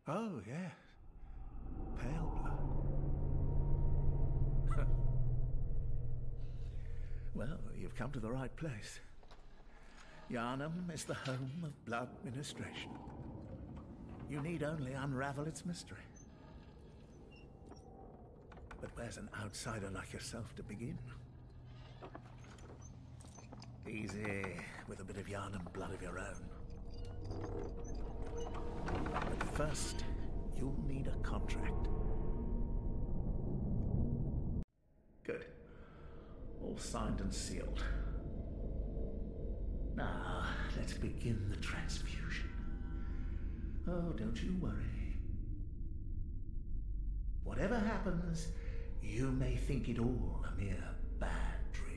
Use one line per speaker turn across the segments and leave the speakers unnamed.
Oh, yes. Pale blood. Well, you've come to the right place. Yharnam is the home of blood ministration. You need only unravel its mystery. But where's an outsider like yourself to begin? Easy, with a bit of Yharnam blood of your own. But first, you'll need a contract. Good. All signed and sealed. Now, let's begin the transfusion. Oh, don't you worry. Whatever happens, you may think it all a mere bad dream.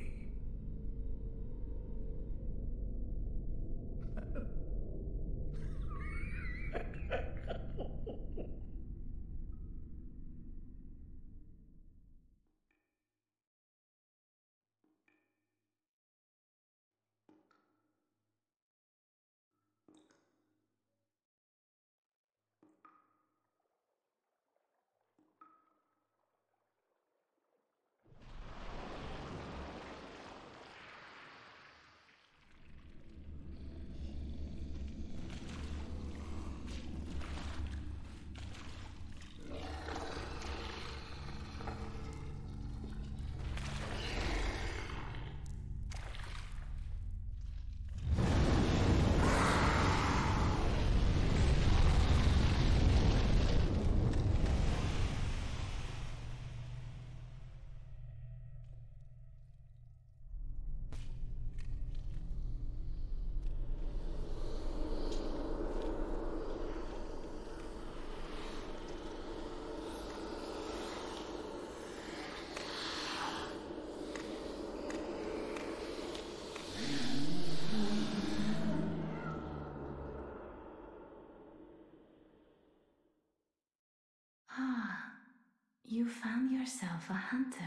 You found yourself a hunter.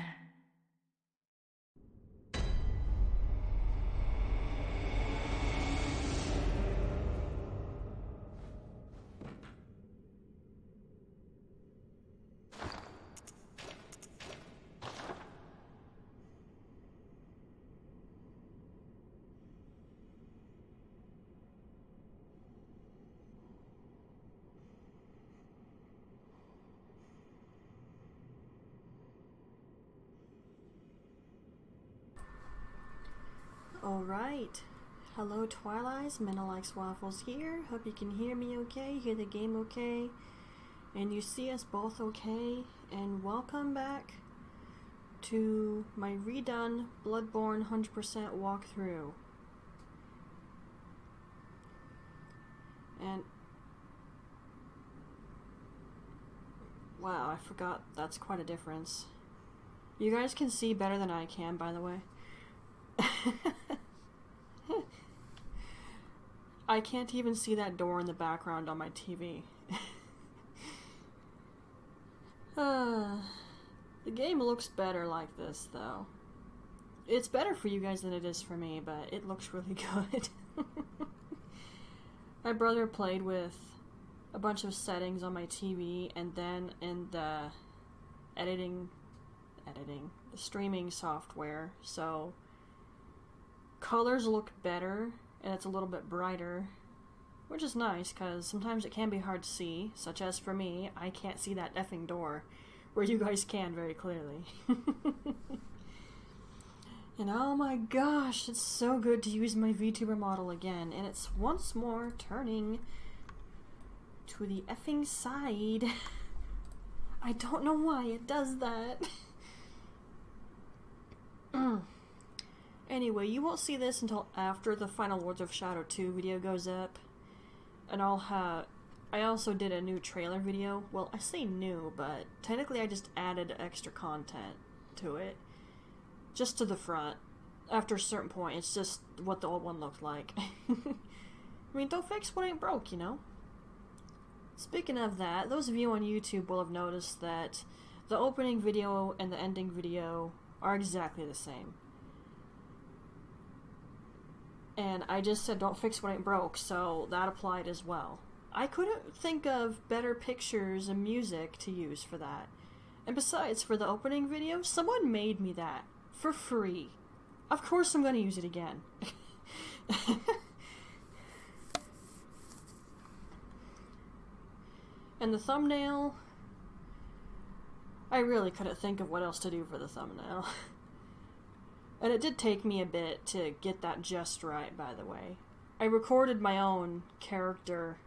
Alright, hello Twilights, MidnaLikesWaffles here. Hope you can hear me okay, hear the game okay, and you see us both okay. And welcome back to my redone Bloodborne 100% walkthrough. And wow, I forgot that's quite a difference. You guys can see better than I can, by the way. I can't even see that door in the background on my TV. The game looks better like this, though. It's better for you guys than it is for me, but it looks really good. My brother played with a bunch of settings on my TV, and then in the the streaming software, so colors look better, and it's a little bit brighter, which is nice, because sometimes it can be hard to see, such as for me, I can't see that effing door, where you guys can very clearly. And oh my gosh, it's so good to use my VTuber model again, and it's once more turning to the effing side. I don't know why it does that. Anyway, you won't see this until after the final Lords of Shadow 2 video goes up. And I also did a new trailer video. Well, I say new, but technically I just added extra content to it. Just to the front. After a certain point, it's just what the old one looked like. I mean, don't fix what ain't broke, you know? Speaking of that, those of you on YouTube will have noticed that the opening video and the ending video are exactly the same. And I just said don't fix what ain't broke, so that applied as well. I couldn't think of better pictures and music to use for that. And besides, for the opening video, someone made me that for free. Of course I'm going to use it again. And the thumbnail, I really couldn't think of what else to do for the thumbnail. And it did take me a bit to get that just right, by the way. I recorded my own character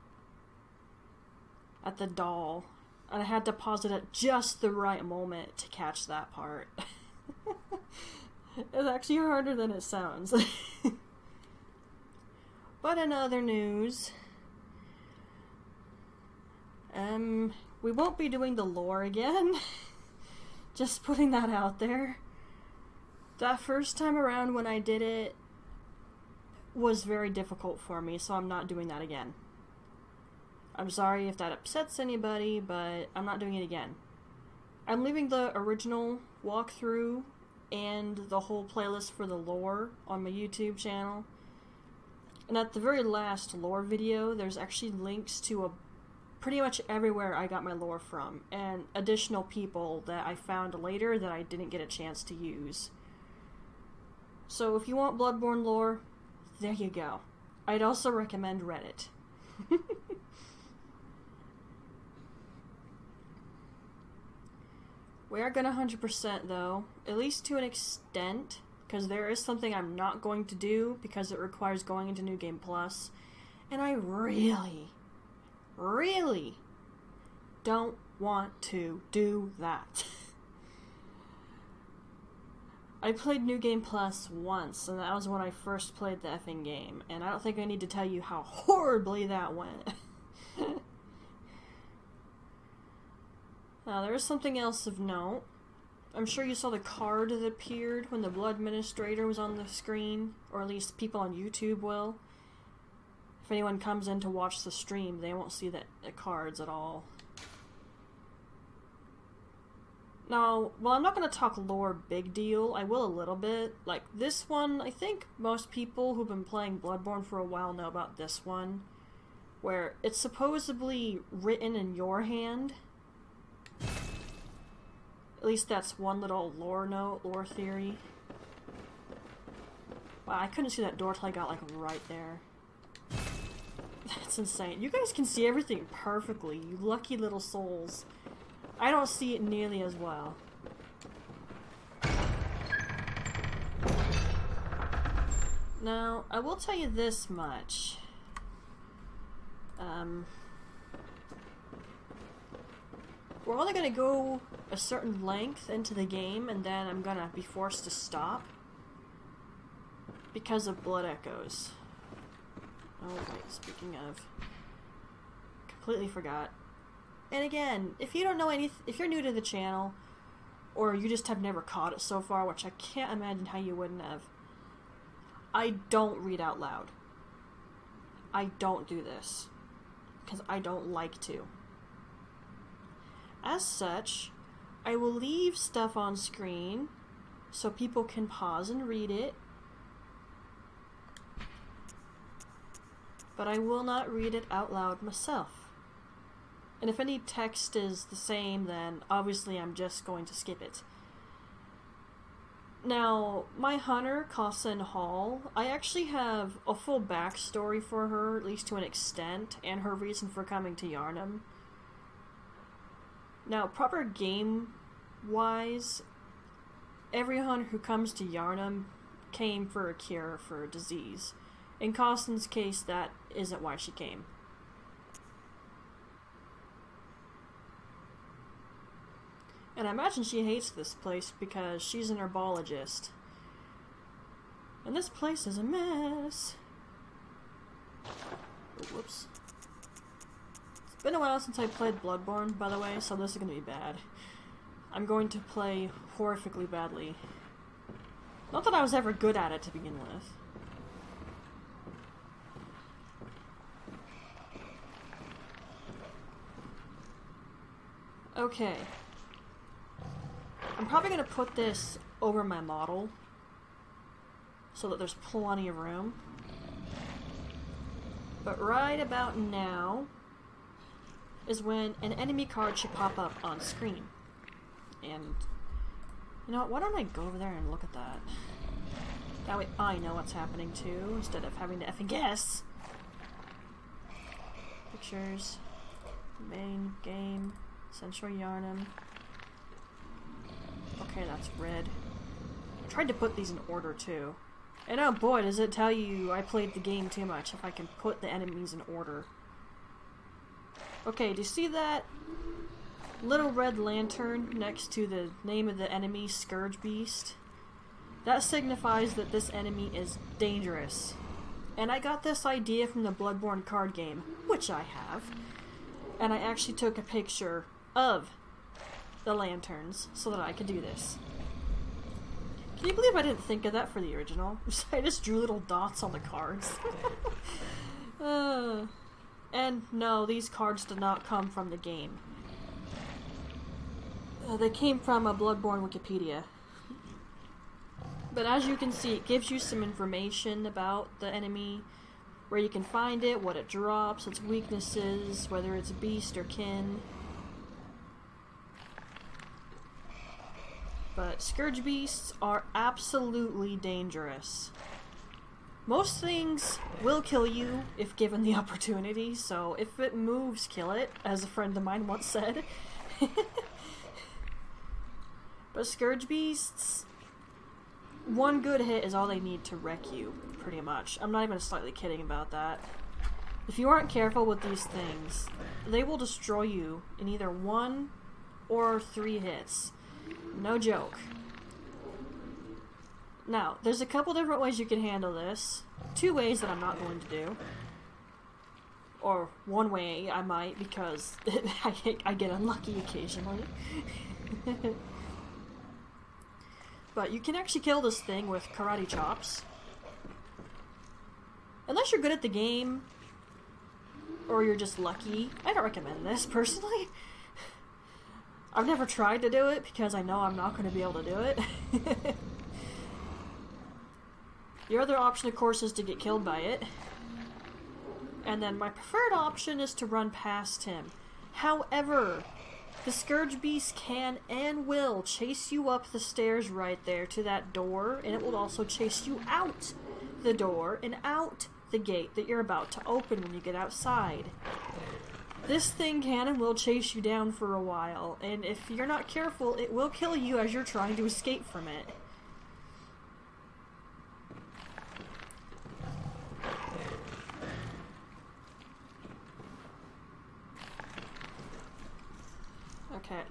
at the doll, and I had to pause it at just the right moment to catch that part. It's actually harder than it sounds. But in other news, we won't be doing the lore again. Just putting that out there. That first time around when I did it was very difficult for me, so I'm not doing that again. I'm sorry if that upsets anybody, but I'm not doing it again. I'm leaving the original walkthrough and the whole playlist for the lore on my YouTube channel. And at the very last lore video, there's actually links to pretty much everywhere I got my lore from, and additional people that I found later that I didn't get a chance to use. So if you want Bloodborne lore, there you go. I'd also recommend Reddit. We are gonna 100% though, at least to an extent, because there is something I'm not going to do because it requires going into New Game Plus, and I really don't want to do that. I played New Game Plus once, and that was when I first played the effing game, and I don't think I need to tell you how horribly that went. Now, there is something else of note. I'm sure you saw the card that appeared when the Blood Administrator was on the screen, or at least people on YouTube will. If anyone comes in to watch the stream, they won't see the cards at all. Now, well, I'm not going to talk lore big deal. I will a little bit. Like, this one, I think most people who've been playing Bloodborne for a while know about this one, where it's supposedly written in your hand. At least that's one little lore theory. Wow, I couldn't see that door till I got, like, right there. That's insane. You guys can see everything perfectly, you lucky little souls. I don't see it nearly as well. Now, I will tell you this much. We're only going to go a certain length into the game, and then I'm going to be forced to stop because of blood echoes. Oh wait, speaking of, completely forgot. And again, if you don't know if you're new to the channel, or you just have never caught it so far, which I can't imagine how you wouldn't have, I don't read out loud. I don't do this, because I don't like to. As such, I will leave stuff on screen so people can pause and read it, but I will not read it out loud myself. And if any text is the same, then obviously I'm just going to skip it. Now, my hunter, Cossin Hall, I actually have a full backstory for her, at least to an extent, and her reason for coming to Yharnam. Now, proper game-wise, every hunter who comes to Yharnam came for a cure for a disease. In Costin's case, that isn't why she came. And I imagine she hates this place because she's an herbologist. And this place is a mess. Oh, whoops. It's been a while since I played Bloodborne, by the way, so this is going to be bad. I'm going to play horrifically badly. Not that I was ever good at it to begin with. Okay. I'm probably going to put this over my model so that there's plenty of room. But right about now is when an enemy card should pop up on screen. And, you know what, why don't I go over there and look at that? That way I know what's happening too, instead of having to effing guess. Pictures, main, game, Central Yharnam. Okay, that's red. I tried to put these in order too. And oh boy, does it tell you I played the game too much if I can put the enemies in order. Okay, do you see that little red lantern next to the name of the enemy, Scourge Beast? That signifies that this enemy is dangerous. And I got this idea from the Bloodborne card game, which I have. And I actually took a picture of the lanterns so that I could do this. Can you believe I didn't think of that for the original? I just drew little dots on the cards. And no, these cards did not come from the game. They came from a Bloodborne Wikipedia. But as you can see, it gives you some information about the enemy, where you can find it, what it drops, its weaknesses, whether it's beast or kin. But Scourge Beasts are absolutely dangerous. Most things will kill you if given the opportunity, so if it moves, kill it, as a friend of mine once said. But Scourge Beasts, one good hit is all they need to wreck you, pretty much. I'm not even slightly kidding about that. If you aren't careful with these things, they will destroy you in either 1 or 3 hits. No joke. Now, there's a couple different ways you can handle this. 2 ways that I'm not going to do. Or 1 way I might, because I get unlucky occasionally. But you can actually kill this thing with karate chops. Unless you're good at the game, or you're just lucky. I don't recommend this, personally. I've never tried to do it because I know I'm not going to be able to do it. The other option, of course, is to get killed by it. And then my preferred option is to run past him. However, the Scourge Beast can and will chase you up the stairs right there to that door, and it will also chase you out the door and out the gate that you're about to open when you get outside. This thing can and will chase you down for a while, and if you're not careful, it will kill you as you're trying to escape from it. Okay.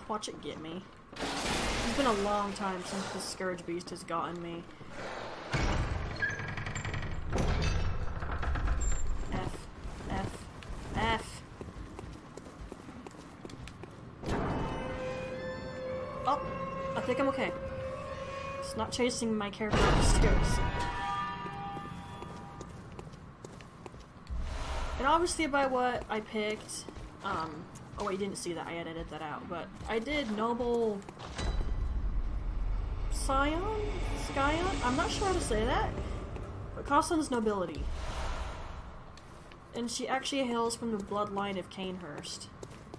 Watch it get me. It's been a long time since the Scourge Beast has gotten me. F. Oh! I think I'm okay. It's not chasing my character up the stairs. And obviously by what I picked, oh wait, you didn't see that, I edited that out, but I did Noble Scion? I'm not sure how to say that, but Coslin's nobility. And she actually hails from the bloodline of Canehurst,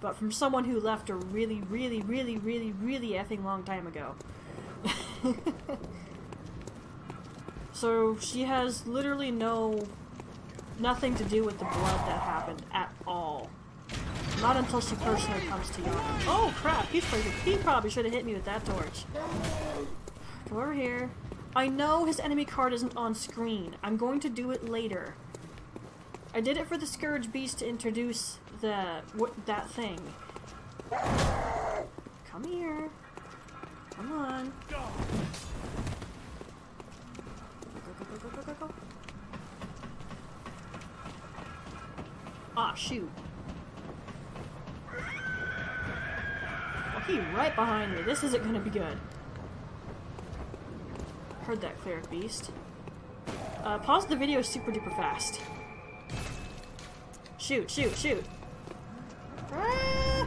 but from someone who left a really effing long time ago. So she has literally nothing to do with the blood that happened at all. Not until she personally comes to Yharnam. Oh crap, he probably should have hit me with that torch. Come over here. I know his enemy card isn't on screen. I'm going to do it later. I did it for the Scourge Beast to introduce that thing. Come here. Come on. Go. Ah, shoot. Oh, he right behind me. This isn't gonna be good. Heard that, Cleric Beast. Pause the video super duper fast. Shoot. Ah!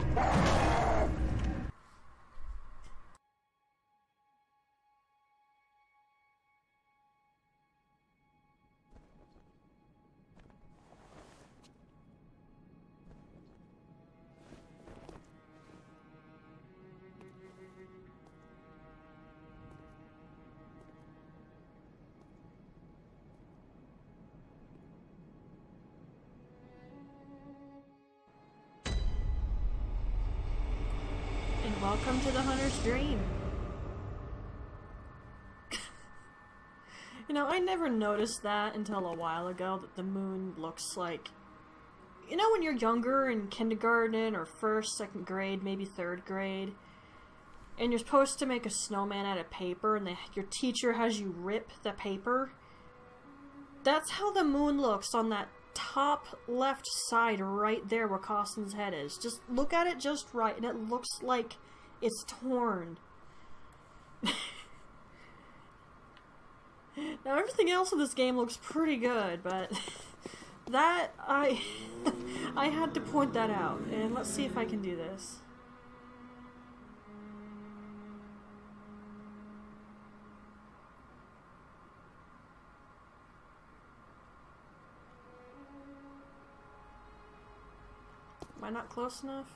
Welcome to the Hunter's Dream. You know, I never noticed that until a while ago, that the moon looks like... You know when you're younger in kindergarten or first, second grade, maybe third grade, and you're supposed to make a snowman out of paper and your teacher has you rip the paper? That's how the moon looks on that top left side right there where Coslin's head is. Just look at it just right and it looks like it's torn. Now everything else in this game looks pretty good, but that I had to point that out. And let's see if I can do this. Am I not close enough?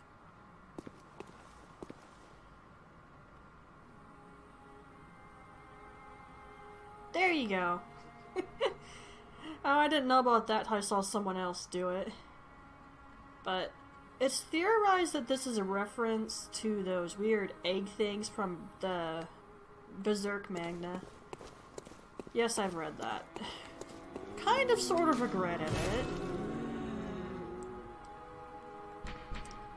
There you go. Oh, I didn't know about that. I saw someone else do it. But it's theorized that this is a reference to those weird egg things from the Berserk Magna. Yes, I've read that. Kind of sort of regretted it.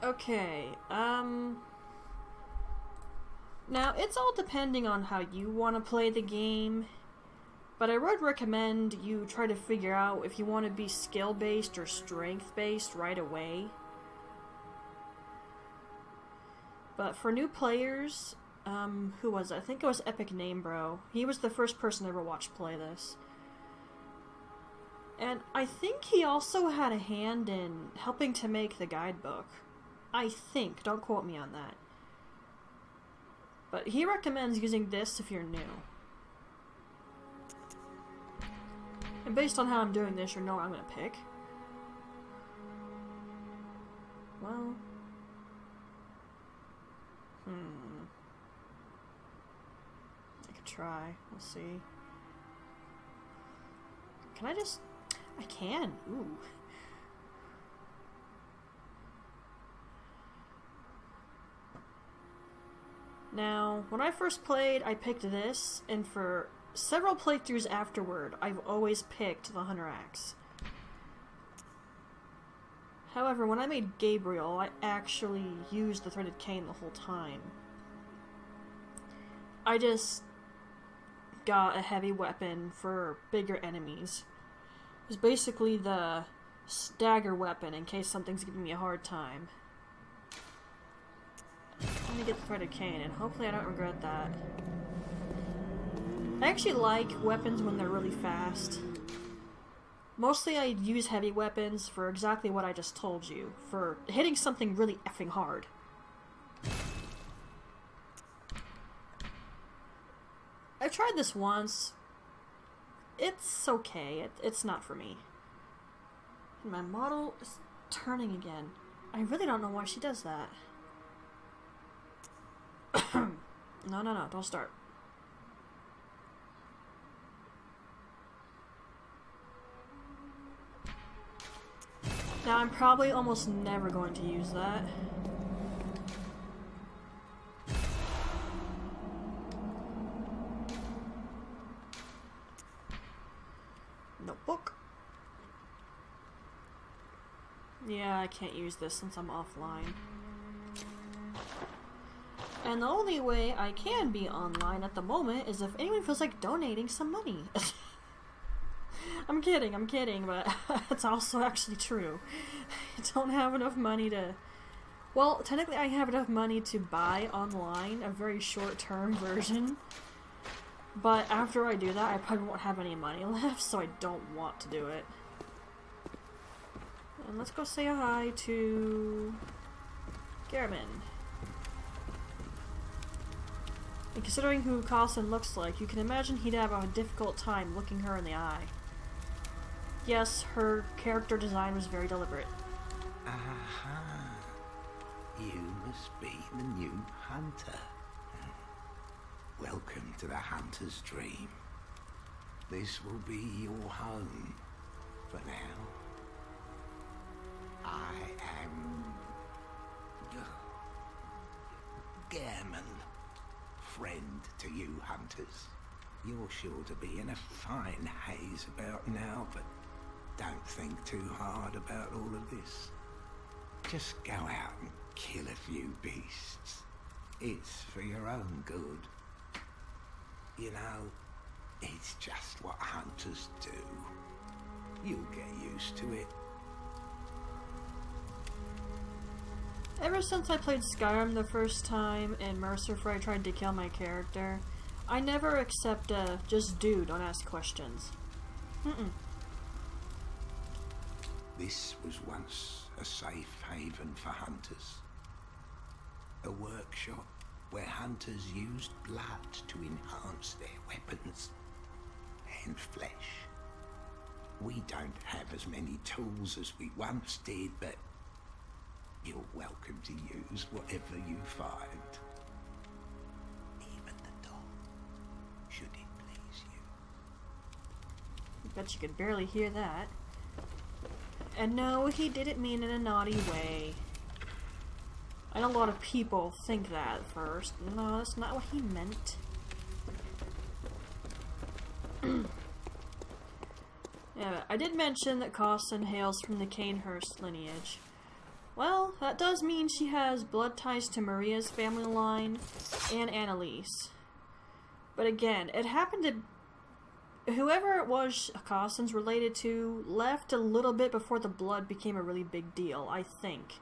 Okay, now it's all depending on how you want to play the game. But I would recommend you try to figure out if you want to be skill-based or strength-based right away. But for new players, who was it? I think it was Epic Namebro. He was the first person I ever watched play this. And I think he also had a hand in helping to make the guidebook. I think. Don't quote me on that. But he recommends using this if you're new. And based on how I'm doing this, you know what I'm going to pick. Well... I could try. We'll see. Can I just... I can. Ooh. Now, when I first played, I picked this, and for several playthroughs afterward, I've always picked the Hunter Axe. However, when I made Gabriel, I actually used the threaded cane the whole time. I just got a heavy weapon for bigger enemies. It's basically the stagger weapon in case something's giving me a hard time. I'm gonna get the threaded cane, and hopefully I don't regret that. I actually like weapons when they're really fast. Mostly I use heavy weapons for exactly what I just told you, for hitting something really effing hard. I've tried this once. It's okay. It's not for me. And my model is turning again. I really don't know why she does that. No, don't start. Now, I'm probably almost never going to use that. Notebook. Yeah, I can't use this since I'm offline. And the only way I can be online at the moment is if anyone feels like donating some money. I'm kidding, but it's also actually true. I don't have enough money to... Well, technically I have enough money to buy online a very short-term version. But after I do that, I probably won't have any money left, so I don't want to do it. And let's go say hi to... Gehrman. And considering who Carlson looks like, you can imagine he'd have a difficult time looking her in the eye. Yes, her character design was very deliberate.
Aha! You must be the new hunter. Welcome to the hunter's dream. This will be your home for now. I am... Gehrman. Friend to you hunters. You're sure to be in a fine haze about now, but don't think too hard about all of this. Just go out and kill a few beasts. It's for your own good. You know, it's just what hunters do. You'll get used to it.
Ever since I played Skyrim the first time and Mercer Frey tried to kill my character, I never accept a just do, don't ask questions.
This was once a safe haven for hunters. A workshop where hunters used blood to enhance their weapons and flesh. We don't have as many tools as we once did, but you're welcome to use whatever you find. Even the dog, should it please you.
I bet you could barely hear that. And no, he didn't mean in a naughty way. I know a lot of people think that at first. No, that's not what he meant. Yeah, I did mention that Carlson hails from the Canehurst lineage. Well, that does mean she has blood ties to Maria's family line and Annalise. But again, it happened to... Whoever it was Carlson's related to left a little bit before the blood became a really big deal, I think.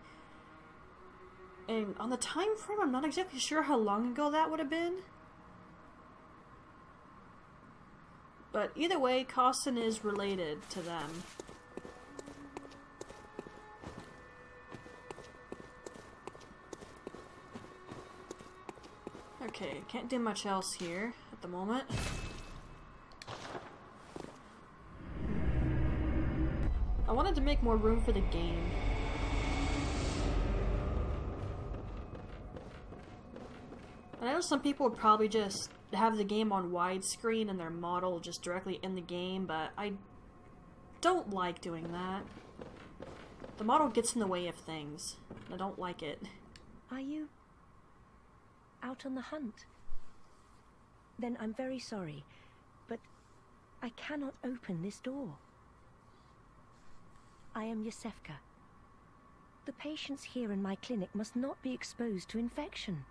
And on the time frame, I'm not exactly sure how long ago that would have been. But either way, Carlson is related to them. Okay, can't do much else here at the moment. I wanted to make more room for the game. And I know some people would probably just have the game on widescreen and their model just directly in the game, but I don't like doing that. The model gets in the way of things. I don't like it.
Are you out on the hunt? Then I'm very sorry, but I cannot open this door. I am Yosefka. The patients here in my clinic must not be exposed to infection.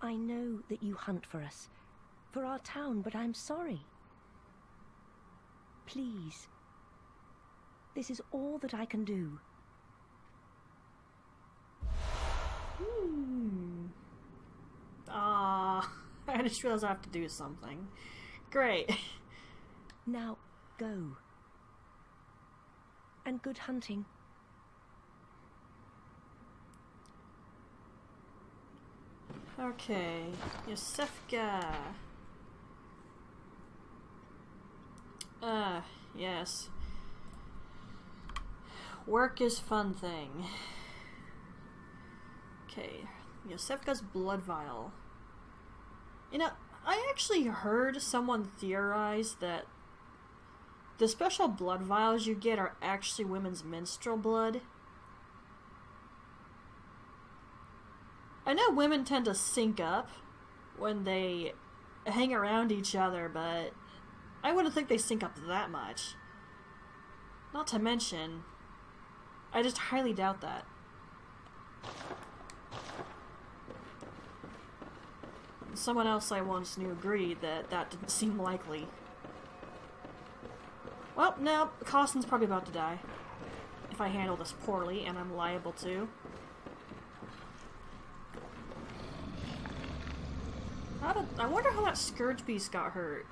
I know that you hunt for us, for our town, but I'm sorry. Please. This is all that I can do.
I just realized I have to do something. Great.
Now, go. And good hunting.
Okay, Yosefka. Yes. Work is fun thing. Okay, Yosefka's blood vial. You know, I actually heard someone theorize that the special blood vials you get are actually women's menstrual blood. I know women tend to sync up when they hang around each other, but I wouldn't think they sync up that much. Not to mention, I just highly doubt that. Someone else I once knew agreed that that didn't seem likely. Well, no, Costin's probably about to die. If I handle this poorly, and I'm liable to. I wonder how that Scourge Beast got hurt.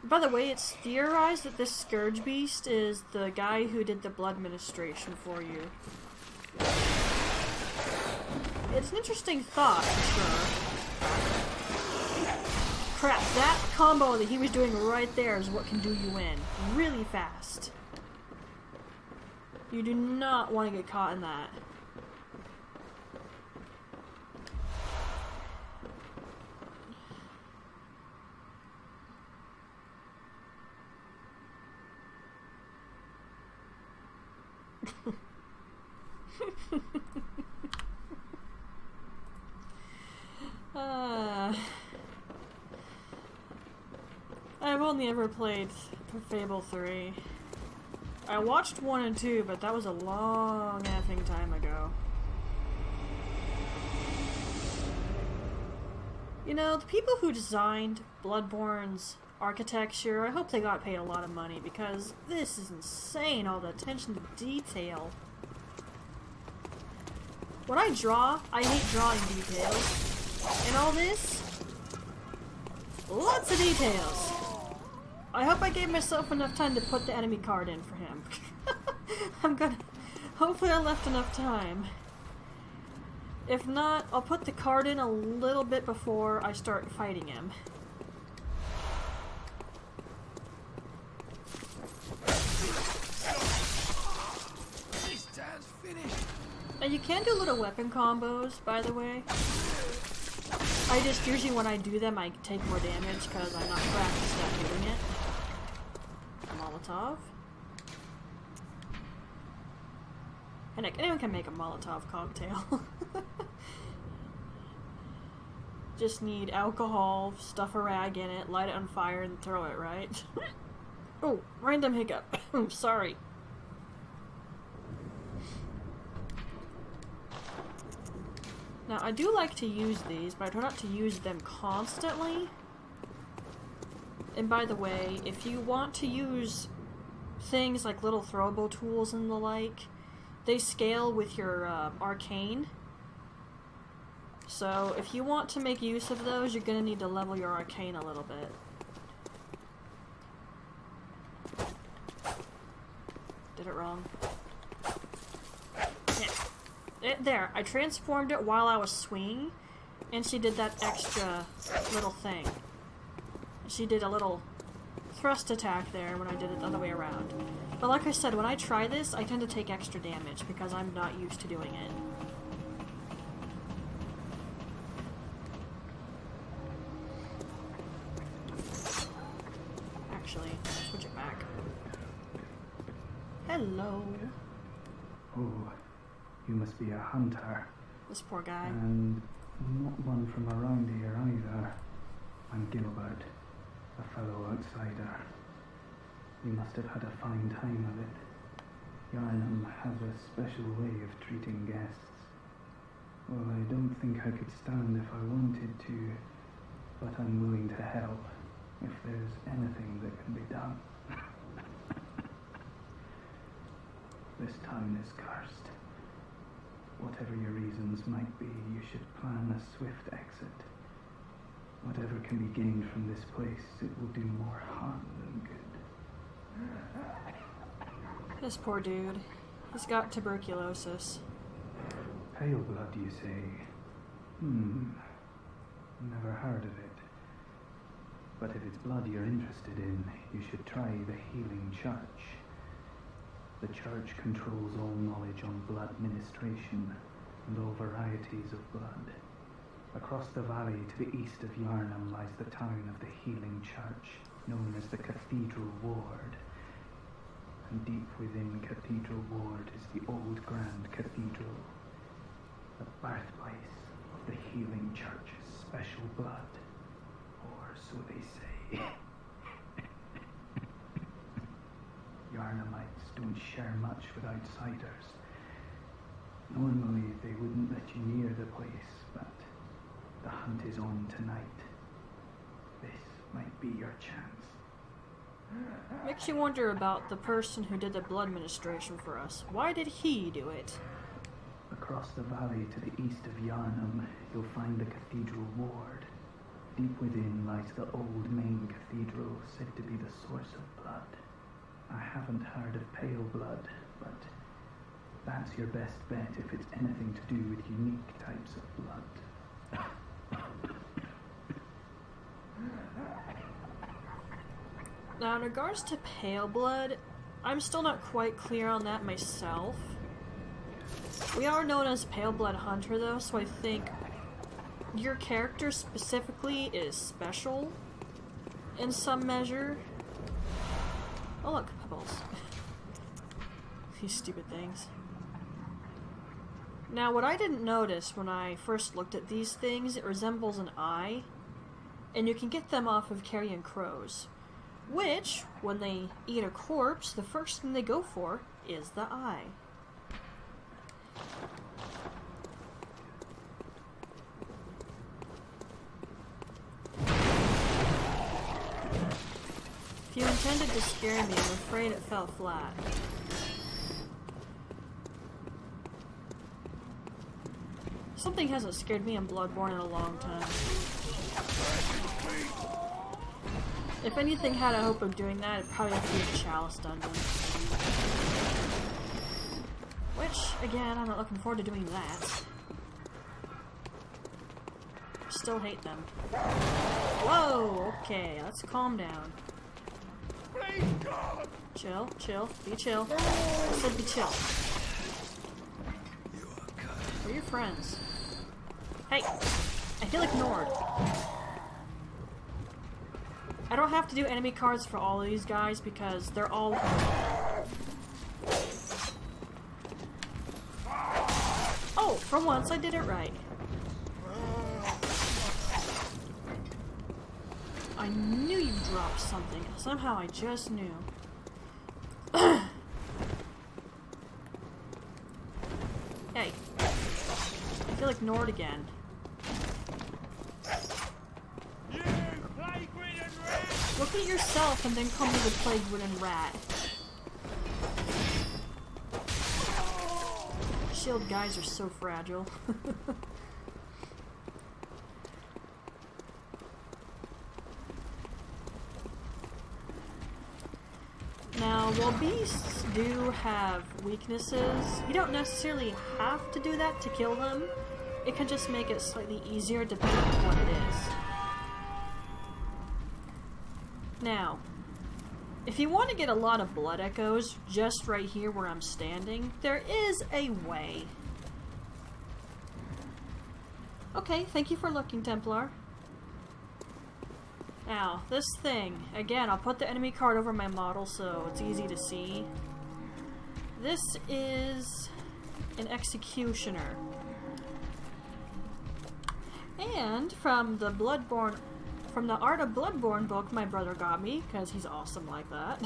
By the way, it's theorized that this Scourge Beast is the guy who did the blood administration for you. It's an interesting thought, for sure. Crap, that combo that he was doing right there is what can do you in. Really fast. You do not want to get caught in that. I've only ever played Fable 3. I watched 1 and 2, but that was a long effing time ago. You know, the people who designed Bloodborne's architecture, I hope they got paid a lot of money, because this is insane, all the attention to detail. When I draw, I hate drawing details. And all this, lots of details. I hope I gave myself enough time to put the enemy card in for him. Hopefully I left enough time. If not, I'll put the card in a little bit before I start fighting him. And you can do little weapon combos, by the way. I just, usually when I do them, I take more damage because I'm not practiced at doing it. Molotov. And anyone can make a Molotov cocktail. Just need alcohol, stuff a rag in it, light it on fire, and throw it, right? Oh, random hiccup. Sorry. Now, I do like to use these, but I try not to use them constantly. And by the way, if you want to use things like little throwable tools and the like, they scale with your arcane. So, if you want to make use of those, you're going to need to level your arcane a little bit. Did it wrong. There, I transformed it while I was swinging, And she did that extra little thing. She did a little thrust attack there when I did it the other way around. But like I said, when I try this, I tend to take extra damage because I'm not used to doing it. Actually, switch it back. Hello.
Oh, you must be a hunter.
This poor guy.
And not one from around here either. I'm Gilbert, a fellow outsider. You must have had a fine time of it. Yharnam has a special way of treating guests. Well, I don't think I could stand if I wanted to, but I'm willing to help if there's anything that can be done. This town is cursed. Whatever your reasons might be, you should plan a swift exit. Whatever can be gained from this place, it will do more harm than good.
This poor dude. He's got tuberculosis.
Pale blood, you say? Never heard of it. But if it's blood you're interested in, you should try the Healing Church. The church controls all knowledge on blood ministration and all varieties of blood. Across the valley to the east of Yharnam lies the town of the Healing Church, known as the Cathedral Ward. And deep within Cathedral Ward is the old Grand Cathedral, the birthplace of the Healing Church's special blood, or so they say. Yharnamites don't share much with outsiders. Normally they wouldn't let you near the place, but the hunt is on tonight. This might be your chance.
Makes you wonder about the person who did the blood administration for us. Why did he do it?
Across the valley to the east of Yharnam, you'll find the Cathedral Ward. Deep within lies the old main cathedral, said to be the source of blood. I haven't heard of pale blood, but that's your best bet if it's anything to do with unique types of blood.
Now, in regards to pale blood, I'm still not quite clear on that myself. We are known as Pale Blood Hunter, though, so I think your character specifically is special in some measure. Oh look, pebbles. These stupid things. Now, what I didn't notice when I first looked at these things, it resembles an eye, and you can get them off of carrion crows, which, when they eat a corpse, the first thing they go for is the eye. If you intended to scare me, I'm afraid it fell flat. Something hasn't scared me in Bloodborne in a long time. If anything had a hope of doing that, it'd probably have to be the Chalice Dungeon. Which, again, I'm not looking forward to doing that. Still hate them. Whoa! Okay, let's calm down. Chill, chill, be chill. I said be chill. We're your friends. Hey! I feel ignored. I don't have to do enemy cards for all of these guys because they're all... Oh, for once I did it right. I knew you dropped something. Somehow I just knew. Hey. I feel ignored again. Look at yourself and then call me the plague-ridden rat. Shield guys are so fragile. Now, while beasts do have weaknesses, you don't necessarily have to do that to kill them. it can just make it slightly easier depending on what it is. Now, if you want to get a lot of blood echoes just right here where I'm standing, there is a way. Okay, thank you for looking, Templar. Now, this thing, again, I'll put the enemy card over my model so it's easy to see. This is an executioner. And from the Art of Bloodborne book my brother got me, because he's awesome like that.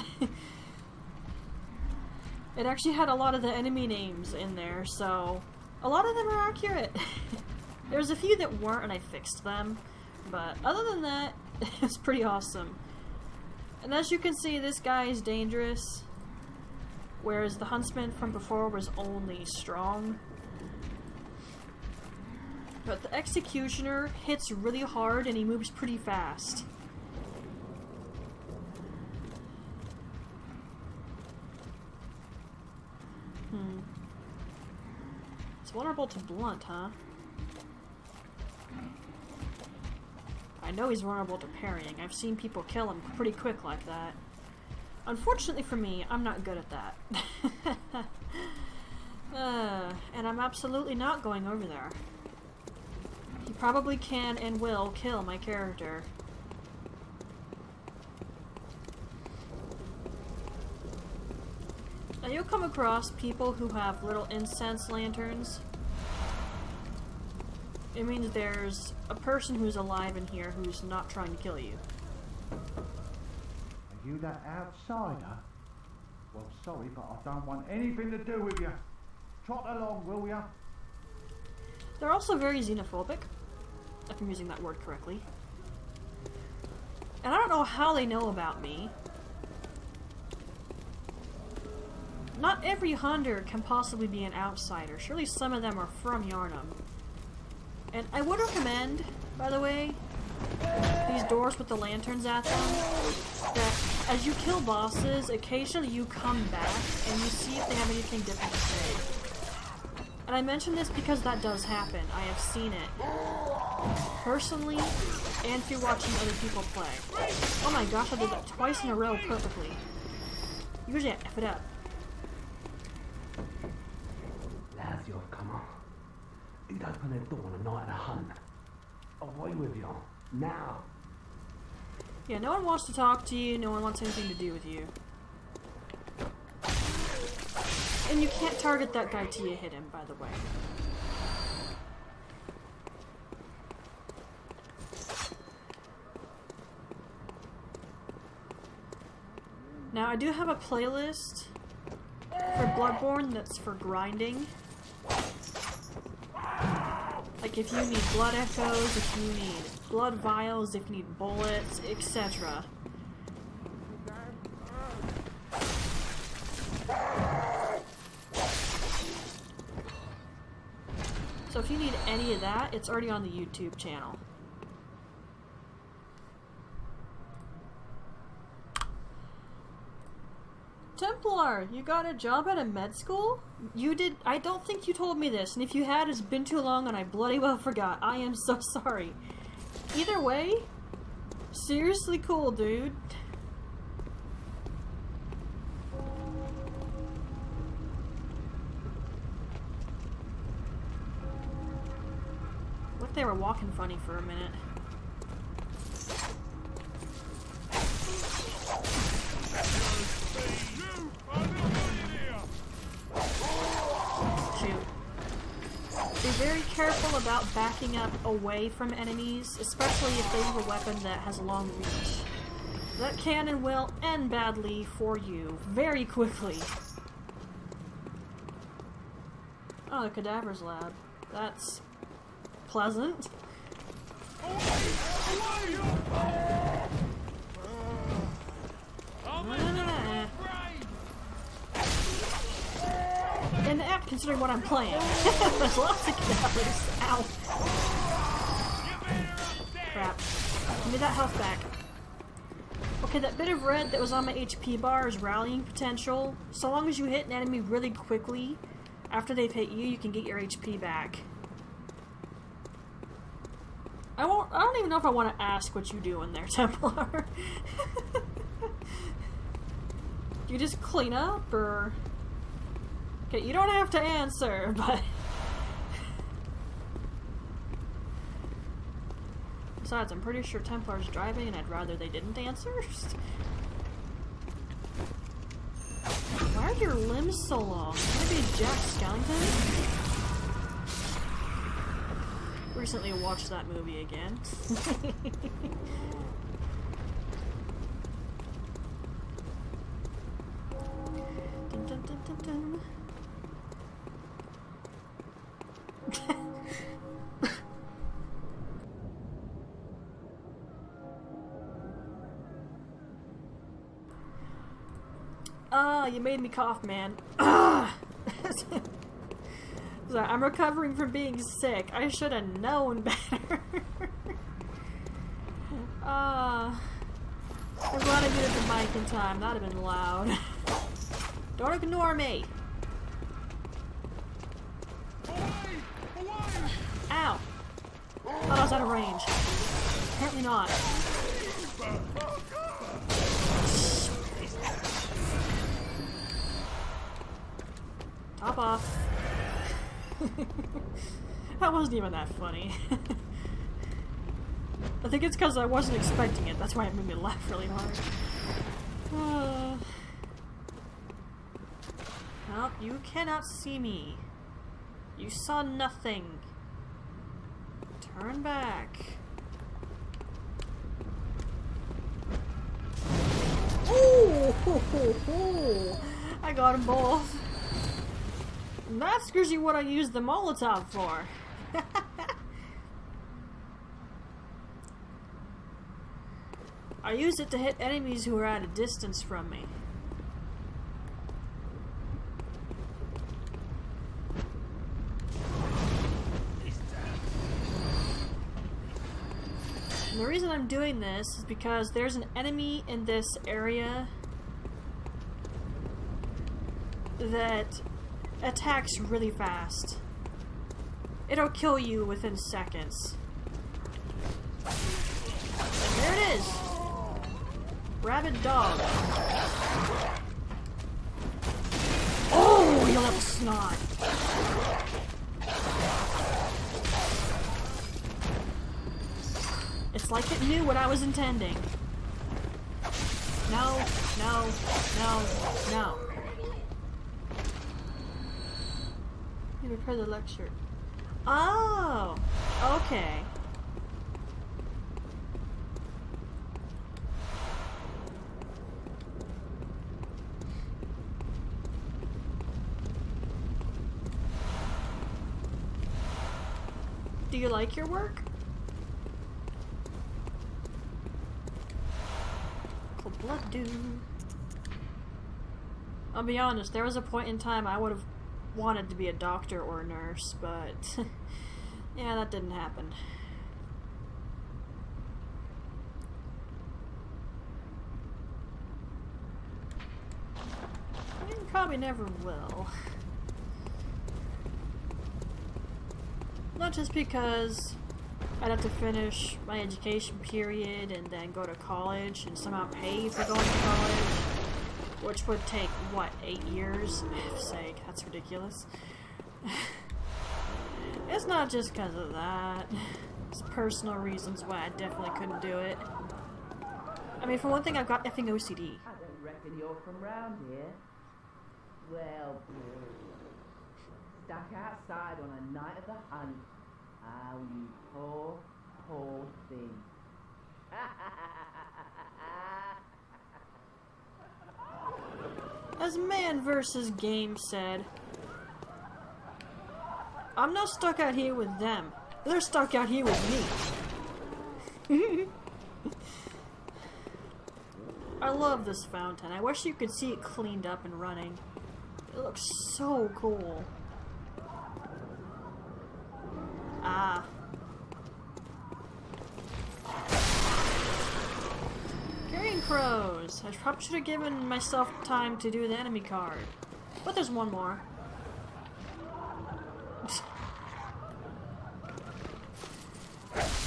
It actually had a lot of the enemy names in there, so a lot of them are accurate. There's a few that weren't and I fixed them, but other than that, it's pretty awesome. And as you can see, this guy is dangerous, whereas the huntsman from before was only strong. But the executioner hits really hard and he moves pretty fast. It's vulnerable to blunt, huh? I know he's vulnerable to parrying. I've seen people kill him pretty quick like that. Unfortunately for me, I'm not good at that. And I'm absolutely not going over there. He probably can and will kill my character. Now you'll come across people who have little incense lanterns. It means there's a person who's alive in here who's not trying to kill you.
Are you that outsider? Well, sorry, but I don't want anything to do with you. Trot along, will ya?
They're also very xenophobic, if I'm using that word correctly. And I don't know how they know about me. Not every hunter can possibly be an outsider. Surely some of them are from Yharnam. And I would recommend, by the way, these doors with the lanterns at them, that as you kill bosses, occasionally you come back and you see if they have anything different to say. And I mention this because that does happen. I have seen it. Personally, and through watching other people play. Oh my gosh, I did that twice in a row perfectly. Usually I F it up.
Lads, you've come on. You'd open the door on a night of the hunt. Away with you. Now.
Yeah, no one wants to talk to you, no one wants anything to do with you. And you can't target that guy till you hit him, by the way. Now, I do have a playlist for Bloodborne that's for grinding. Like if you need blood echoes, if you need blood vials, if you need bullets, etc. So if you need any of that, it's already on the YouTube channel. Templar, you got a job at a med school? You did? I don't think you told me this, and if you had, it's been too long and I bloody well forgot. I am so sorry. Either way, seriously cool, dude. What if they were walking funny for a minute? Be very careful about backing up away from enemies, especially if they have a weapon that has a long reach. That can and will end badly for you very quickly. Oh, the Cadaver's Lab. That's pleasant. In the app, considering what I'm playing. There's lots of cadavers. Ow. Crap. Give me that health back. Okay, that bit of red that was on my HP bar is rallying potential. So long as you hit an enemy really quickly, after they've hit you, you can get your HP back. I don't even know if I want to ask what you do in there, Templar. Do you just clean up, or... Okay, you don't have to answer, but... Besides, I'm pretty sure Templar's driving, and I'd rather they didn't answer. Why are your limbs so long? Maybe Jack Skellington? Recently watched that movie again. Dun, dun, dun, dun, dun. Ah, you made me cough, man. Sorry, I'm recovering from being sick. I should have known better. I'm glad I muted the mic in time. That'd have been loud. Don't ignore me. Ow. Thought I was out of range. Apparently not. Top off. That wasn't even that funny. I think it's because I wasn't expecting it. That's why it made me laugh really hard. Well, you cannot see me. You saw nothing. Turn back. Ooh! I got them both. That's usually what I use the Molotov for. I use it to hit enemies who are at a distance from me. And the reason I'm doing this is because there's an enemy in this area that attacks really fast. It'll kill you within seconds. And there it is! Rabid dog. Oh, you little snot! It's like it knew what I was intending. No, no, no, no. You prepare the lecture. Oh! Okay. Do you like your work? Bloodborne. I'll be honest, there was a point in time I would have wanted to be a doctor or a nurse, but yeah, that didn't happen. And probably never will. Not just because I'd have to finish my education period and then go to college and somehow pay for going to college, which would take, what, 8 years? For heaven's sake, that's ridiculous. It's not just because of that. It's personal reasons why I definitely couldn't do it. I mean, for one thing, I've got effing OCD.
I don't reckon you're from round here. Well, stuck outside on a night of the hunt. Oh, you poor, poor thing.
As Man vs. Game said, I'm not stuck out here with them. They're stuck out here with me. I love this fountain. I wish you could see it cleaned up and running. It looks so cool. Ah. Carrying crows. I probably should have given myself time to do the enemy card. But there's one more.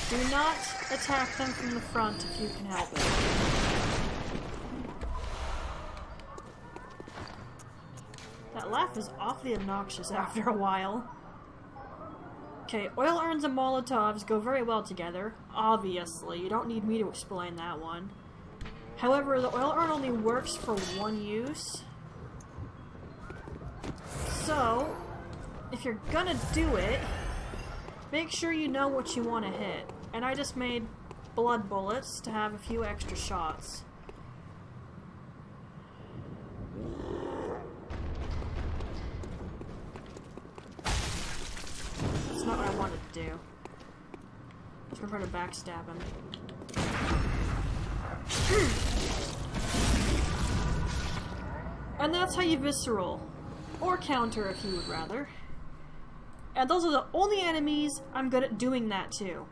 Do not attack them from the front if you can help it. That laugh is awfully obnoxious after a while. Okay, oil urns and Molotovs go very well together. Obviously, you don't need me to explain that one. However, the oil urn only works for one use. So, if you're gonna do it, make sure you know what you want to hit. And I just made blood bullets to have a few extra shots. That's not what I wanted to do. I was prefer to backstab him. And that's how you visceral. Or counter if you would rather. And those are the only enemies I'm good at doing that to.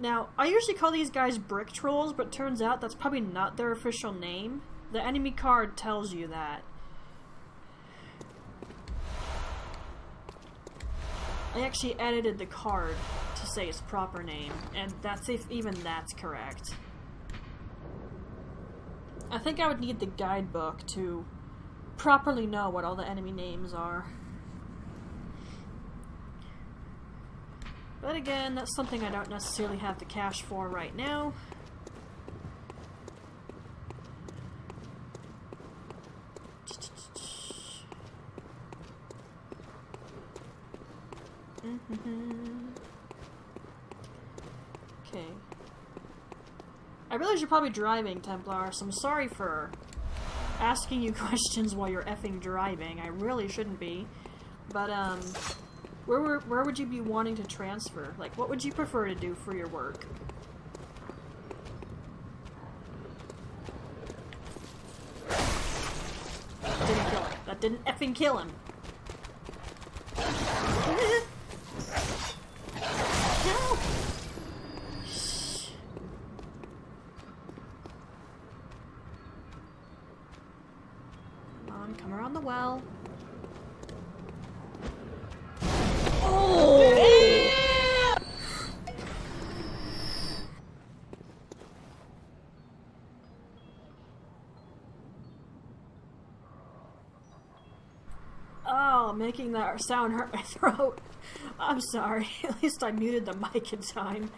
Now, I usually call these guys brick trolls, but turns out that's probably not their official name. The enemy card tells you that. I actually edited the card to say its proper name, and that's if even that's correct. I think I would need the guidebook to properly know what all the enemy names are. But again, that's something I don't necessarily have the cash for right now. Okay. I realize you're probably driving, Templar, so I'm sorry for asking you questions while you're effing driving. I really shouldn't be. But, where would you be wanting to transfer? Like, what would you prefer to do for your work? Didn't kill him. That didn't effing kill him. No! Shh. Come on, come around the well. Making that sound hurt my throat. I'm sorry. At least I muted the mic in time.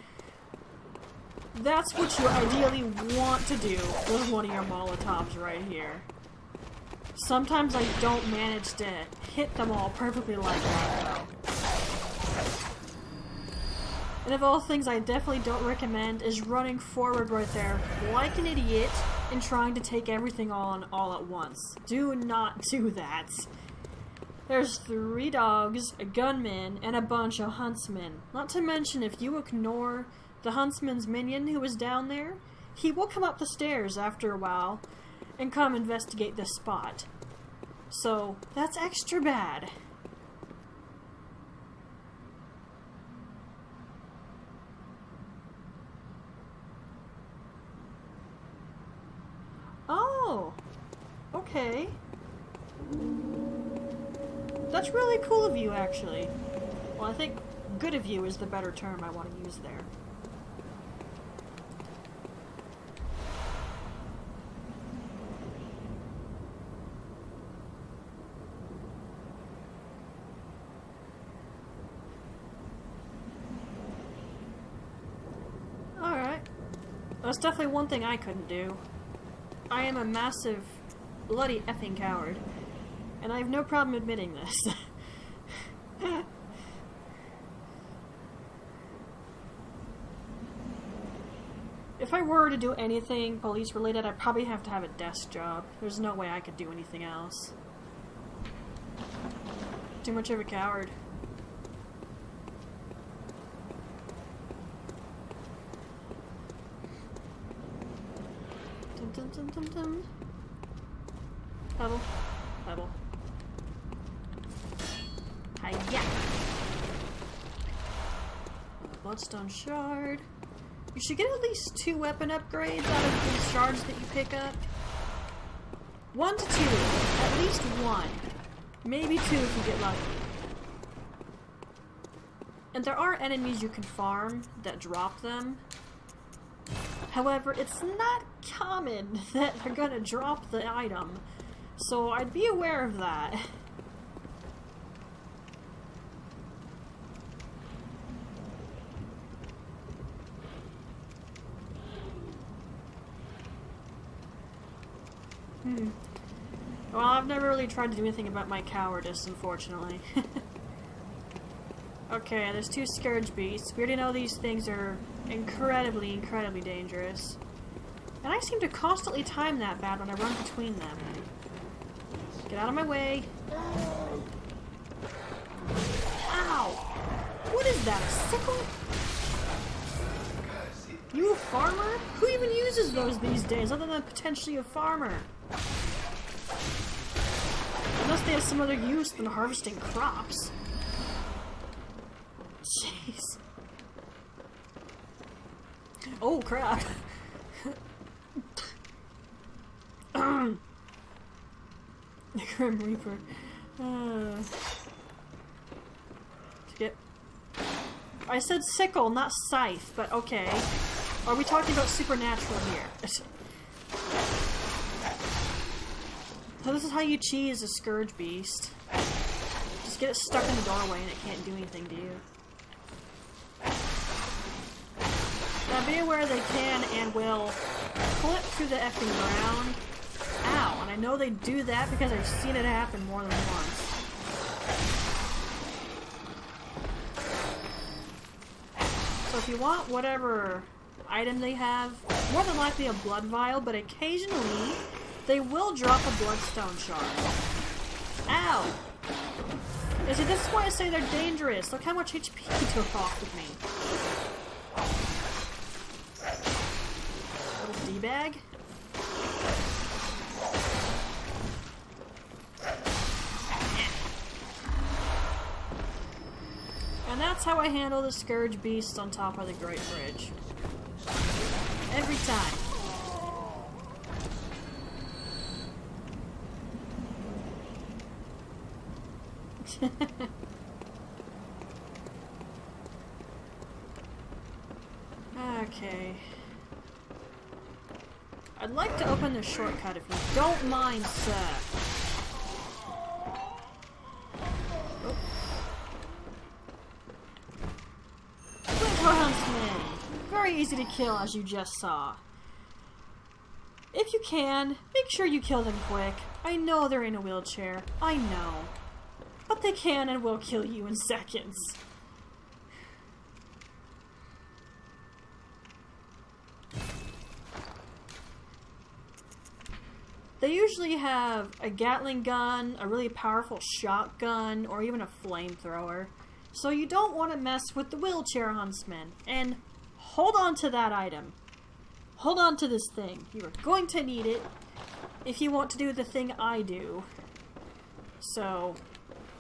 That's what you ideally want to do with one of your Molotovs right here. Sometimes I don't manage to hit them all perfectly like that, though. And of all things I definitely don't recommend is running forward right there like an idiot and trying to take everything on all at once. Do not do that. There's 3 dogs, a gunman, and a bunch of huntsmen. Not to mention, if you ignore the huntsman's minion who is down there, he will come up the stairs after a while and come investigate this spot. So, that's extra bad. Oh! Okay. That's really cool of you, actually. Well, I think good of you is the better term I want to use there. Alright. That's definitely one thing I couldn't do. I am a massive, bloody effing coward. And I have no problem admitting this. If I were to do anything police related, I'd probably have to have a desk job. There's no way I could do anything else. Too much of a coward. Dum dum dum dum dum. Pebble. Pebble. Hiya! Bloodstone shard. You should get at least 2 weapon upgrades out of these shards that you pick up. 1 to 2. At least 1. Maybe 2 if you get lucky. And there are enemies you can farm that drop them. However, it's not common that they're gonna drop the item. So I'd be aware of that. Well, I've never really tried to do anything about my cowardice, unfortunately. Okay, there's 2 Scourge Beasts. We already know these things are incredibly, incredibly dangerous. And I seem to constantly time that bad when I run between them. Get out of my way. Ow! What is that, a sickle? You a farmer? Who even uses those these days, other than potentially a farmer? Unless they have some other use than harvesting crops. Jeez. Oh, crap. The Grim Reaper. Skip. I said sickle, not scythe, but okay. Are we talking about supernatural here? So this is how you cheese a Scourge Beast. Just get it stuck in the doorway and it can't do anything to you. Now be aware they can and will clip through the effing ground. Ow, and I know they do that because I've seen it happen more than once. So if you want whatever item they have, more than likely a blood vial, but occasionally they will drop a bloodstone shard. Ow! You see, this is why I say they're dangerous. Look how much HP he took off of me. Little D-bag. And that's how I handle the Scourge Beasts on top of the Great Bridge. Every time. Okay. I'd like to open the shortcut if you don't mind, sir. Oh. Huntsman. Very easy to kill, as you just saw. If you can, make sure you kill them quick. I know they're in a wheelchair. I know. But they can and will kill you in seconds. They usually have a Gatling gun, a really powerful shotgun, or even a flamethrower. So you don't want to mess with the wheelchair huntsman. And hold on to that item. Hold on to this thing. You are going to need it if you want to do the thing I do. So,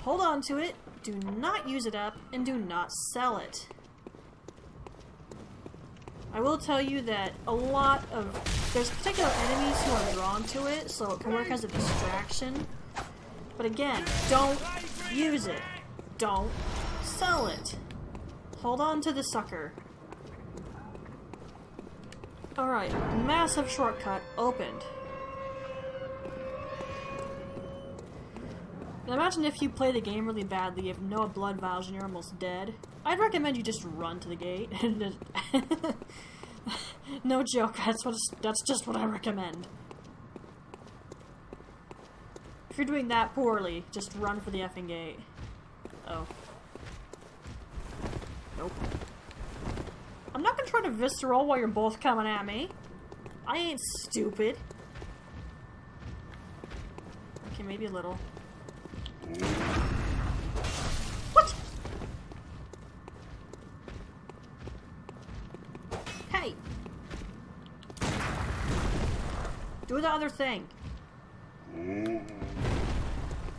hold on to it, do not use it up, and do not sell it. I will tell you that a lot of... There's particular enemies who are drawn to it, so it can work as a distraction. But again, don't use it. Don't sell it. Hold on to the sucker. Alright, massive shortcut opened. And imagine if you play the game really badly, you have no blood vials and you're almost dead. I'd recommend you just run to the gate. No joke, that's just what I recommend. If you're doing that poorly, just run for the effing gate. Oh. Nope. I'm not gonna try to visceral while you're both coming at me. I ain't stupid. Okay, maybe a little. What? Hey! Do the other thing.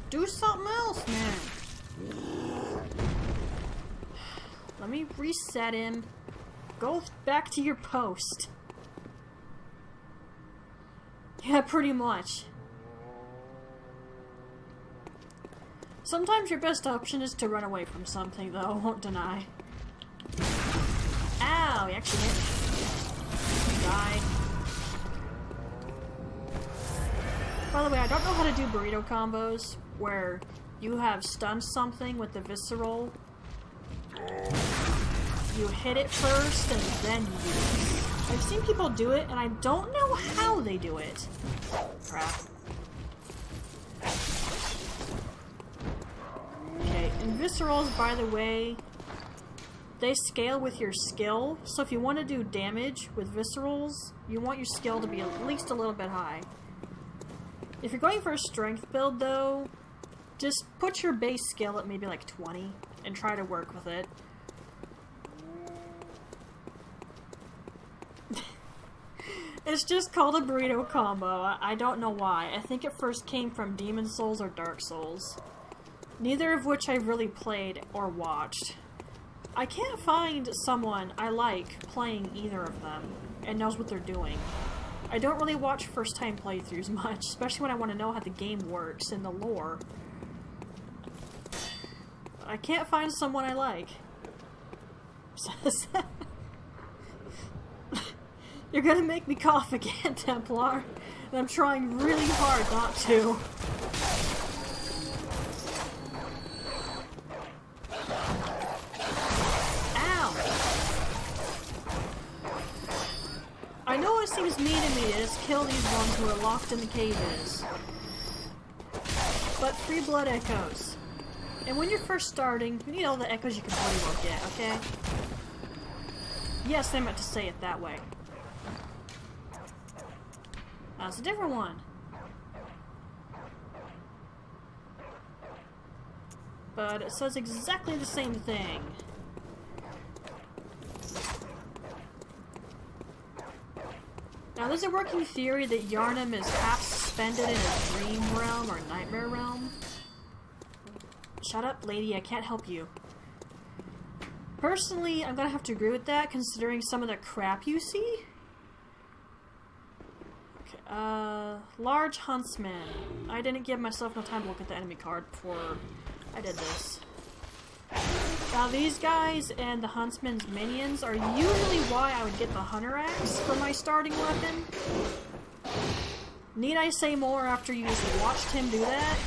Do something else, man. Let me reset him. Go back to your post. Yeah, pretty much. Sometimes your best option is to run away from something, though, I won't deny. Wow, he actually hit me. Die. By the way, I don't know how to do burrito combos where you have stunned something with the visceral. You hit it first and then you do it. I've seen people do it and I don't know how they do it. Crap. Okay, and viscerals, by the way, they scale with your skill. So if you want to do damage with viscerals, you want your skill to be at least a little bit high. If you're going for a strength build, though, just put your base skill at maybe like 20 and try to work with it. It's just called a burrito combo. I don't know why. I think it first came from Demon Souls or Dark Souls. Neither of which I've really played or watched. I can't find someone I like playing either of them and knows what they're doing. I don't really watch first-time playthroughs much, especially when I want to know how the game works and the lore. I can't find someone I like. You're gonna make me cough again, Templar, and I'm trying really hard not to. I know it seems mean to me to just kill these ones who are locked in the cages. But 3 blood echoes. And when you're first starting, you need all the echoes you can bloody well get, okay? Yes, I meant to say it that way. That's a different one. But it says exactly the same thing. Now, there's a working theory that Yharnam is half suspended in a dream realm or nightmare realm. Shut up, lady, I can't help you. Personally, I'm gonna have to agree with that, considering some of the crap you see. Okay, large huntsman. I didn't give myself enough time to look at the enemy card before I did this. Now these guys and the huntsman's minions are usually why I would get the hunter axe for my starting weapon. Need I say more after you just watched him do that?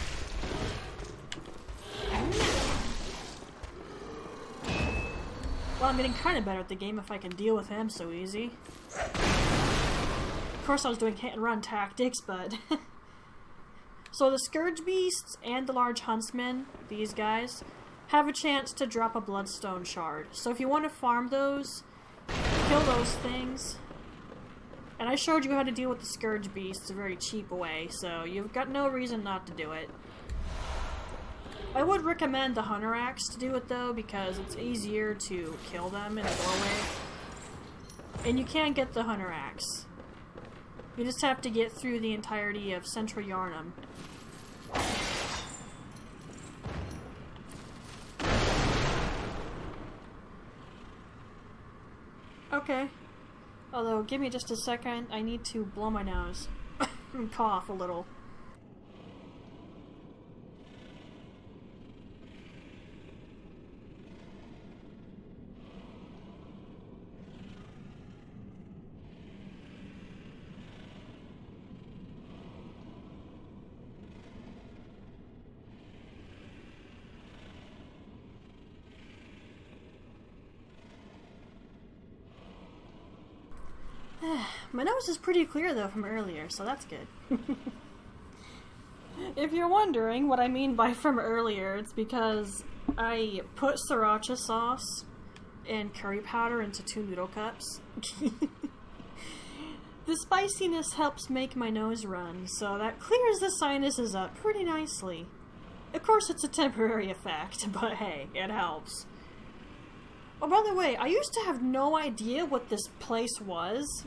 Well, I'm getting kind of better at the game if I can deal with him so easy. Of course I was doing hit and run tactics, but... So the Scourge Beasts and the Large Huntsman, these guys, have a chance to drop a Bloodstone Shard. So if you want to farm those, kill those things. And I showed you how to deal with the Scourge Beasts a very cheap way, so you've got no reason not to do it. I would recommend the Hunter Axe to do it though, because it's easier to kill them in the doorway. And you can get the Hunter Axe. You just have to get through the entirety of Central Yharnam. Okay. Although, give me just a second, I need to blow my nose. And cough a little. My nose is pretty clear though from earlier, so that's good. If you're wondering what I mean by from earlier, it's because I put sriracha sauce and curry powder into 2 noodle cups. The spiciness helps make my nose run, so that clears the sinuses up pretty nicely. Of course it's a temporary effect, but hey, it helps. Oh, by the way, I used to have no idea what this place was.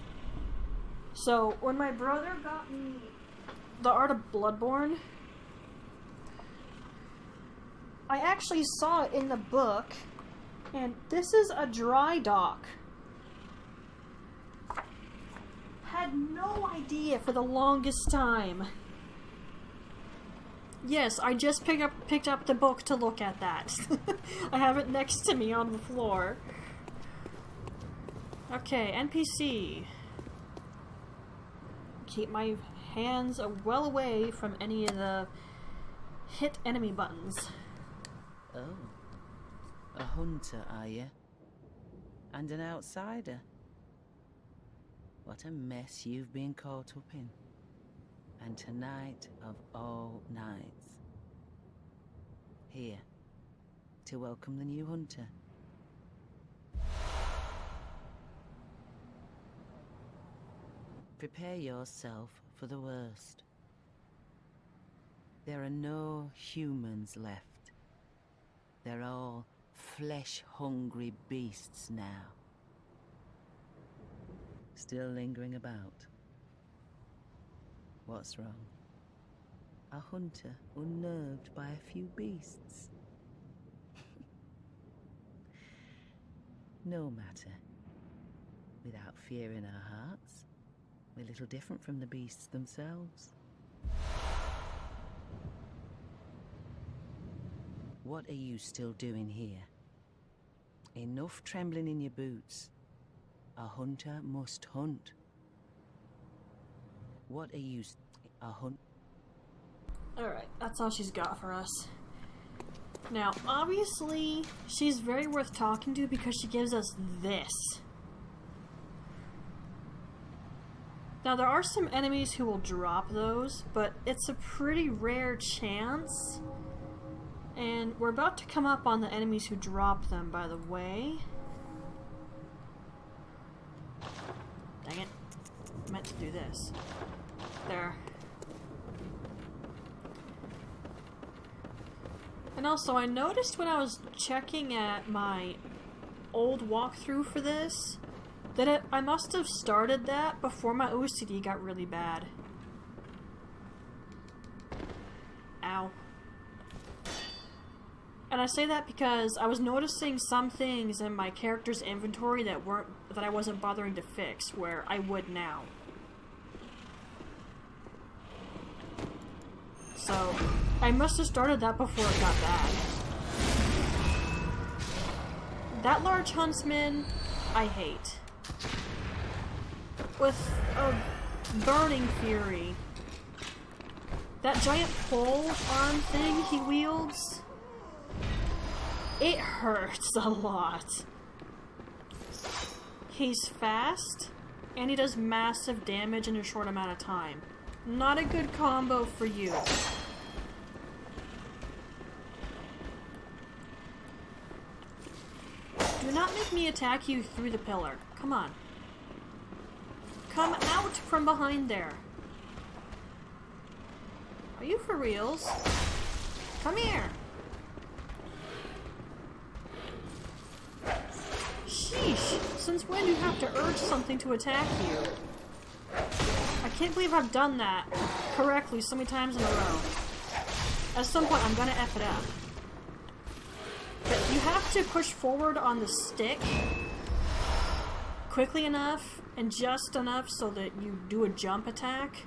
So, when my brother got me the Art of Bloodborne, I actually saw it in the book, and this is a dry dock. Had no idea for the longest time. Yes, I just picked up the book to look at that. I have it next to me on the floor. Okay, NPC. Keep my hands well away from any of the hit enemy buttons.
Oh. A hunter, are you? And an outsider? What a mess you've been caught up in. And tonight of all nights. Here, to welcome the new hunter. Prepare yourself for the worst. There are no humans left. They're all flesh-hungry beasts now. Still lingering about. What's wrong? A hunter unnerved by a few beasts? No matter. Without fear in our hearts, we're little different from the beasts themselves. What are you still doing here? Enough trembling in your boots. A hunter must hunt. What are you... a hunt...
Alright, that's all she's got for us. Now, obviously, she's very worth talking to because she gives us this. Now, there are some enemies who will drop those, but it's a pretty rare chance. And we're about to come up on the enemies who drop them, by the way. Dang it. I meant to do this. There. And also, I noticed when I was checking at my old walkthrough for this, that I must have started that before my OCD got really bad. Ow. And I say that because I was noticing some things in my character's inventory that I wasn't bothering to fix, where I would now. So, I must have started that before it got bad. That large huntsman, I hate. With a burning fury. That giant pole arm thing he wields, it hurts a lot. He's fast, and he does massive damage in a short amount of time. Not a good combo for you. Do not make me attack you through the pillar. Come on. Come out from behind there. Are you for reals? Come here. Sheesh. Since when do you have to urge something to attack you? I can't believe I've done that correctly so many times in a row. At some point, I'm gonna F it up. But you have to push forward on the stick quickly enough and just enough so that you do a jump attack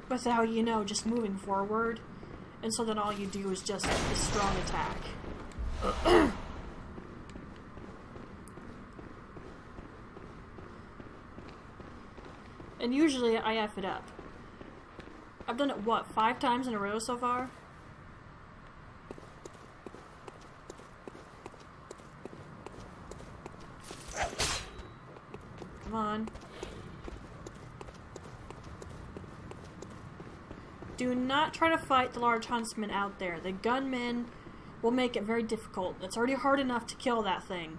without, you know, just moving forward. And so then all you do is just a strong attack. And usually I F it up. I've done it, what, 5 times in a row so far? Come on. Do not try to fight the large huntsman out there. The gunmen will make it very difficult. It's already hard enough to kill that thing.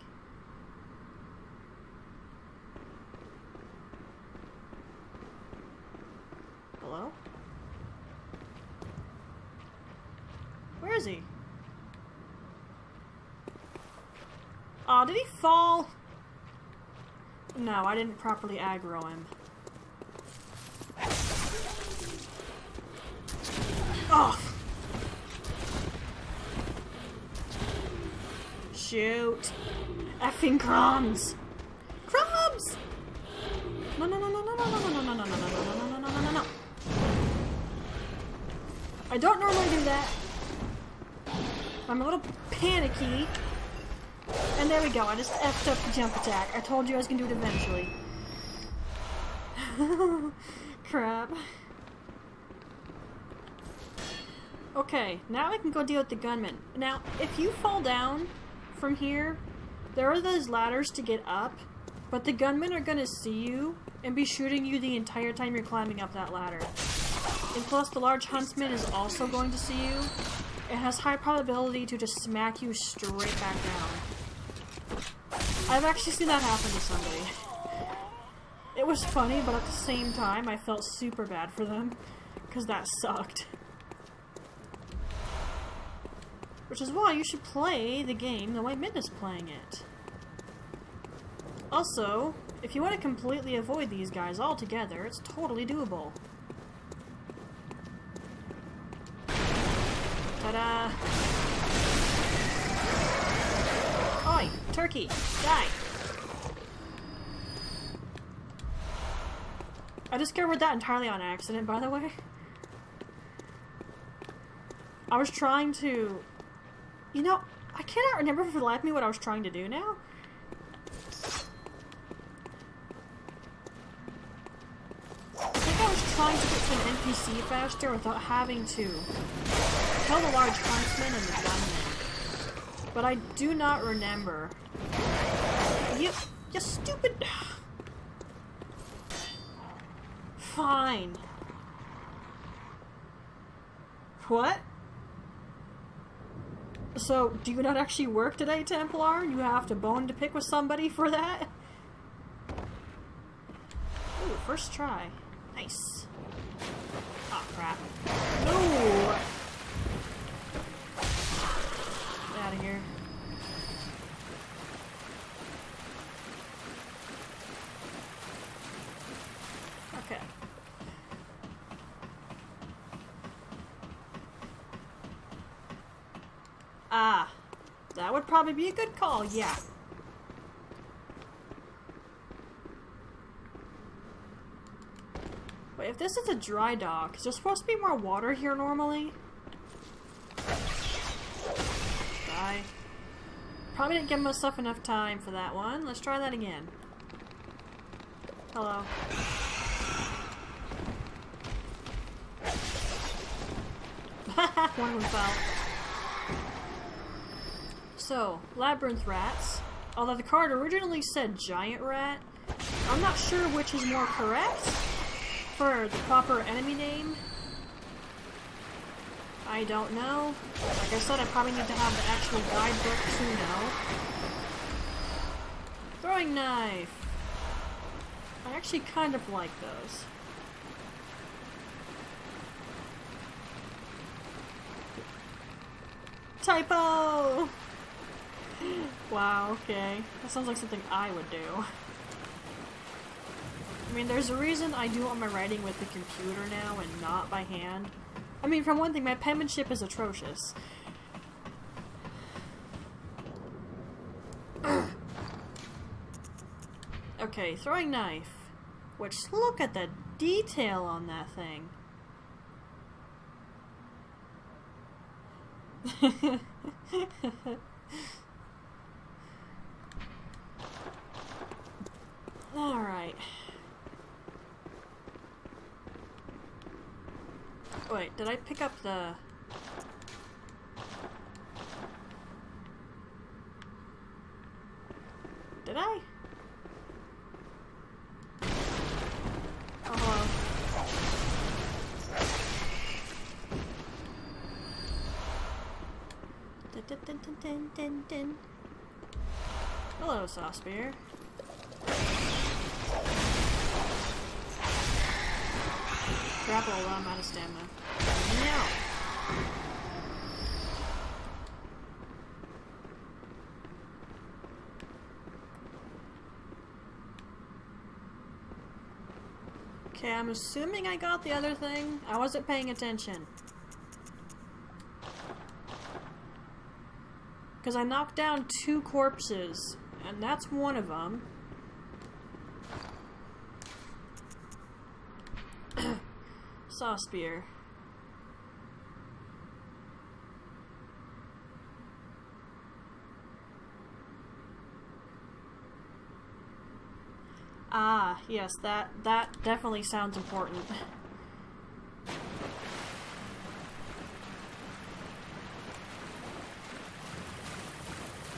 Hello? Where is he? Aw, did he fall? No, I didn't properly aggro him. Oh! Shoot! Effing crumbs! Crumbs! No, no, no, no, no, no, no, no, no, no, no, no, no, no, no, no, no, no. I don't normally do that. I'm a little panicky And there we go, I just effed up the jump attack. I told you I was gonna do it eventually. Crap. Okay, now I can go deal with the gunman. Now, if you fall down from here, there are those ladders to get up, but the gunmen are gonna see you and be shooting you the entire time you're climbing up that ladder. And plus, the large huntsman is also going to see you. It has high probability to just smack you straight back down. I've actually seen that happen to somebody. It was funny, but at the same time, I felt super bad for them, because that sucked. Which is why you should play the game the way Midna's playing it. Also, if you want to completely avoid these guys altogether, it's totally doable. Ta-da! Oi! Turkey! Die! I discovered that entirely on accident, by the way. I was trying to... You know, I cannot remember for the life of me what I was trying to do now. I think I was trying to get to an NPC faster without having to kill the large huntsman and the gunman. But I do not remember. You stupid... Fine. What? So, do you not actually work today, Templar? You have to bone to pick with somebody for that? Ooh, first try. Nice. Oh, crap. No! Get out of here. Okay. Ah, that would probably be a good call, yeah. Wait, if this is a dry dock, is there supposed to be more water here normally? Die. Probably didn't give myself enough time for that one. Let's try that again. Hello. One of them fell. So, labyrinth rats. Although the card originally said giant rat, I'm not sure which is more correct for the proper enemy name. I don't know. Like I said, I probably need to have the actual guidebook to know. Throwing knife. I actually kind of like those. Typo! Wow, okay. That sounds like something I would do. I mean, there's a reason I do all my writing with the computer now and not by hand. I mean, for one thing, my penmanship is atrocious. Okay, throwing knife. Which, look at the detail on that thing. Alright. Wait, did I pick up the... Did I? Oh, hello. Dun, dun, dun, dun, dun, dun. Hello, Saucebeer. Grapple while I'm out of stamina. No! Okay, I'm assuming I got the other thing. I wasn't paying attention. Because I knocked down 2 corpses, and that's one of them. Saw spear. Ah, yes, that definitely sounds important.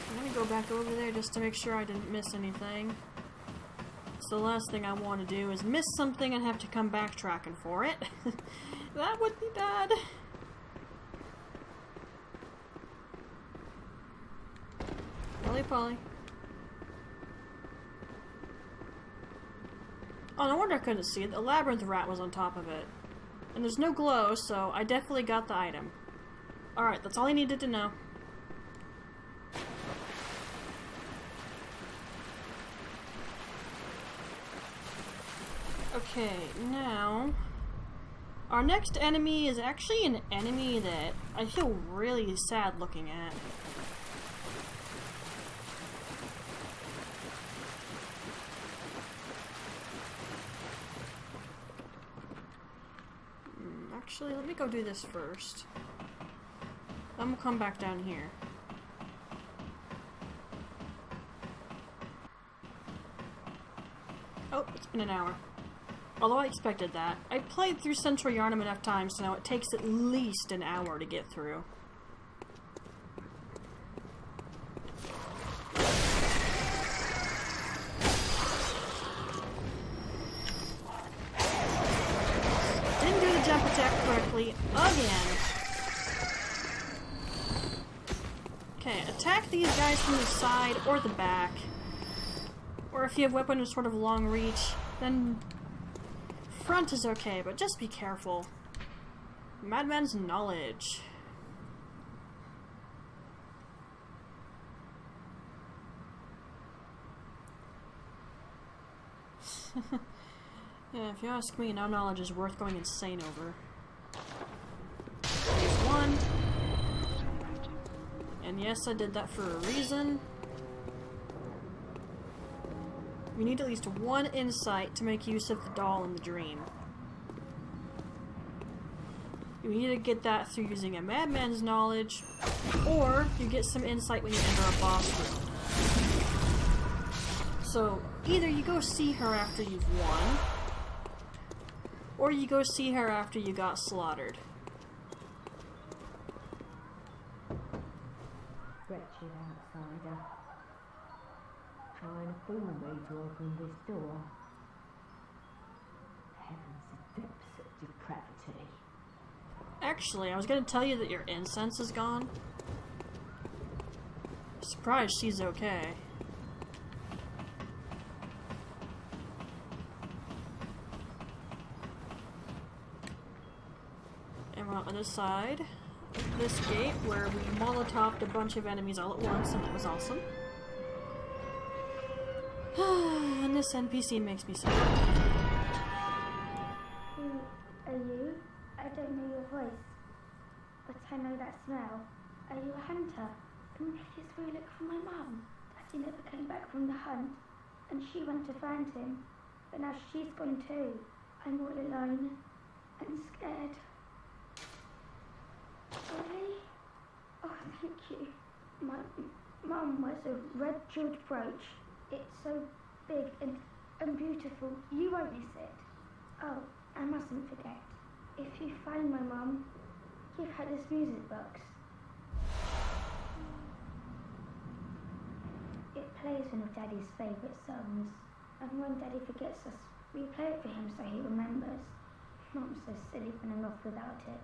I'm gonna go back over there just to make sure I didn't miss anything. So the last thing I want to do is miss something and have to come backtracking for it. That would be bad. Polly. Oh, no wonder I couldn't see it. The labyrinth rat was on top of it. And there's no glow, so I definitely got the item. Alright, that's all I needed to know. Okay, now... our next enemy is actually an enemy that I feel really sad looking at. Actually, let me go do this first. Then we'll come back down here. Oh, it's been an hour. Although I expected that. I played through Central Yharnam enough times to know it takes at least an hour to get through. Didn't do the jump attack correctly again. Okay, attack these guys from the side or the back. Or if you have weapon with sort of long reach, then front is okay, but just be careful. Madman's knowledge. Yeah, if you ask me, no knowledge is worth going insane over. There's one. And yes, I did that for a reason. You need at least one insight to make use of the doll in the dream. You need to get that through using a madman's knowledge, or you get some insight when you enter a boss room. So, either you go see her after you've won, or you go see her after you got slaughtered.
Wretched outsider. Trying to fool me to open this door. Heavens, the depths of depravity.
Actually, I was gonna tell you that your incense is gone. Surprised she's okay. And we're on the other side. This gate where we molotoved a bunch of enemies all at once, and it was awesome. And this NPC makes me sad.
Who are you? I don't know your voice, but I know that smell. Are you a hunter? Can you please go look for my mum? Daddy never came back from the hunt, and she went to find him, but now she's gone too. I'm all alone and scared. Really? Oh, thank you. My mum wears a red jeweled brooch. It's so big and beautiful. You won't miss it. Oh, I mustn't forget. If you find my mum, give her this music box. It plays one of Daddy's favourite songs. And when Daddy forgets us, we play it for him so he remembers. Mum's so silly running off without it.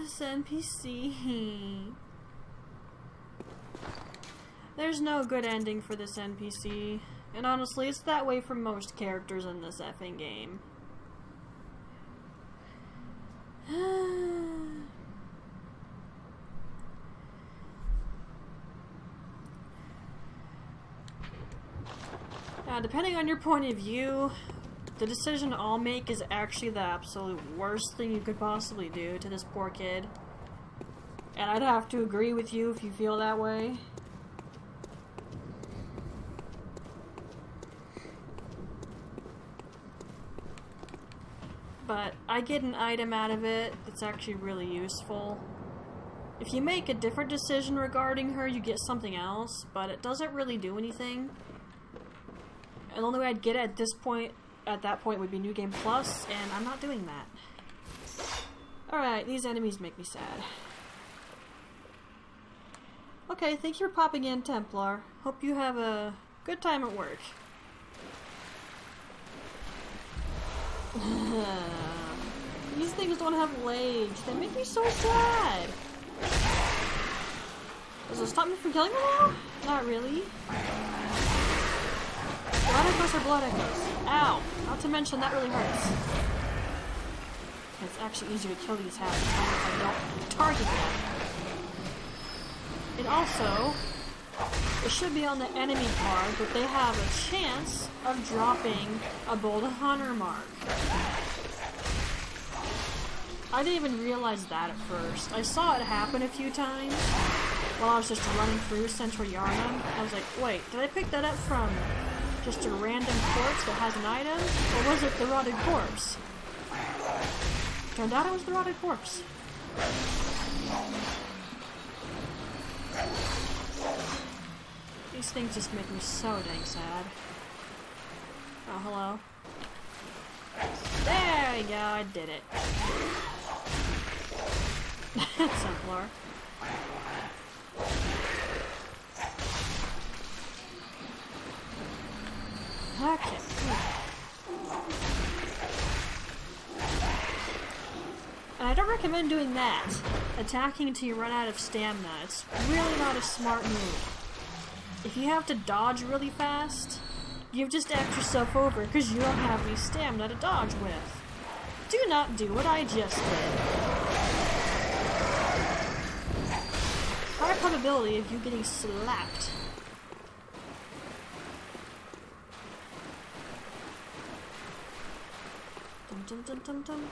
This NPC. There's no good ending for this NPC, and honestly, it's that way for most characters in this effing game. Depending on your point of view, the decision I'll make is actually the absolute worst thing you could possibly do to this poor kid. And I'd have to agree with you if you feel that way. But I get an item out of it that's actually really useful. If you make a different decision regarding her, you get something else, but it doesn't really do anything. And the only way I'd get it at that point would be New Game Plus, and I'm not doing that. Alright, these enemies make me sad. Okay, thank you for popping in, Templar. Hope you have a good time at work. These things don't have legs. They make me so sad. Does it stop me from killing them all? Not really. Blood echoes are blood echoes. Ow! Not to mention that really hurts. It's actually easier to kill these half the time if I don't target them. And also, it should be on the enemy card, but they have a chance of dropping a Old Yharnam mark. I didn't even realize that at first. I saw it happen a few times while I was just running through Central Yharnam. I was like, wait, did I pick that up from just a random corpse that has an item? Or was it the rotted corpse? Turned out it was the rotted corpse. These things just make me so dang sad. Oh, hello. There we go, I did it. Templar. Okay. And I don't recommend doing that. Attacking until you run out of stamina. It's really not a smart move. If you have to dodge really fast, you've just effed yourself over because you don't have any stamina to dodge with. Do not do what I just did. High probability of you getting slapped. Dum dum dum dum dum.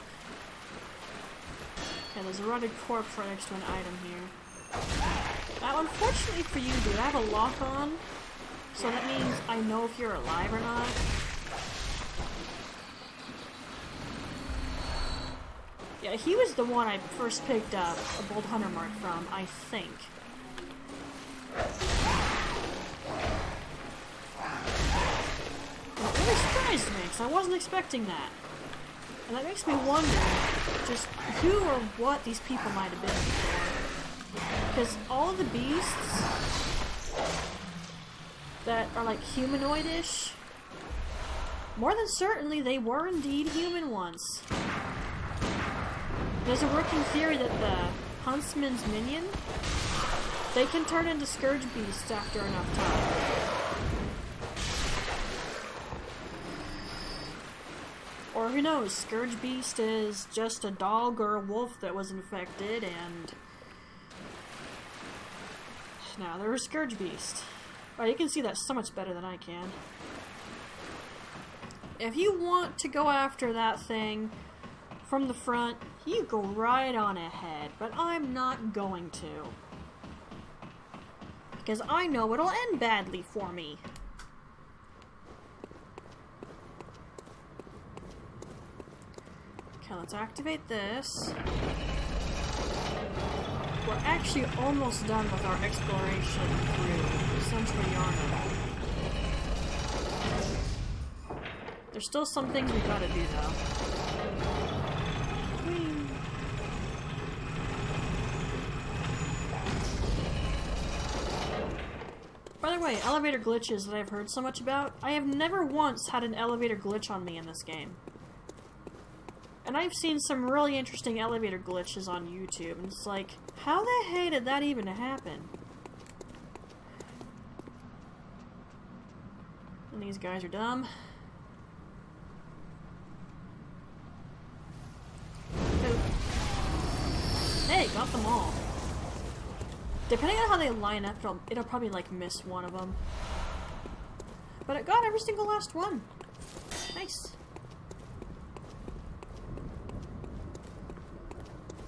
Okay, there's a rotted corpse right next to an item here. Now, unfortunately for you, dude, I have a lock on, so that means I know if you're alive or not. Yeah, he was the one I first picked up a Old Yharnam mark from, I think. Well, it really surprised me, because I wasn't expecting that. And that makes me wonder just who or what these people might have been before. Because all of the beasts that are like humanoid-ish, more than certainly they were indeed human once. There's a working theory that the huntsman's minion, they can turn into scourge beasts after enough time. Or who knows, scourge beast is just a dog or a wolf that was infected and... Now, they're a scourge beast. Oh, you can see that so much better than I can. If you want to go after that thing from the front, you go right on ahead, but I'm not going to. Because I know it'll end badly for me. Okay, let's activate this. We're actually almost done with our exploration through Central Yharnam. There's still some things we gotta do, though. Whee! By the way, elevator glitches that I've heard so much about, I have never once had an elevator glitch on me in this game. And I've seen some really interesting elevator glitches on YouTube, and it's like, how the heck did that even happen? And these guys are dumb. Hey, got them all. Depending on how they line up, it'll probably like miss one of them. But it got every single last one. Nice.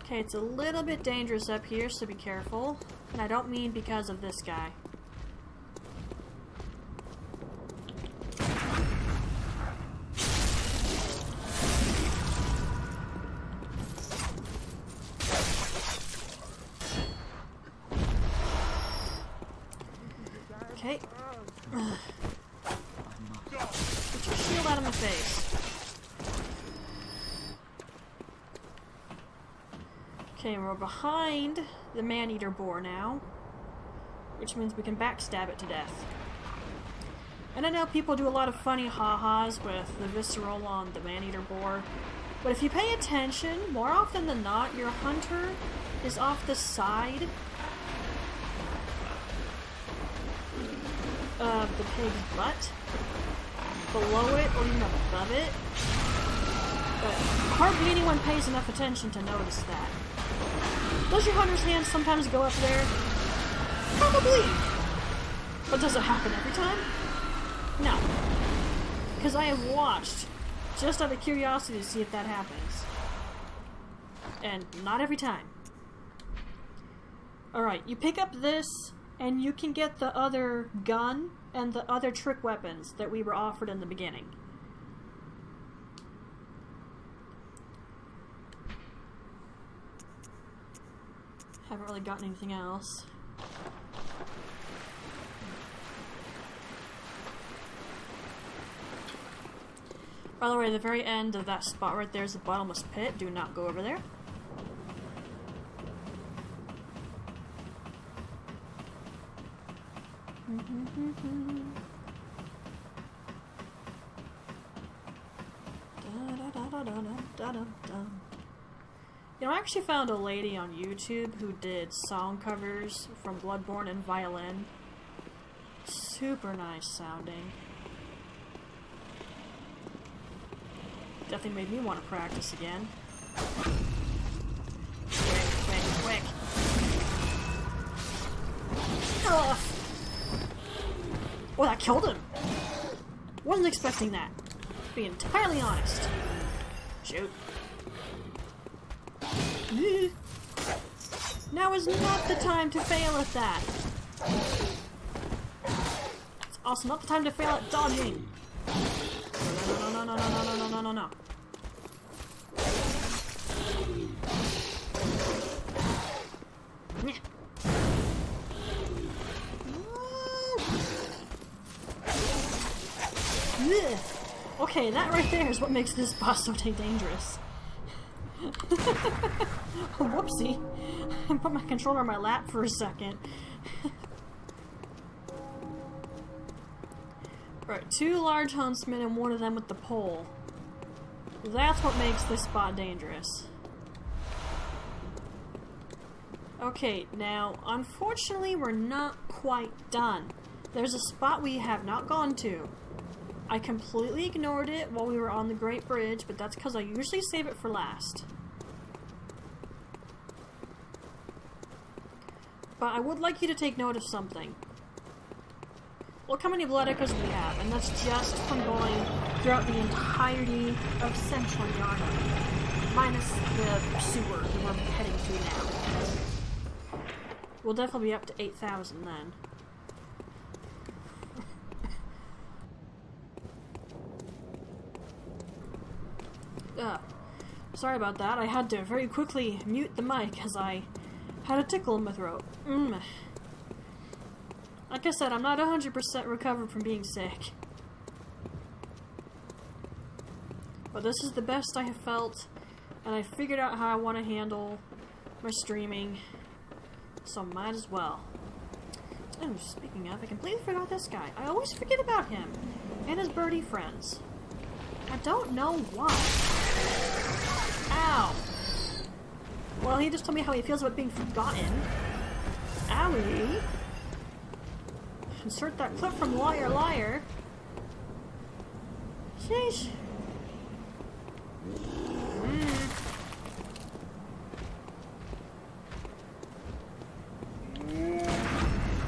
Okay, it's a little bit dangerous up here, so be careful. And I don't mean because of this guy. Okay. Get your shield out of my face. Okay, we're behind the man-eater boar now, which means we can backstab it to death. And I know people do a lot of funny ha-has with the visceral on the man-eater boar, but if you pay attention, more often than not, your hunter is off the side of the pig's butt, below it, or even above it. But hardly anyone pays enough attention to notice that. Does your hunter's hand sometimes go up there? Probably. But does it happen every time? No. Because I have watched, just out of curiosity to see if that happens. And not every time. Alright, you pick up this, and you can get the other gun and the other trick weapons that we were offered in the beginning. Haven't really gotten anything else. By the way, the very end of that spot right there is the bottomless pit. Do not go over there. You know, I actually found a lady on YouTube who did song covers from Bloodborne and violin. Super nice sounding. Definitely made me want to practice again. Quick. Ugh. Oh, that killed him! Wasn't expecting that. To be entirely honest. Shoot. Now is not the time to fail at that. It's also not the time to fail at dodging. No. Okay, that right there is what makes this boss so dangerous. Whoopsie. I put my controller on my lap for a second. Right, 2 large huntsmen and one of them with the pole. That's what makes this spot dangerous. Okay, now, unfortunately, we're not quite done. There's a spot we have not gone to. I completely ignored it while we were on the Great Bridge, but that's because I usually save it for last. But I would like you to take note of something. Look how many blood echoes we have, and that's just from going throughout the entirety of Central Yharnam, minus the sewer that we're heading to now. We'll definitely be up to 8,000 then. Sorry about that. I had to very quickly mute the mic as I had a tickle in my throat. Like I said, I'm not 100% recovered from being sick. But this is the best I have felt, and I figured out how I want to handle my streaming, so might as well. Oh, speaking of, I completely forgot this guy. I always forget about him and his birdie friends. I don't know why. Ow! Well, he just told me how he feels about being forgotten. Owie! Insert that clip from Liar Liar. Sheesh.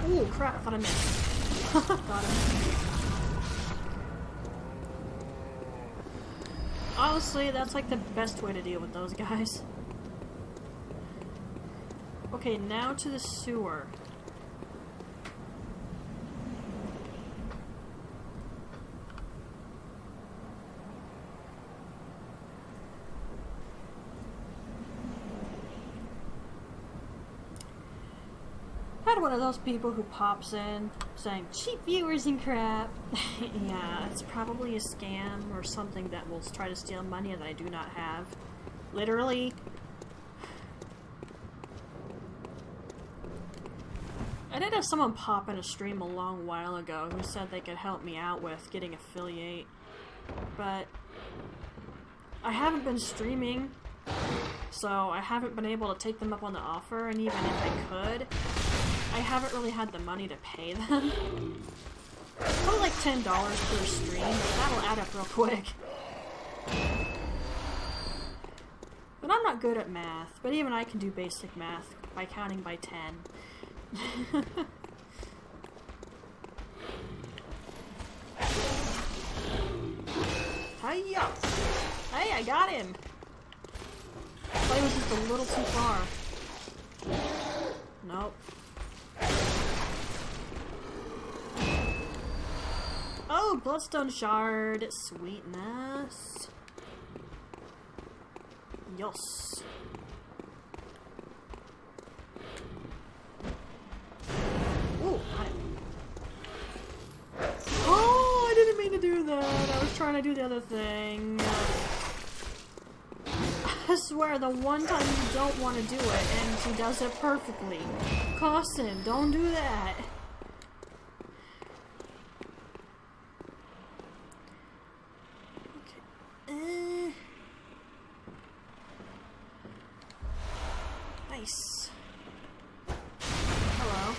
Ooh, crap, I thought I missed. Got him. Honestly, that's like the best way to deal with those guys. Okay, now to the sewer. had one of those people who pops in saying, cheap viewers and crap. Yeah, it's probably a scam or something that will try to steal money that I do not have. Literally. I did have someone pop in a stream a long while ago who said they could help me out with getting affiliate, but I haven't been streaming, so I haven't been able to take them up on the offer, and even if I could, I haven't really had the money to pay them. It's probably like $10 per stream, but that'll add up real quick. But I'm not good at math, but even I can do basic math by counting by 10. Hiya! Hey, I got him! I thought he was just a little too far. Nope. Oh, Bloodstone Shard! Sweetness! Yes! Ooh, got it. Oh, I didn't mean to do that. I was trying to do the other thing. I swear, the one time you don't want to do it, and she does it perfectly. Caution, don't do that. Okay. Nice. Hello.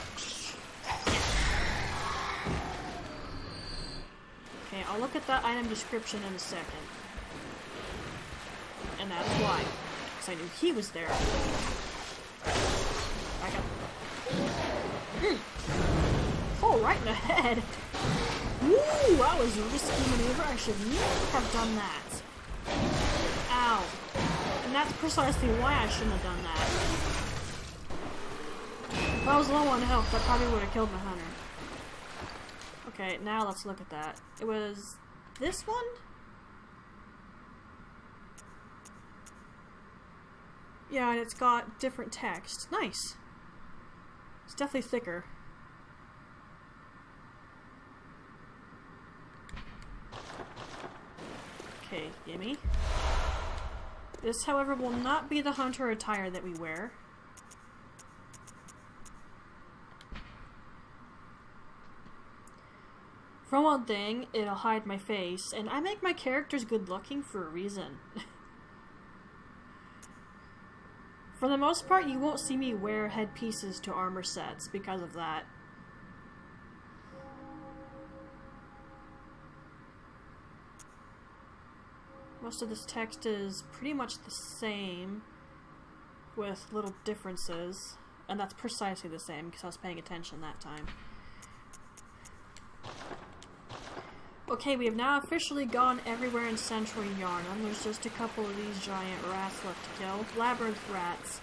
Okay, I'll look at that item description in a second. And that's why. Because I knew he was there. Back up. Oh, right in the head! Ooh, that was a risky maneuver. I should never have done that. Ow. And that's precisely why I shouldn't have done that. If I was low on health, that probably would have killed my hunter. Okay, now let's look at that. It was this one? Yeah, and it's got different text. Nice. It's definitely thicker. Okay, gimme. This, however, will not be the hunter attire that we wear. For one thing, it'll hide my face, and I make my characters good looking for a reason. For the most part, you won't see me wear headpieces to armor sets because of that. Most of this text is pretty much the same, with little differences, and that's precisely the same because I was paying attention that time. Okay, we have now officially gone everywhere in Central Yharnam. There's just a couple of these giant rats left to kill. Labyrinth rats.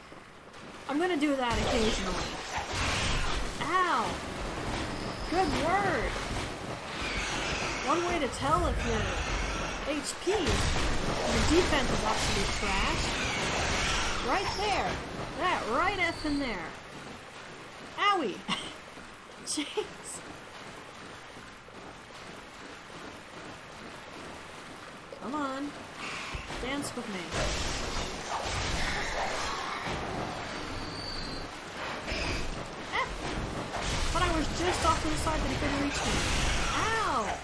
I'm gonna do that occasionally. Ow! Good word! One way to tell if your HP, your defense is actually trash. Right there! That right effing there. Owie! Jeez. Come on. Dance with me. Ah! But I was just off to the side that he couldn't reach me. Ow!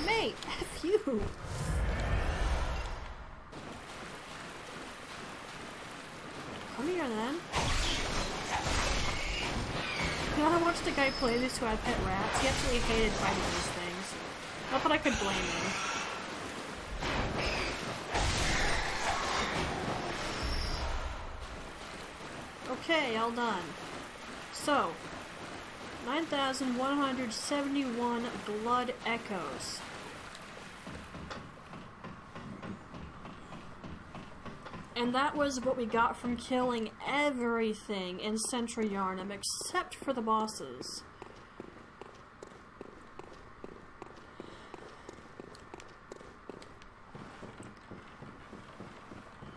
Mate, F you! Come here then. You know, I watched a guy play this who had pet rats. He actually hated fighting these things. Not that I could blame him. Okay, all done. So, 9,171 blood echoes. And that was what we got from killing everything in Central Yharnam except for the bosses.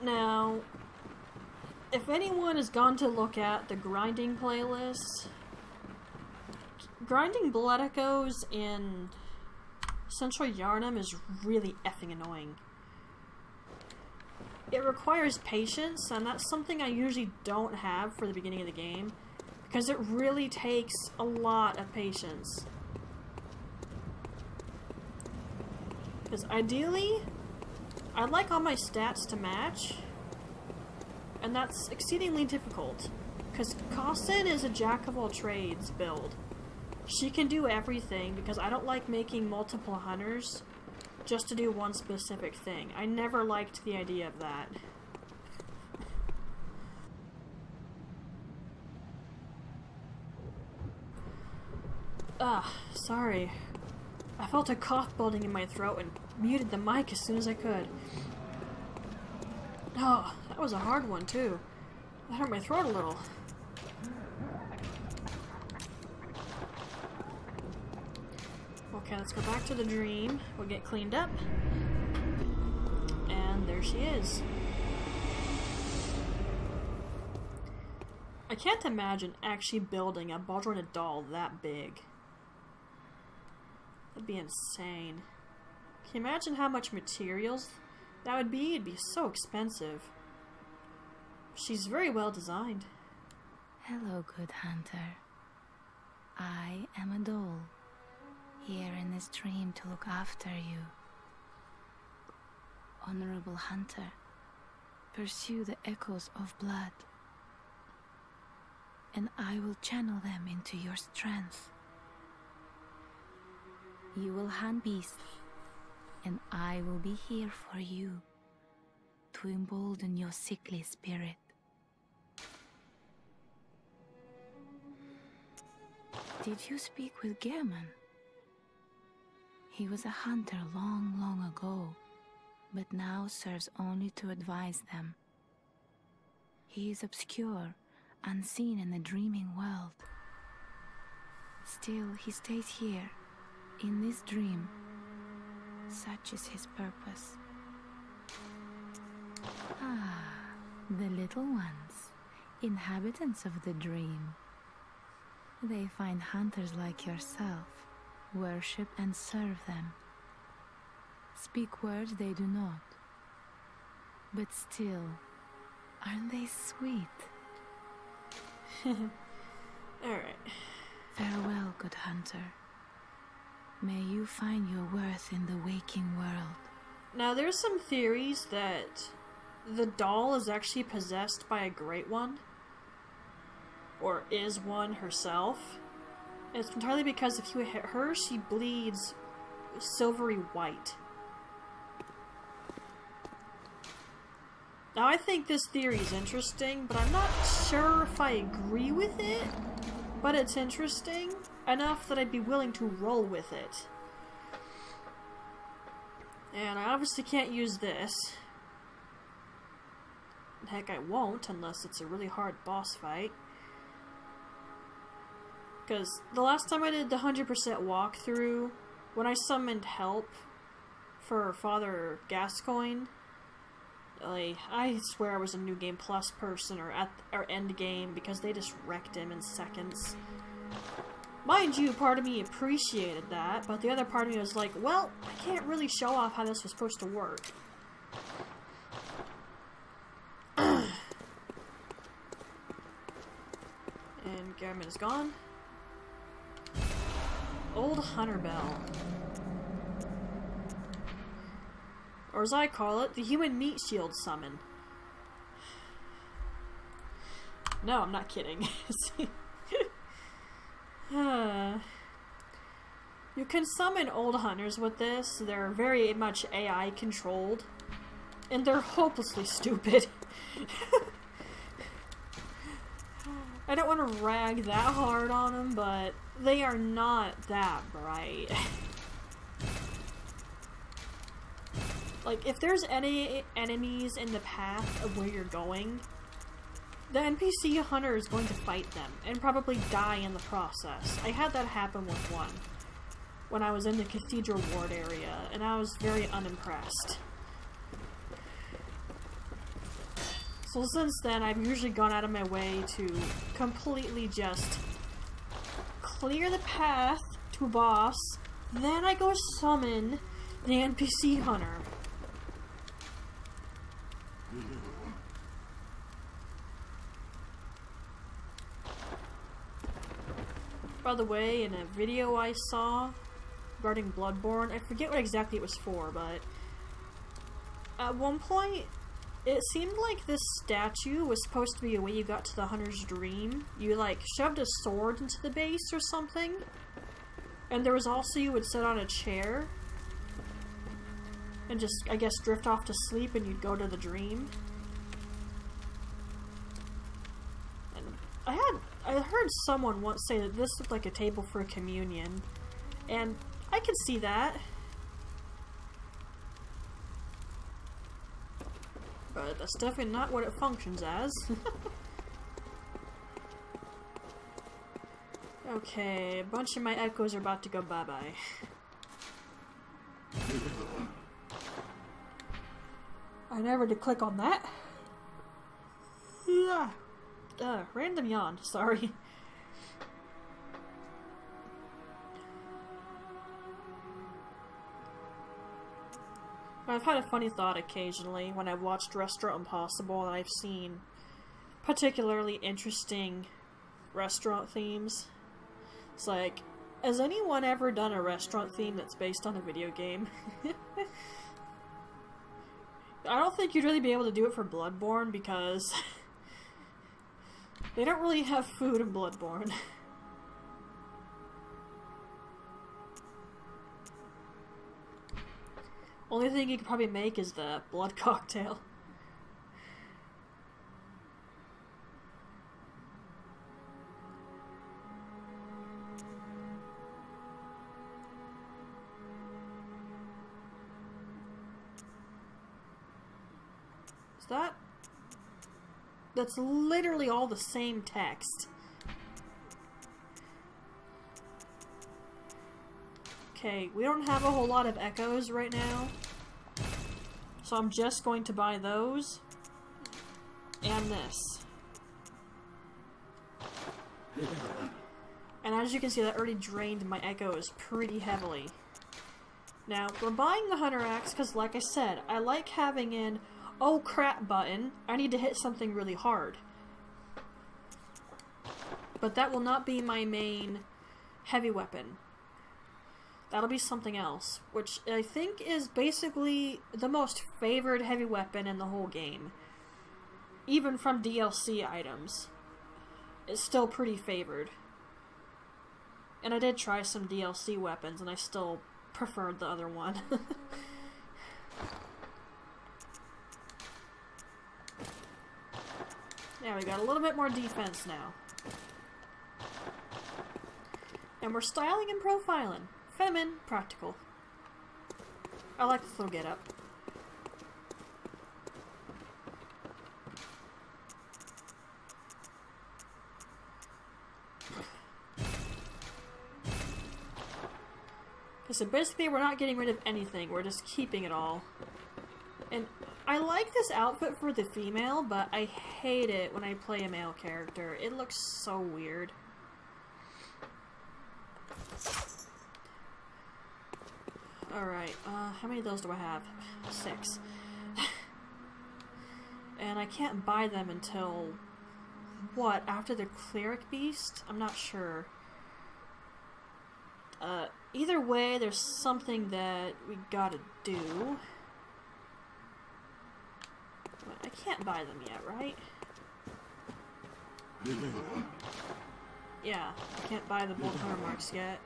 Now, if anyone has gone to look at the grinding playlist, grinding blood echoes in Central Yharnam is really effing annoying. It requires patience, and that's something I usually don't have for the beginning of the game, because it really takes a lot of patience. Because ideally, I'd like all my stats to match, and that's exceedingly difficult, because Costin is a jack-of-all-trades build. She can do everything, because I don't like making multiple hunters just to do one specific thing. I never liked the idea of that. Sorry. I felt a cough building in my throat and muted the mic as soon as I could. Oh, that was a hard one too. That hurt my throat a little. Okay, let's go back to the dream. We'll get cleaned up. And there she is. I can't imagine actually building a Bloodborne doll that big. That'd be insane. Can you imagine how much materials that would be? It'd be so expensive. She's very well designed.
Hello, good hunter. I am a doll, here in this dream to look after you. Honorable hunter, pursue the echoes of blood, and I will channel them into your strength. You will hunt beasts, and I will be here for you to embolden your sickly spirit. Did you speak with Gehrman? He was a hunter long, long ago, but now serves only to advise them. He is obscure, unseen in the dreaming world. Still, he stays here, in this dream. Such is his purpose. Ah, the little ones, inhabitants of the dream. They find hunters like yourself, worship and serve them. Speak words they do not, but still, aren't they sweet?
Alright.
Farewell, good hunter. May you find your worth in the waking world.
Now, there's some theories that the doll is actually possessed by a Great One, or is one herself. And it's entirely because if you hit her, she bleeds silvery white. Now, I think this theory is interesting, but I'm not sure if I agree with it, but it's interesting enough that I'd be willing to roll with it. And I obviously can't use this. Heck, I won't unless it's a really hard boss fight. Because the last time I did the 100% walkthrough, when I summoned help for Father Gascoigne, like, I swear I was a New Game Plus person or at our end game because they just wrecked him in seconds. Mind you, part of me appreciated that, but the other part of me was like, well, I can't really show off how this was supposed to work. And Gehrman is gone. Old Hunter Bell. Or as I call it, the Human Meat Shield Summon. No, I'm not kidding. You can summon old hunters with this. They're very much AI controlled. And they're hopelessly stupid. I don't want to rag that hard on them, but they are not that bright. Like, if there's any enemies in the path of where you're going, the NPC hunter is going to fight them, and probably die in the process. I had that happen with one, when I was in the Cathedral Ward area, and I was very unimpressed. So since then, I've usually gone out of my way to completely just clear the path to a boss, then I go summon the NPC hunter. By the way, in a video I saw regarding Bloodborne, I forget what exactly it was for, but at one point, it seemed like this statue was supposed to be a way you got to the hunter's dream. You, like, shoved a sword into the base or something. And there was also, you would sit on a chair and just, I guess, drift off to sleep and you'd go to the dream. And I heard someone once say that this looked like a table for a communion. And I can see that. But that's definitely not what it functions as. Okay, a bunch of my echoes are about to go bye-bye. I never did click on that. Random yawn, sorry. I've had a funny thought occasionally when I've watched Restaurant Impossible and I've seen particularly interesting restaurant themes. It's like, has anyone ever done a restaurant theme that's based on a video game? I don't think you'd really be able to do it for Bloodborne because they don't really have food in Bloodborne. Only thing you could probably make is the blood cocktail. Is that? That's literally all the same text. Okay, we don't have a whole lot of echoes right now, so I'm just going to buy those and this. And as you can see, that already drained my echoes pretty heavily. Now, we're buying the Hunter Axe because, like I said, I like having an oh crap button. I need to hit something really hard. But that will not be my main heavy weapon. That'll be something else, which I think is basically the most favored heavy weapon in the whole game. Even from DLC items. It's still pretty favored. And I did try some DLC weapons, and I still preferred the other one. Yeah, we got a little bit more defense now. And we're styling and profiling. Feminine, practical. I like this little get-up. Okay, so basically we're not getting rid of anything, we're just keeping it all. And I like this outfit for the female, but I hate it when I play a male character. It looks so weird. Alright, how many of those do I have? 6. And I can't buy them until... what? After the Cleric Beast? I'm not sure. Either way, there's something that we gotta do. But I can't buy them yet, right? Yeah, I can't buy the Bolt Hunter marks yet.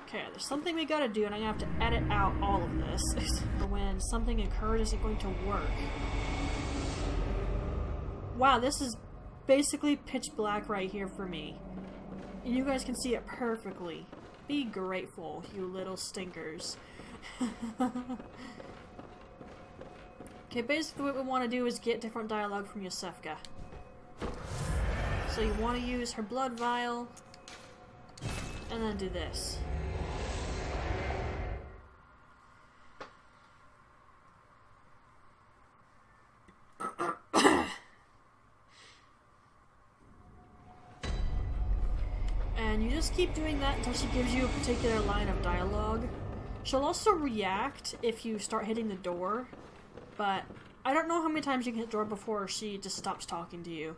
Okay, there's something we gotta do, and I'm gonna have to edit out all of this. For when something occurred isn't going to work. Wow, this is basically pitch black right here for me. And you guys can see it perfectly. Be grateful, you little stinkers. Okay, basically what we want to do is get different dialogue from Yosefka. So you want to use her blood vial, and then do this. And you just keep doing that until she gives you a particular line of dialogue. She'll also react if you start hitting the door, but I don't know how many times you can hit the door before she just stops talking to you.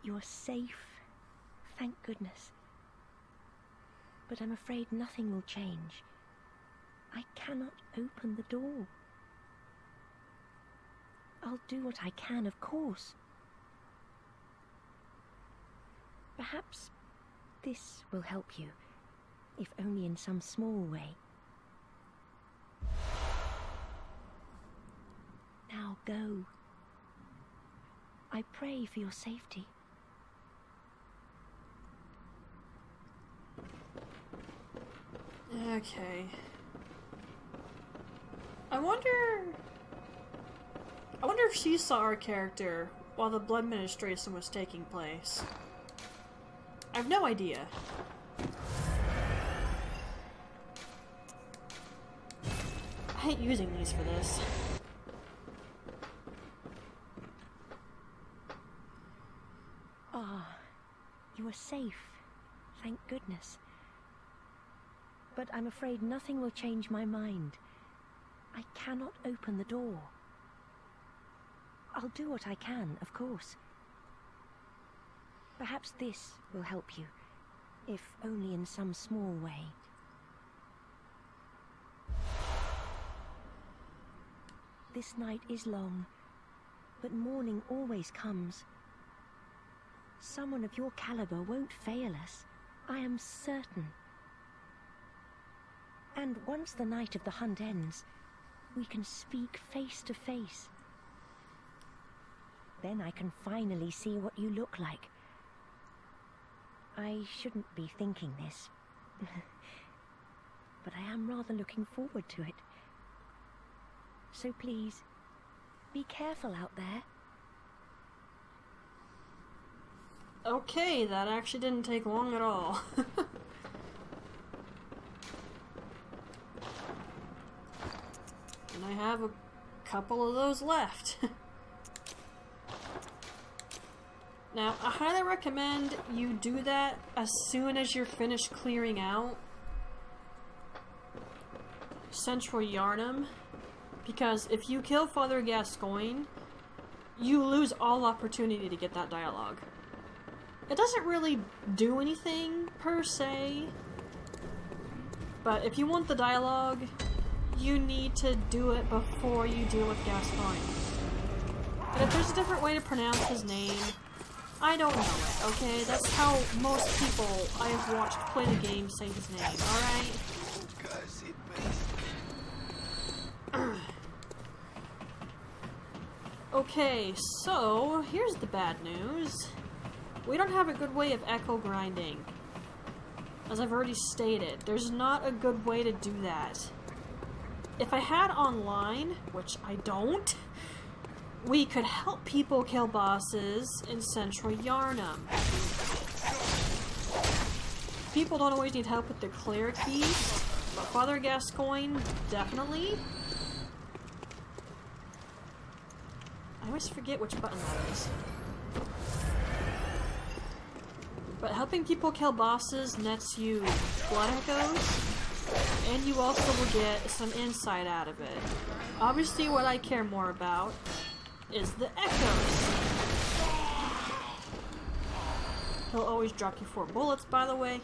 You're safe, thank goodness. But I'm afraid nothing will change. I cannot open the door. I'll do what I can, of course. Perhaps this will help you, if only in some small way. Now go. I pray for your safety.
Okay. I wonder if she saw our character while the blood ministration was taking place. I have no idea. I hate using these for this.
Ah, you are safe, thank goodness. But I'm afraid nothing will change my mind. I cannot open the door. I'll do what I can, of course. Perhaps this will help you, if only in some small way. This night is long, but morning always comes. Someone of your caliber won't fail us, I am certain. And once the night of the hunt ends, we can speak face to face. Then I can finally see what you look like. I shouldn't be thinking this, but I am rather looking forward to it. So please, be careful out there.
Okay, that actually didn't take long at all. And I have a couple of those left. Now, I highly recommend you do that as soon as you're finished clearing out Central Yharnam, because if you kill Father Gascoigne, you lose all opportunity to get that dialogue. It doesn't really do anything, per se, but if you want the dialogue, you need to do it before you deal with Gascoigne. And if there's a different way to pronounce his name, I don't know it, okay? That's how most people I have watched play the game say his name, alright? Okay, so here's the bad news. We don't have a good way of echo grinding. As I've already stated, there's not a good way to do that. If I had online, which I don't, we could help people kill bosses in Central Yharnam. People don't always need help with their cleric keys, but Father Gascoigne, definitely. I always forget which button that is. But helping people kill bosses nets you blood echoes, and you also will get some insight out of it. Obviously, what I care more about is the echoes. He'll always drop you 4 bullets, by the way.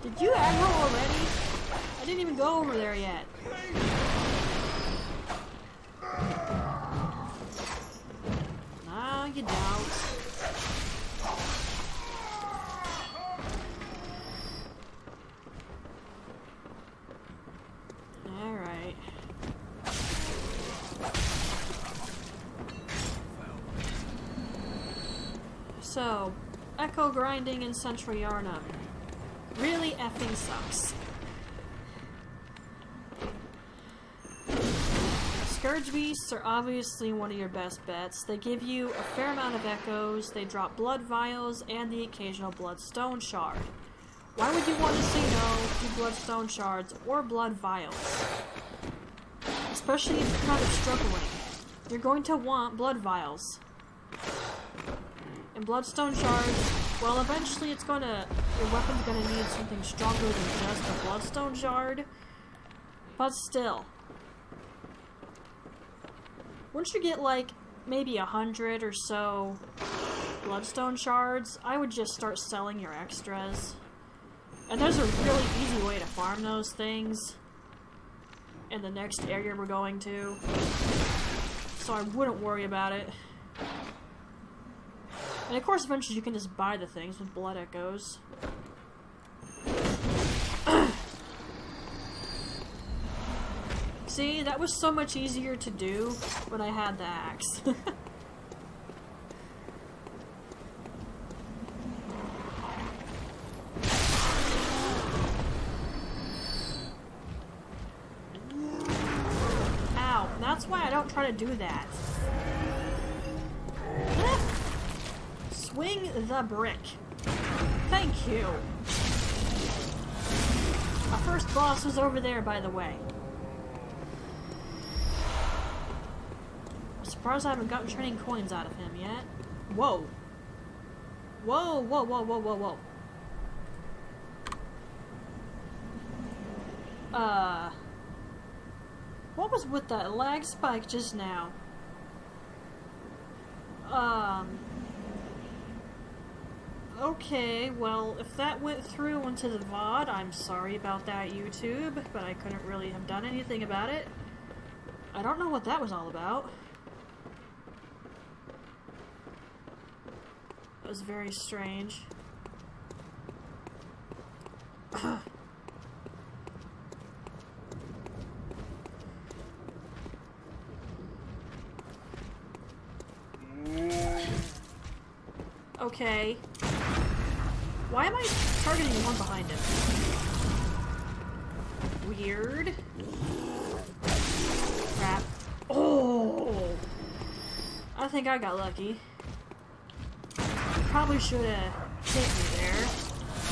Did you aggro already? I didn't even go over there yet. Nah, you don't. Alright. So, echo grinding in Central Yharnam really effing sucks. Scourge Beasts are obviously one of your best bets. They give you a fair amount of echoes, they drop blood vials, and the occasional bloodstone shard. Why would you want to say no to bloodstone shards or blood vials? Especially if you're kind of struggling. you're going to want blood vials. And bloodstone shards, well, eventually it's gonna... your weapon's gonna need something stronger than just a bloodstone shard. But still. Once you get, like, maybe 100 or so bloodstone shards, I would just start selling your extras. And there's a really easy way to farm those things in the next area we're going to. So I wouldn't worry about it. And of course, eventually you can just buy the things with blood echoes. See, that was so much easier to do when I had the axe. Ow, that's why I don't try to do that. Swing the brick. Thank you. Our first boss was over there, by the way. I'm surprised I haven't gotten training coins out of him yet. Whoa. Whoa, whoa, whoa, whoa, whoa, whoa. What was with that lag spike just now? Okay, well, if that went through into the VOD, I'm sorry about that, YouTube, but I couldn't really have done anything about it. I don't know what that was all about. That was very strange. Okay. Why am I targeting the one behind him? Weird. Crap. Oh! I think I got lucky. Probably should have hit me there.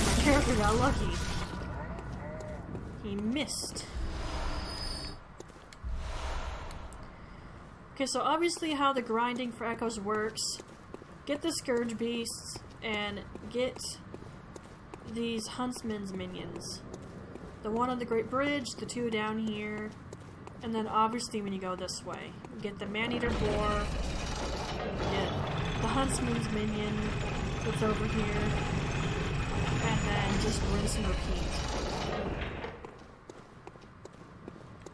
My character got lucky. He missed. Okay, so obviously how the grinding for echoes works. Get the Scourge Beasts and get these Huntsman's minions. The one on the Great Bridge, the two down here, and then obviously when you go this way. Get the Man-Eater Boar, get the Huntsman's minion that's over here, and then just rinse and repeat.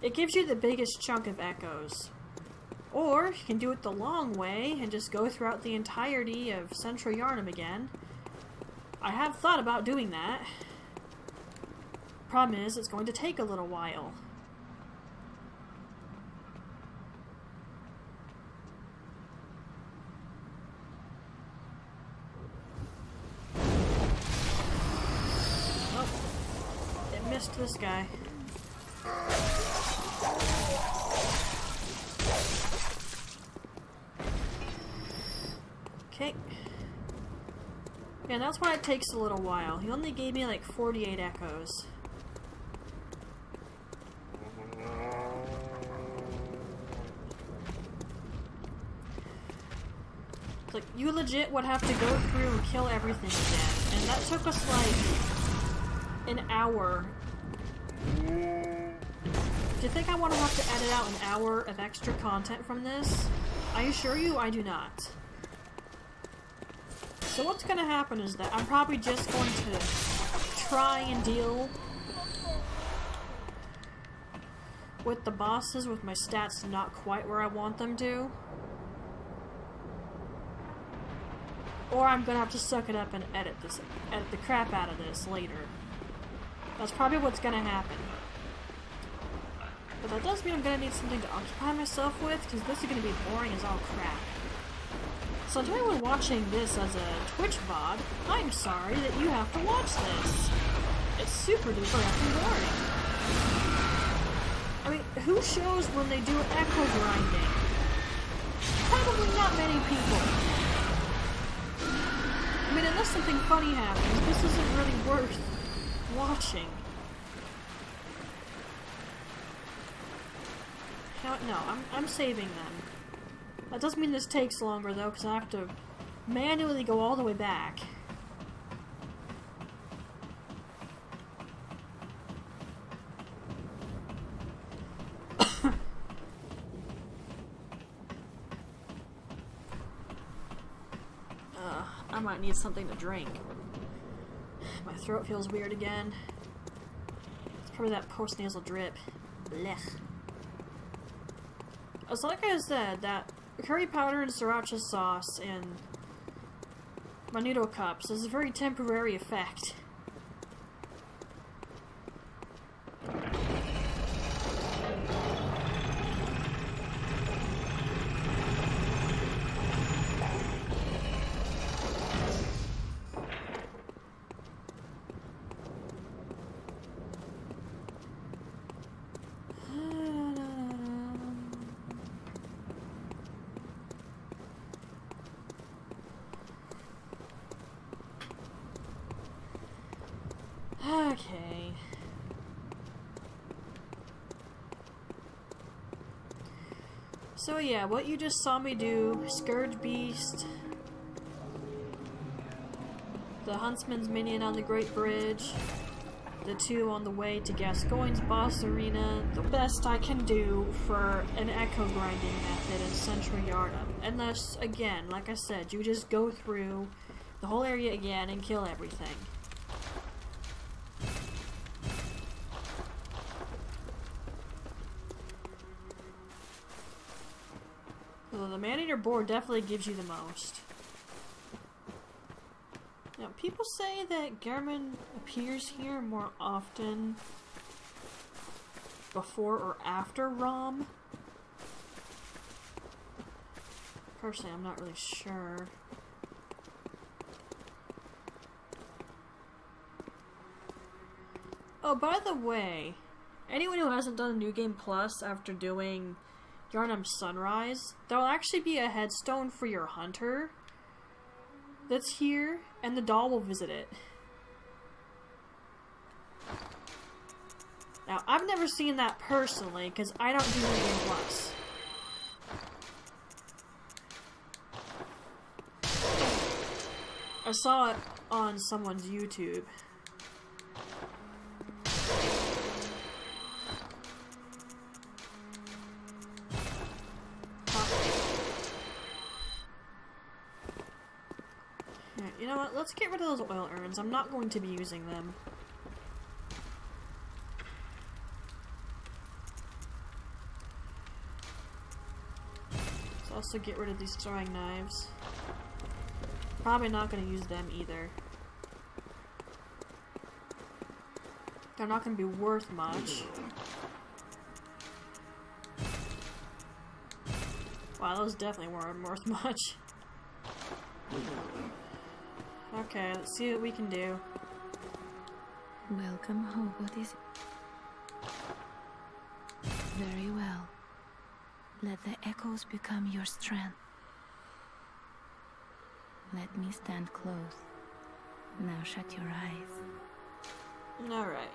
It gives you the biggest chunk of echoes. Or you can do it the long way and just go throughout the entirety of Central Yharnam again. I have thought about doing that. Problem is, it's going to take a little while. Oh, it missed this guy. Okay. Yeah, that's why it takes a little while. He only gave me like 48 echoes. It's like, you legit would have to go through and kill everything again. And that took us like an hour. Do you think I want to have to edit out an hour of extra content from this? I assure you, I do not. So what's going to happen is that I'm probably just going to try and deal with the bosses with my stats not quite where I want them to. Or I'm going to have to suck it up and edit the crap out of this later. That's probably what's going to happen. But that does mean I'm going to need something to occupy myself with, because this is going to be boring as all crap. So to anyone watching this as a Twitch VOD, I'm sorry that you have to watch this. It's super duper effing boring. I mean, who shows when they do echo grinding? Probably not many people. I mean, unless something funny happens, this isn't really worth watching. No, I'm saving them. That does mean this takes longer though, because I have to manually go all the way back. I might need something to drink. My throat feels weird again. It's probably that post-nasal drip. Blech. It's like I said, that curry powder and sriracha sauce and my noodle cups is a very temporary effect. Okay. So yeah, what you just saw me do, Scourge Beast, the Huntsman's Minion on the Great Bridge, the two on the way to Gascoigne's Boss Arena, the best I can do for an echo grinding method in Central Yharnam. Unless, again, like I said, you just go through the whole area again and kill everything. So the man-eater board definitely gives you the most. Now, people say that Gehrman appears here more often before or after Rom. Personally, I'm not really sure. Oh, by the way, anyone who hasn't done New Game Plus after doing Yharnam Sunrise, there'll actually be a headstone for your hunter that's here, and the doll will visit it. Now, I've never seen that personally, because I don't do New Game Plus. I saw it on someone's YouTube. You know what, let's get rid of those oil urns. I'm not going to be using them. Let's also get rid of these throwing knives. Probably not going to use them either. They're not going to be worth much. Wow, those definitely weren't worth much. Okay, let's see what we can do.
Welcome home. What is it? Very well. Let the echoes become your strength. Let me stand close. Now shut your eyes.
Alright.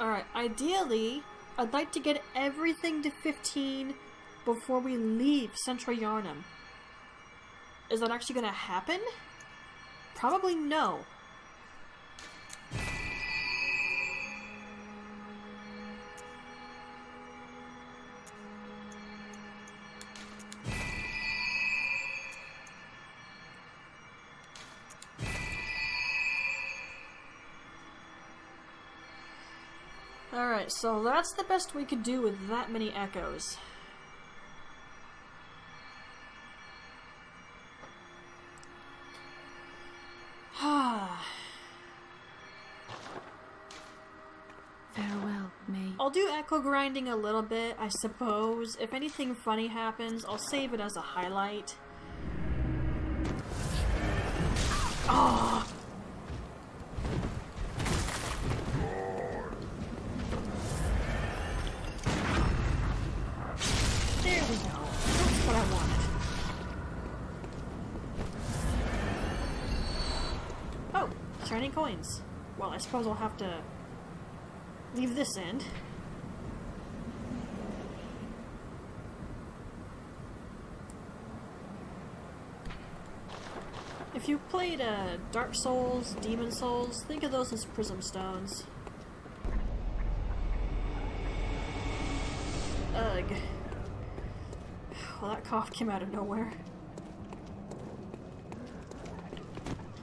Alright, ideally, I'd like to get everything to 15 before we leave Central Yharnam. Is that actually going to happen? Probably no. Alright, so that's the best we could do with that many echoes.
Farewell, May.
I'll do echo grinding a little bit, I suppose. If anything funny happens, I'll save it as a highlight. Oh! There we go. That's what I wanted. Shiny coins. Well, I suppose I'll have to leave this end. If you've played Dark Souls, Demon Souls, think of those as prism stones. Ugh. Well, that cough came out of nowhere.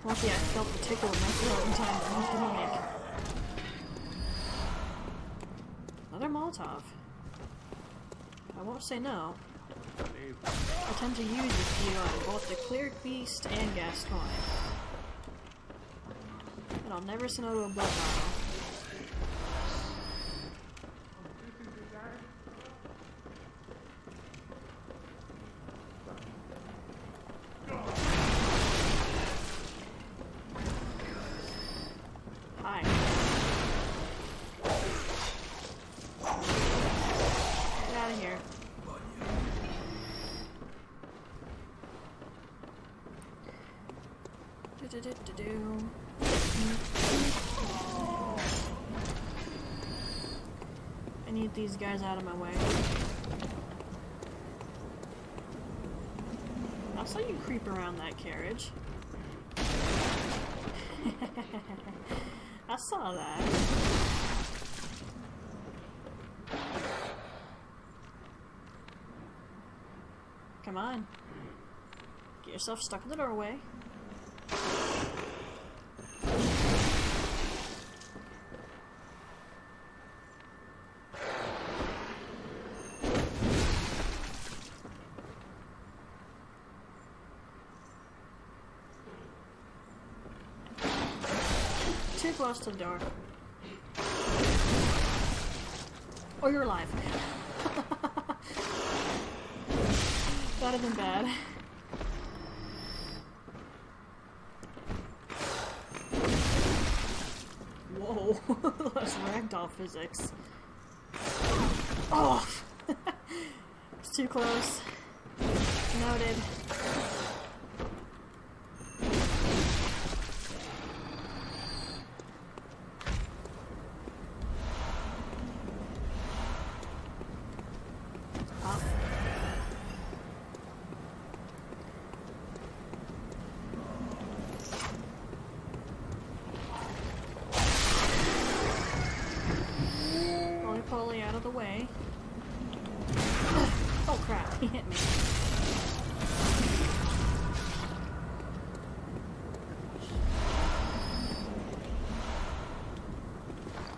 Lucky I felt the tickle in my throat in time for him to make. Another Molotov. I won't say no. I tend to use a few on both the Cleared Beast and Gascoigne. And I'll never say no to a blood vial. Hi. Get out of here. I need these guys out of my way. I saw you creep around that carriage. I saw that. Come on. Get yourself stuck in the doorway. Too close to the door. Oh, you're alive. That'd have been bad. Whoa, that's ragdoll physics. Oh! It's too close. Noted. Roly-poly out of the way. Oh crap, he hit me.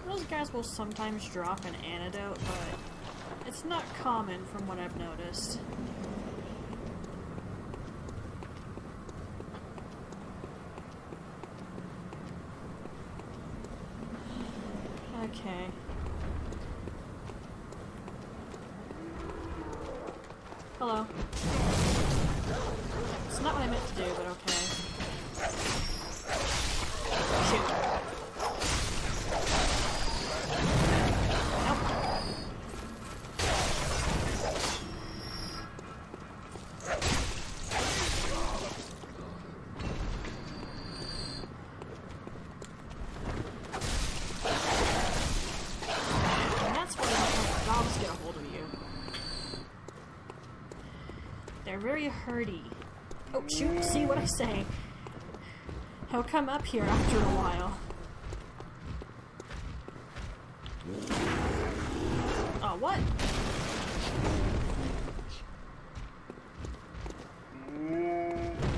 Those guys will sometimes drop an antidote, but it's not common from what I've noticed. Okay. Hello. It's not what I meant to do, but okay. Shoot. Nope. And that's why dogs get a hold of you. They're very hardy. Oh shoot, see what I say. He'll come up here after a while. Oh, what?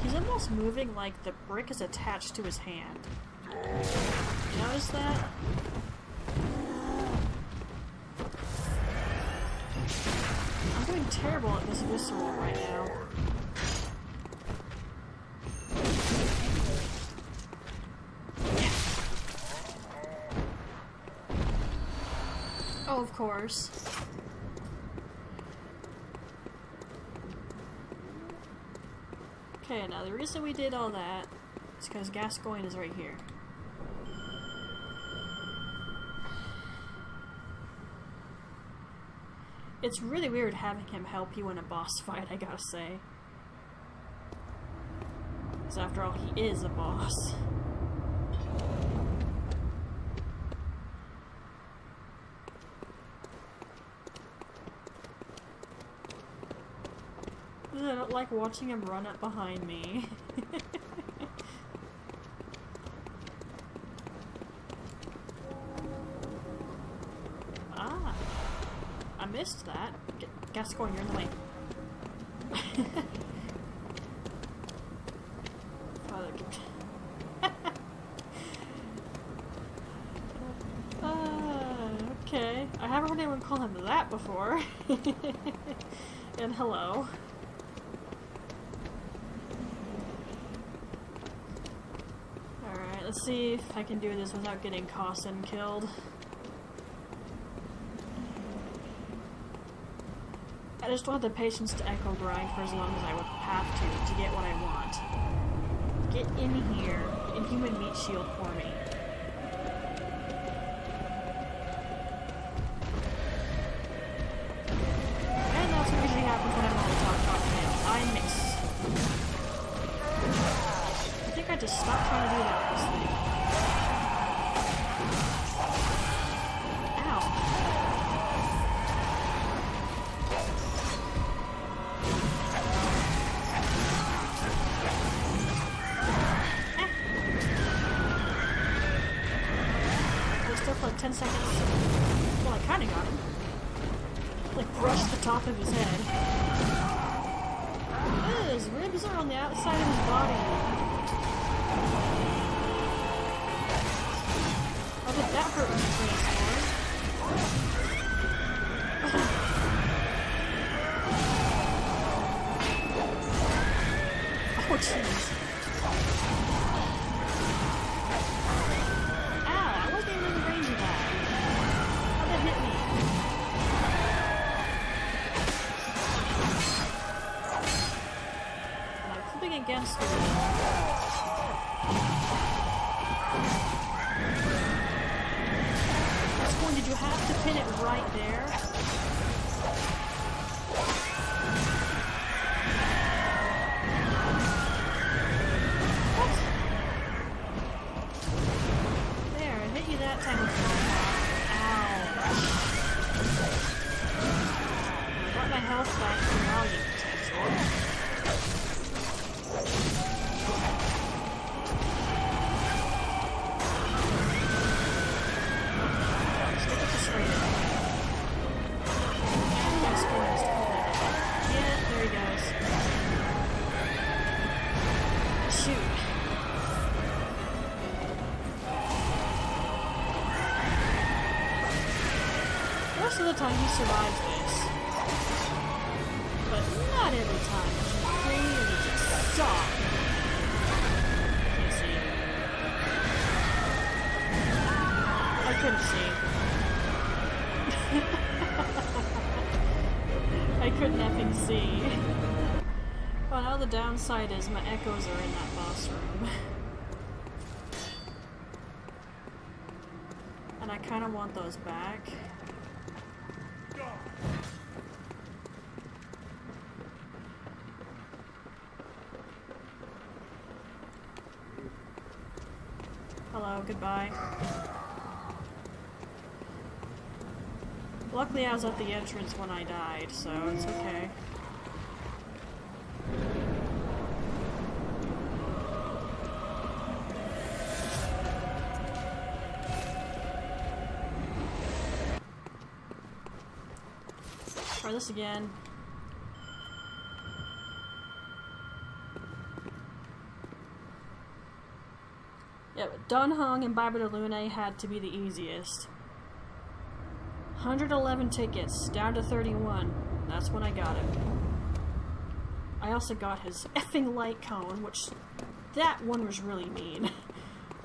He's almost moving like the brick is attached to his hand. You notice that? I'm doing terrible at this visceral right now. Oh, of course. Okay, now the reason we did all that is because Gascoigne is right here. It's really weird having him help you in a boss fight, I gotta say. Because after all, he is a boss. like watching him run up behind me. Ah, I missed that. Gascoigne, you're in the way. Okay, I haven't heard anyone call him that before. And hello. Alright, let's see if I can do this without getting Cawson killed. I just don't have the patience to echo grind for as long as I would have to get what I want. Get in here. Inhuman meat shield for me. And that's what usually happens when I'm on the top tail. I miss. I think I just stopped trying to do that with this thing. Ow. Like 10 seconds. Well, I kinda got him. Like, brushed the top of his head. His ribs are on the outside of his body. How did that hurt when you transformed? Oh, jeez. Against the This one, did you have to pin it right there? What? There, I hit you that time. Ow. I got my health back from volume potential. Most of the time he survives this, but not every time. He really just sucks. Can't see. I couldn't see. I couldn't effing see. Well, now the downside is my echoes are in that boss room. And I kind of want those back. Hello, goodbye. Luckily I was at the entrance when I died, so it's okay. Try this again. Yeah, but Dunhung and Barbara de Lune had to be the easiest. 111 tickets, down to 31. That's when I got him. I also got his effing light cone, which that one was really mean.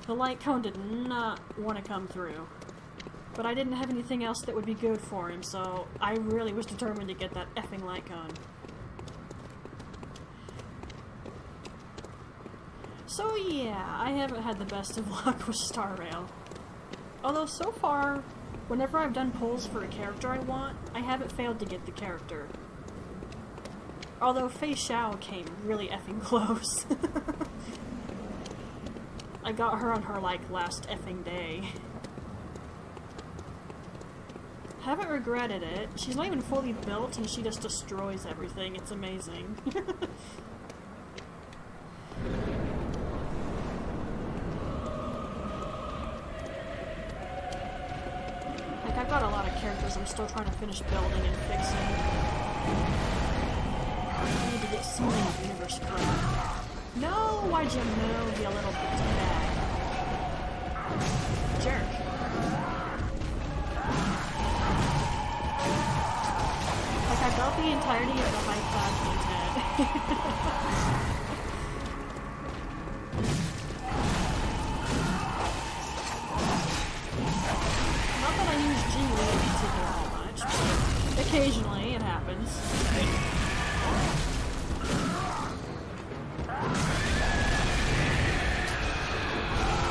The light cone did not want to come through. But I didn't have anything else that would be good for him, so I really was determined to get that effing light cone. So yeah, I haven't had the best of luck with Star Rail. Although so far, whenever I've done polls for a character I want, I haven't failed to get the character. Although Fei Xiao came really effing close. I got her on her, like, last effing day. Haven't regretted it. She's not even fully built and she just destroys everything. It's amazing. Like, I've got a lot of characters I'm still trying to finish building and fixing. I need to get some of the universe crap. No! Why'd you move, you little bag? Jerk. Like, I built the entirety of the high cloud content. Not that I use GUI all much, but occasionally it happens.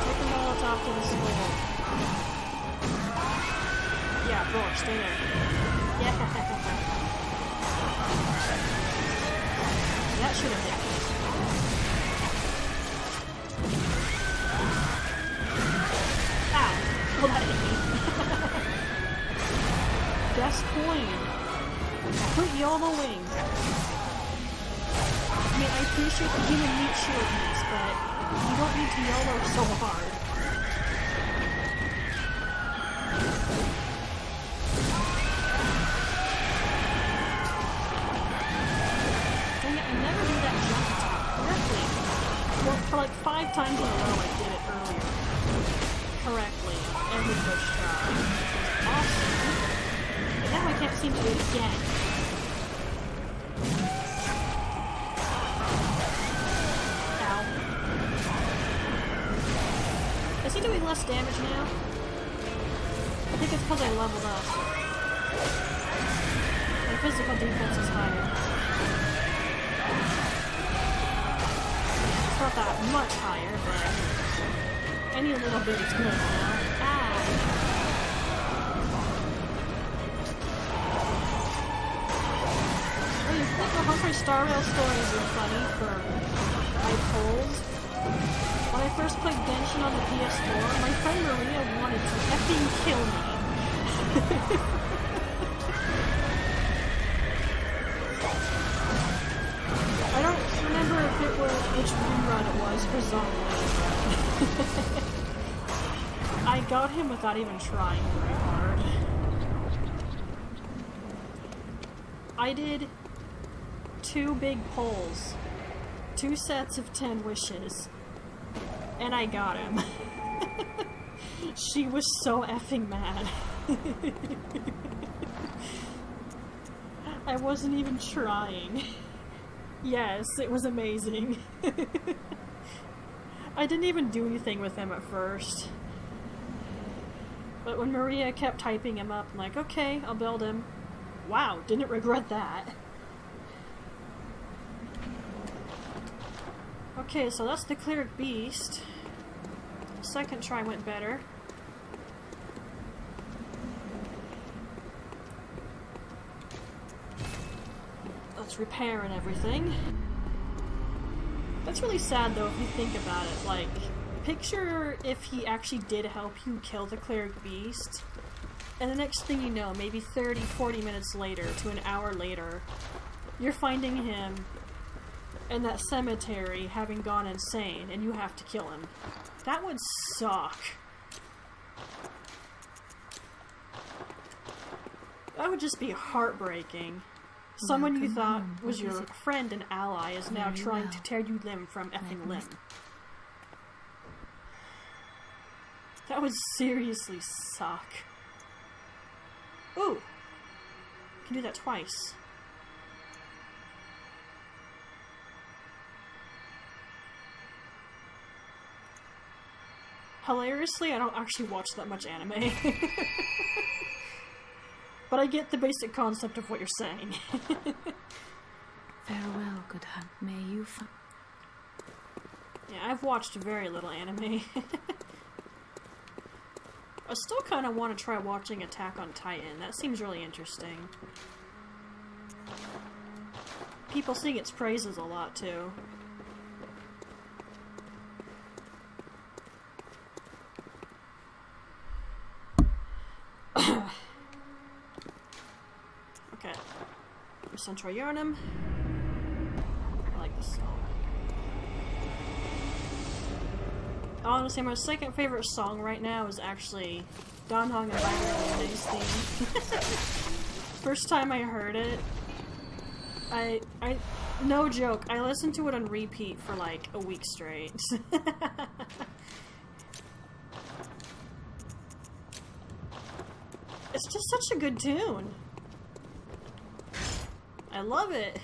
Take the Molotov to the skull. Yeah, roar, stay there. Yeah. That should have hit. Ow! Well, that hit me. Best coin. Put YOLO wings. I mean, I appreciate the human meat shieldness, but you don't need to YOLO so hard. For like 5 times in a row I did it earlier. Correctly. Every first try. It was awesome. But now I can't seem to do it again. Ow. Is he doing less damage now? I think it's because I leveled up. My physical defense is higher. Not that much higher, but any little bit is good now. Ah! Oh, you think the Humphrey Star Rail stories are funny for my polls? When I first played Genshin on the PS4, my friend Maria wanted to effing kill me. I don't remember if it was which rerun it was for Zombie. I got him without even trying very hard. I did 2 big polls, 2 sets of 10 wishes, and I got him. She was so effing mad. I wasn't even trying. Yes, it was amazing. I didn't even do anything with him at first. But when Maria kept typing him up, I'm like, okay, I'll build him. Wow, didn't regret that. Okay, so that's the Cleric Beast. Second try went better. Repair and everything. That's really sad though if you think about it. Like, picture if he actually did help you kill the Cleric Beast, and the next thing you know, maybe 30-40 minutes later to an hour later, you're finding him in that cemetery having gone insane and you have to kill him. That would suck. That would just be heartbreaking. Someone you thought was your friend and ally is now trying to tear you limb from effing limb. That would seriously suck. Ooh! I can do that twice. Hilariously, I don't actually watch that much anime. But I get the basic concept of what you're saying.
Farewell, good hunt. May you find...
Yeah, I've watched very little anime. I still kind of want to try watching Attack on Titan. That seems really interesting. People sing its praises a lot, too. Central Yharnam. I like this song. Honestly, my second favorite song right now is actually Don Hong and Byron's theme. First time I heard it, I no joke, I listened to it on repeat for like a week straight. It's just such a good tune. I love it.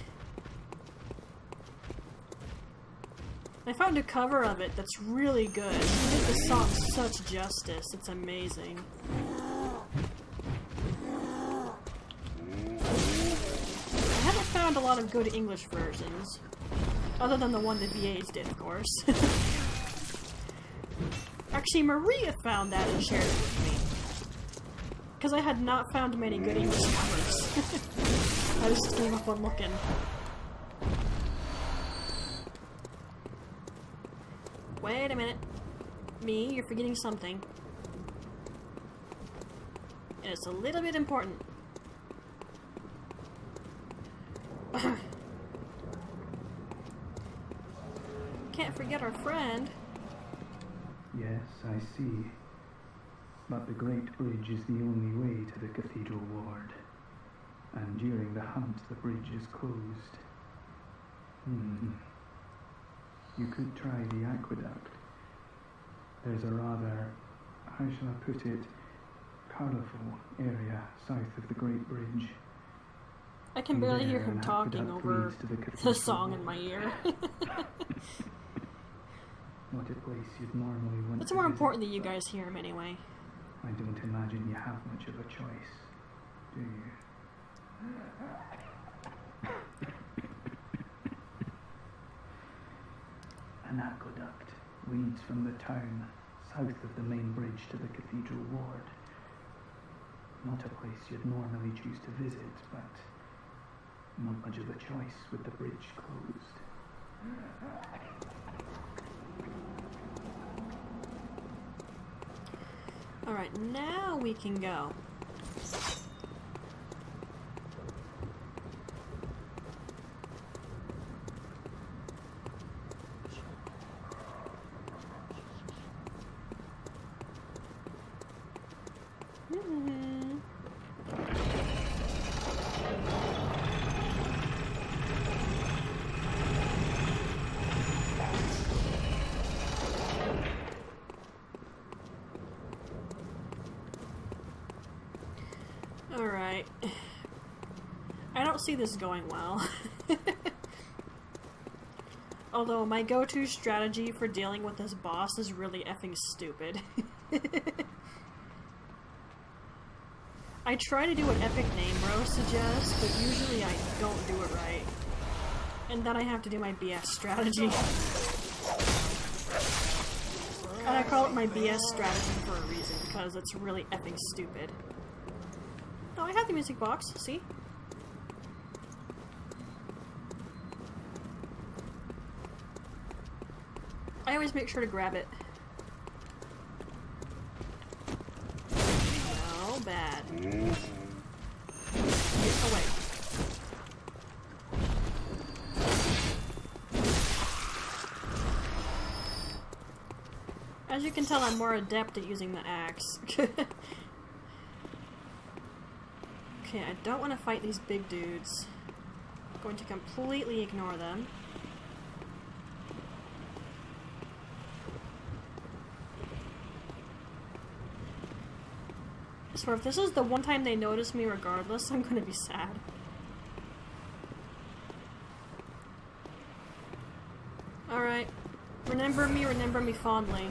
I found a cover of it that's really good. It did the song such justice. It's amazing. I haven't found a lot of good English versions. Other than the one that VAs did, of course. Actually, Maria found that and shared it with me. Because I had not found many good English covers. I just gave up on looking. Wait a minute. Me, you're forgetting something. And it's a little bit important. Can't forget our friend.
Yes, I see. But the Great Bridge is the only way to the Cathedral Ward. And during the hunt, the bridge is closed. You could try the aqueduct. There's a rather, how shall I put it, colourful area south of the Great Bridge.
I can barely hear him talking over the song in my ear.
Not a place you'd normally want to
It's more
visit,
important that you guys hear him anyway.
I don't imagine you have much of a choice, do you? An aqueduct leads from the town south of the main bridge to the Cathedral Ward. Not a place you'd normally choose to visit, but not much of a choice with the bridge closed.
Alright, now we can go. Alright. I don't see this going well. Although my go-to strategy for dealing with this boss is really effing stupid. I try to do what Epic Name Bro suggests, but usually I don't do it right. And then I have to do my BS strategy. And I call it my BS strategy for a reason, because it's really effing stupid. Oh, I have the music box, see? I always make sure to grab it. No, bad. Oh, wait. As you can tell, I'm more adept at using the axe. Okay, I don't want to fight these big dudes. I'm going to completely ignore them. I swear, if this is the one time they notice me regardless, I'm gonna be sad. Alright. Remember me fondly.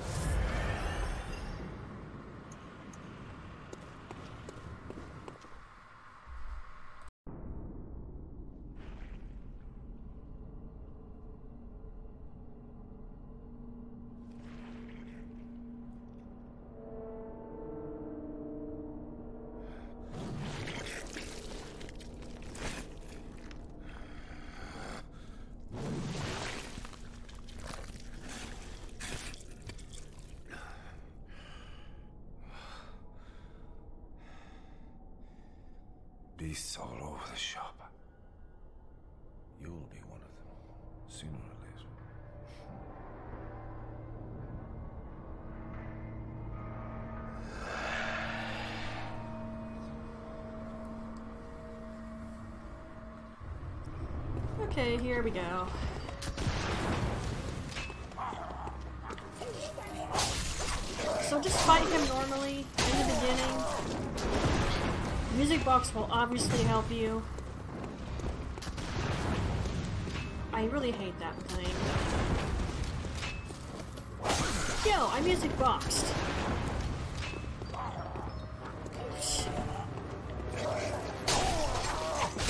Beasts all over the shop.
sooner or later.
Okay, here we go. So just fight him normally in the beginning. Music box will obviously help you. I really hate that thing. Yo, I music boxed.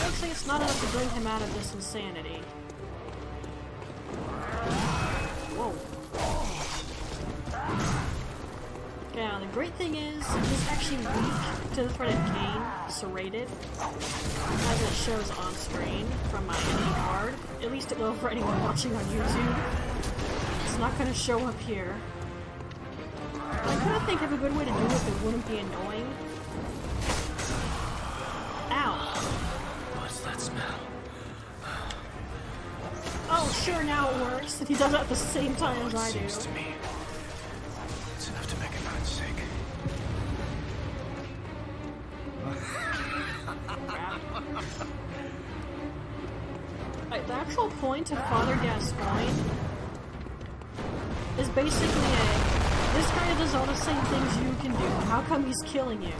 Actually, it's not enough to bring him out of this insanity. Whoa. Yeah, the great thing is, he's actually weak to the threat of cane, serrated, as it shows on screen from my enemy card. At least it will for anyone watching on YouTube. It's not going to show up here. I couldn't think of a good way to do it that wouldn't be annoying. Ow!
What's that smell?
Oh, sure, now it works. He does it at the same time as I do.
Seems to me it's enough to make a man sick.
Right, the actual point of Father Gascoigne is basically this guy does all the same things you can do. How come he's killing you?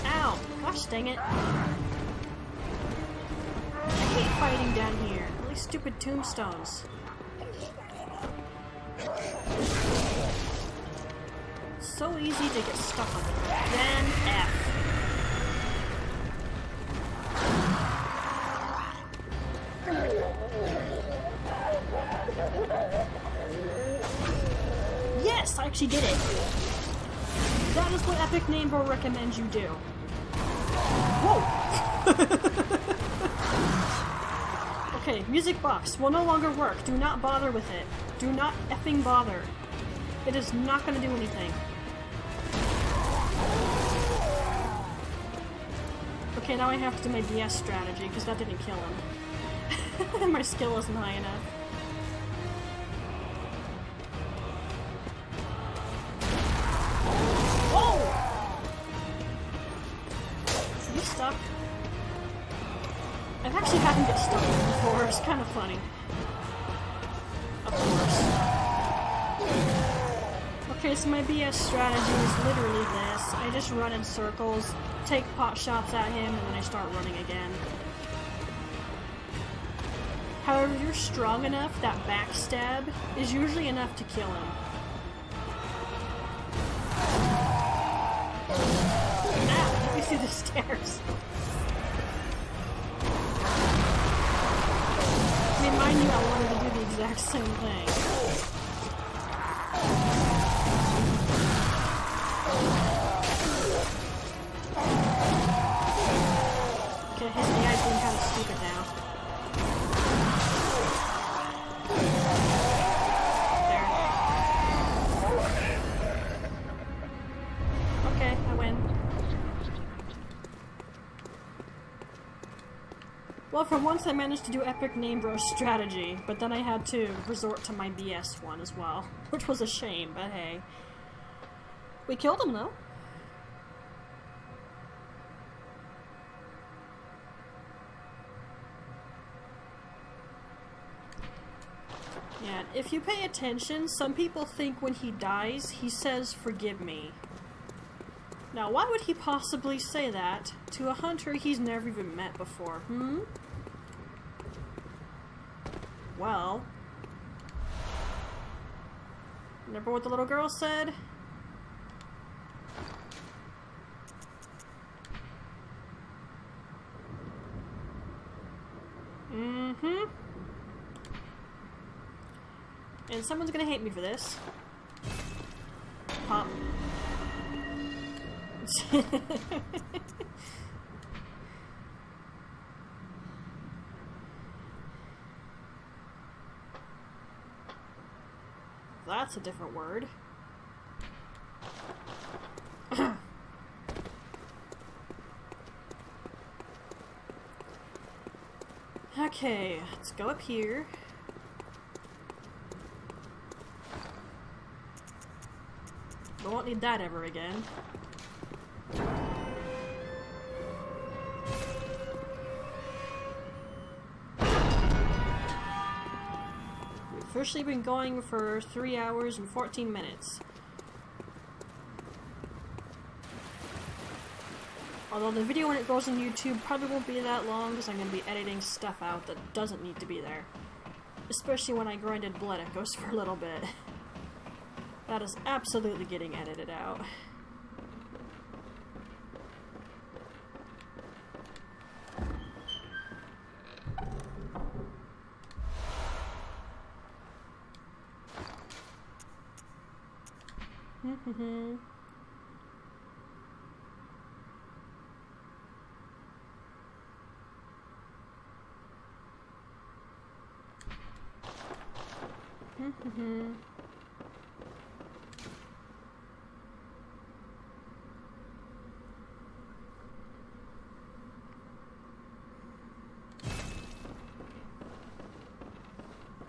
Ow! Gosh dang it. I hate fighting down here. All these stupid tombstones. So easy to get stuck on. Then F. Yes, I actually did it. That is what Epic Name Bro recommends you do. Whoa! Okay, music box will no longer work. Do not bother with it. Do not effing bother. It is not going to do anything. Okay, now I have to do my BS strategy, because that didn't kill him. My skill isn't high enough. Oh! Are you stuck? I've actually had him get stuck before, it's kind of funny. Of course. Okay, so my BS strategy is literally this. I just run in circles, take pot shots at him, and then I start running again. However, if you're strong enough, that backstab is usually enough to kill him. Ow, let me see the stairs. I mean, mind you, I wanted to do the exact same thing. Okay, his AI's being kind of stupid now. There. Okay, I win. Well, for once I managed to do Epic Name Bro strategy, but then I had to resort to my BS one as well, which was a shame, but hey. We killed him, though. Yeah, if you pay attention, some people think when he dies, he says, "Forgive me." Now, why would he possibly say that to a hunter he's never even met before, Well... Remember what the little girl said? And someone's gonna hate me for this. Pop. That's a different word. Okay, let's go up here. We won't need that ever again. We've officially been going for 3 hours and 14 minutes. Although the video when it goes on YouTube probably won't be that long because I'm going to be editing stuff out that doesn't need to be there. Especially when I grinded Blood Echoes for a little bit. That is absolutely getting edited out.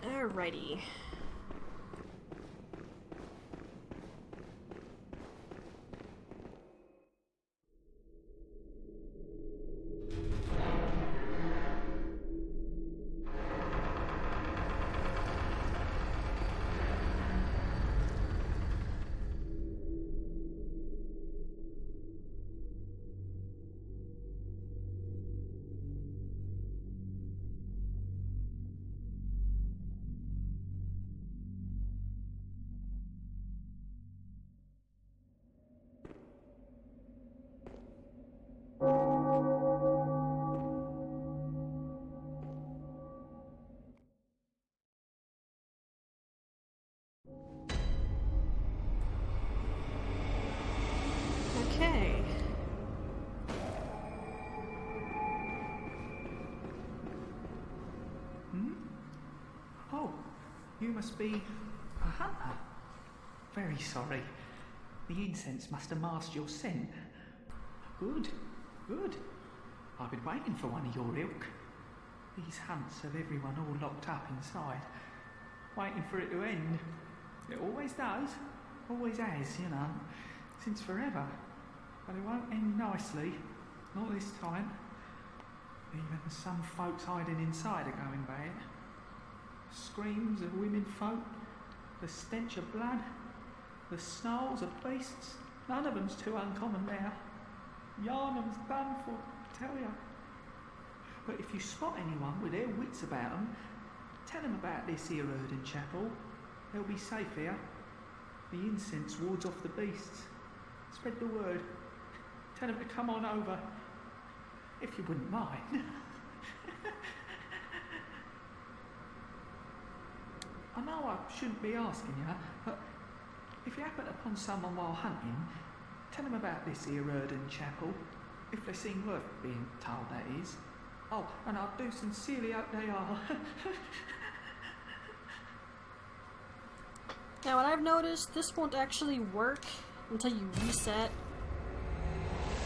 Alrighty. Okay.
Oh, you must be a hunter. Very sorry. The incense must have masked your scent. Good, good. I've been waiting for one of your ilk. These hunts have everyone all locked up inside, waiting for it to end. It always does, always has, you know, since forever. But it won't end nicely, not this time. Even some folks hiding inside are going bad. Screams of women folk, the stench of blood, the snarls of beasts, none of them's too uncommon now. Yharnam's done for, tell ya. But if you spot anyone with their wits about them, tell them about this here Redone chapel. They'll be safe here. The incense wards off the beasts. Spread the word. Tell them to come on over, if you wouldn't mind. I know I shouldn't be asking you, but if you happen upon someone while hunting, tell them about this here Redone chapel, if they seem worth being told, that is. Oh, and I do sincerely hope they are.
Now, what I've noticed, this won't actually work until you reset,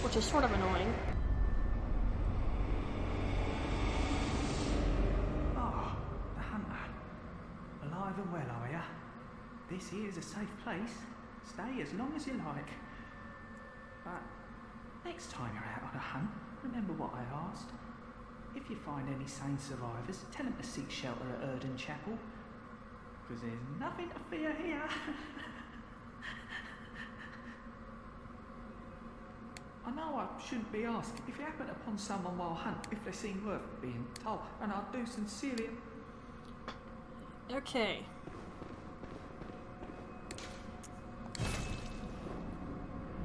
which is sort of annoying.
Oh, the hunter. Alive and well, are ya? This here's a safe place. Stay as long as you like. But next time you're out on a hunt, remember what I asked. If you find any sane survivors, tell them to seek shelter at Redone chapel. Because there's nothing to fear here. I know I shouldn't be asking. If you happen upon someone while hunting, if they seem worth being told, and I do sincerely...
Okay.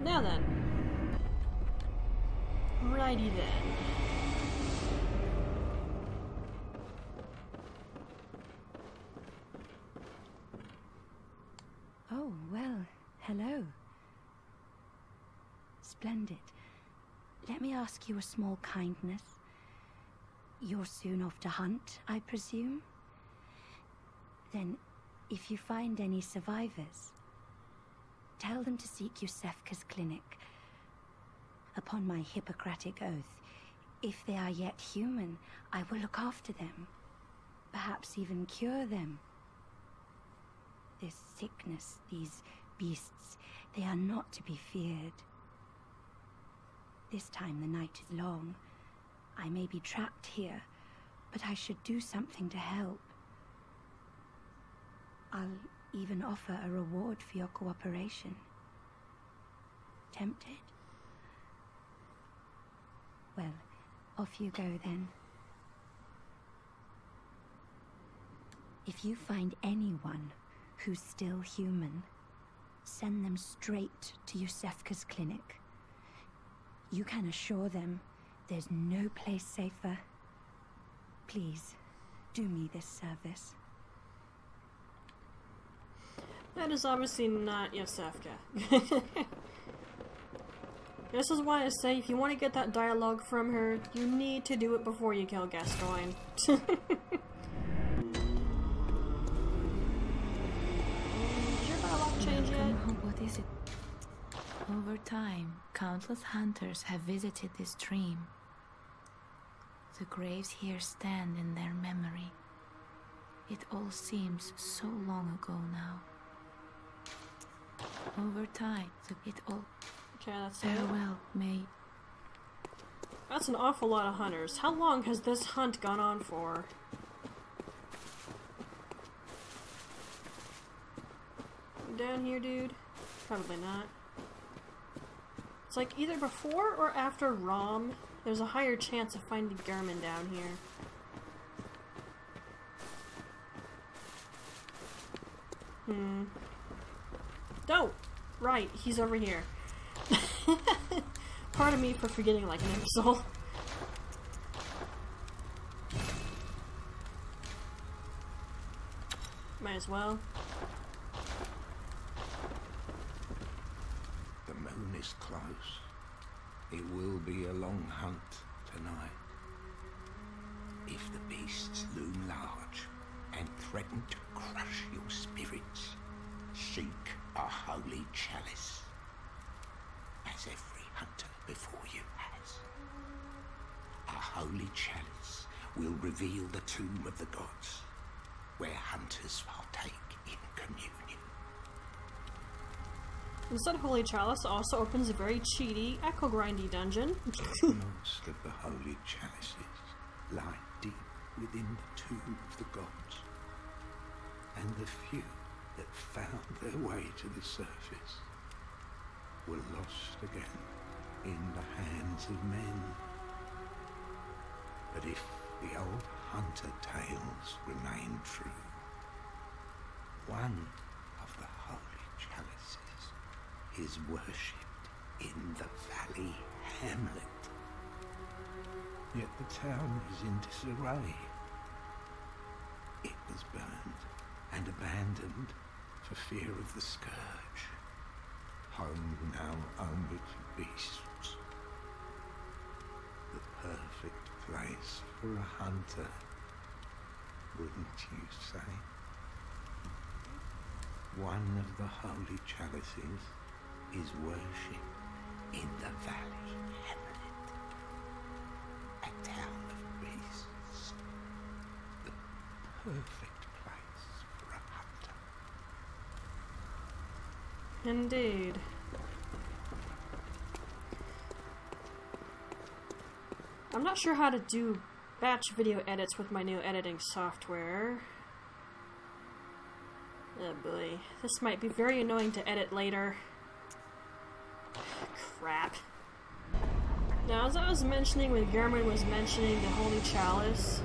Now then. Righty then.
Oh, well, hello. Splendid. Let me ask you a small kindness. You're soon off to hunt, I presume? Then, if you find any survivors, tell them to seek Yusefka's clinic. Upon my Hippocratic oath, If they are yet human, I will look after them. Perhaps even cure them. This sickness, these beasts, they are not to be feared. This time the night is long. I may be trapped here, but I should do something to help. I'll even offer a reward for your cooperation. Tempted? Well, off you go then. If you find anyone who's still human, send them straight to Yusefka's clinic. You can assure them there's no place safer. Please, do me this service.
That is obviously not Yusefka. This is why I say if you want to get that dialogue from her, you need to do it before you kill Gascoigne.
What is it? Over time, countless hunters have visited this stream. The graves here stand in their memory. It all seems so long ago now. Over time, it all...
Okay, that's
farewell, mate.
That's an awful lot of hunters. How long has this hunt gone on for? Down here, dude? Probably not. It's like either before or after Rom, there's a higher chance of finding Gehrman down here. Oh! Right, he's over here. Pardon me for forgetting like an imbecile. Might as well.
The moon is close. It will be a long hunt tonight. If the beasts loom large and threaten to crush your spirits, seek a holy chalice, as every hunter before you has. A holy chalice will reveal the tomb of the gods, where hunters partake in communion.
Instead, Holy Chalice also opens a very cheaty, echo-grindy dungeon.
Most of the holy chalices lie deep within the tomb of the gods, and the few that found their way to the surface were lost again in the hands of men. But if the old hunter tales remain true, one of the holy chalices is worshipped in the valley hamlet. Yet the town is in disarray. It was burned and abandoned for fear of the scourge, home now only to beasts. The perfect place for a hunter, wouldn't you say? One of the holy chalices is worshipped in the valley hamlet, a town of beasts, the perfect place for a hunter.
Indeed. I'm not sure how to do batch video edits with my new editing software. Oh boy, this might be very annoying to edit later. Crap. Now, as I was mentioning when Gehrman was mentioning the Holy Chalice,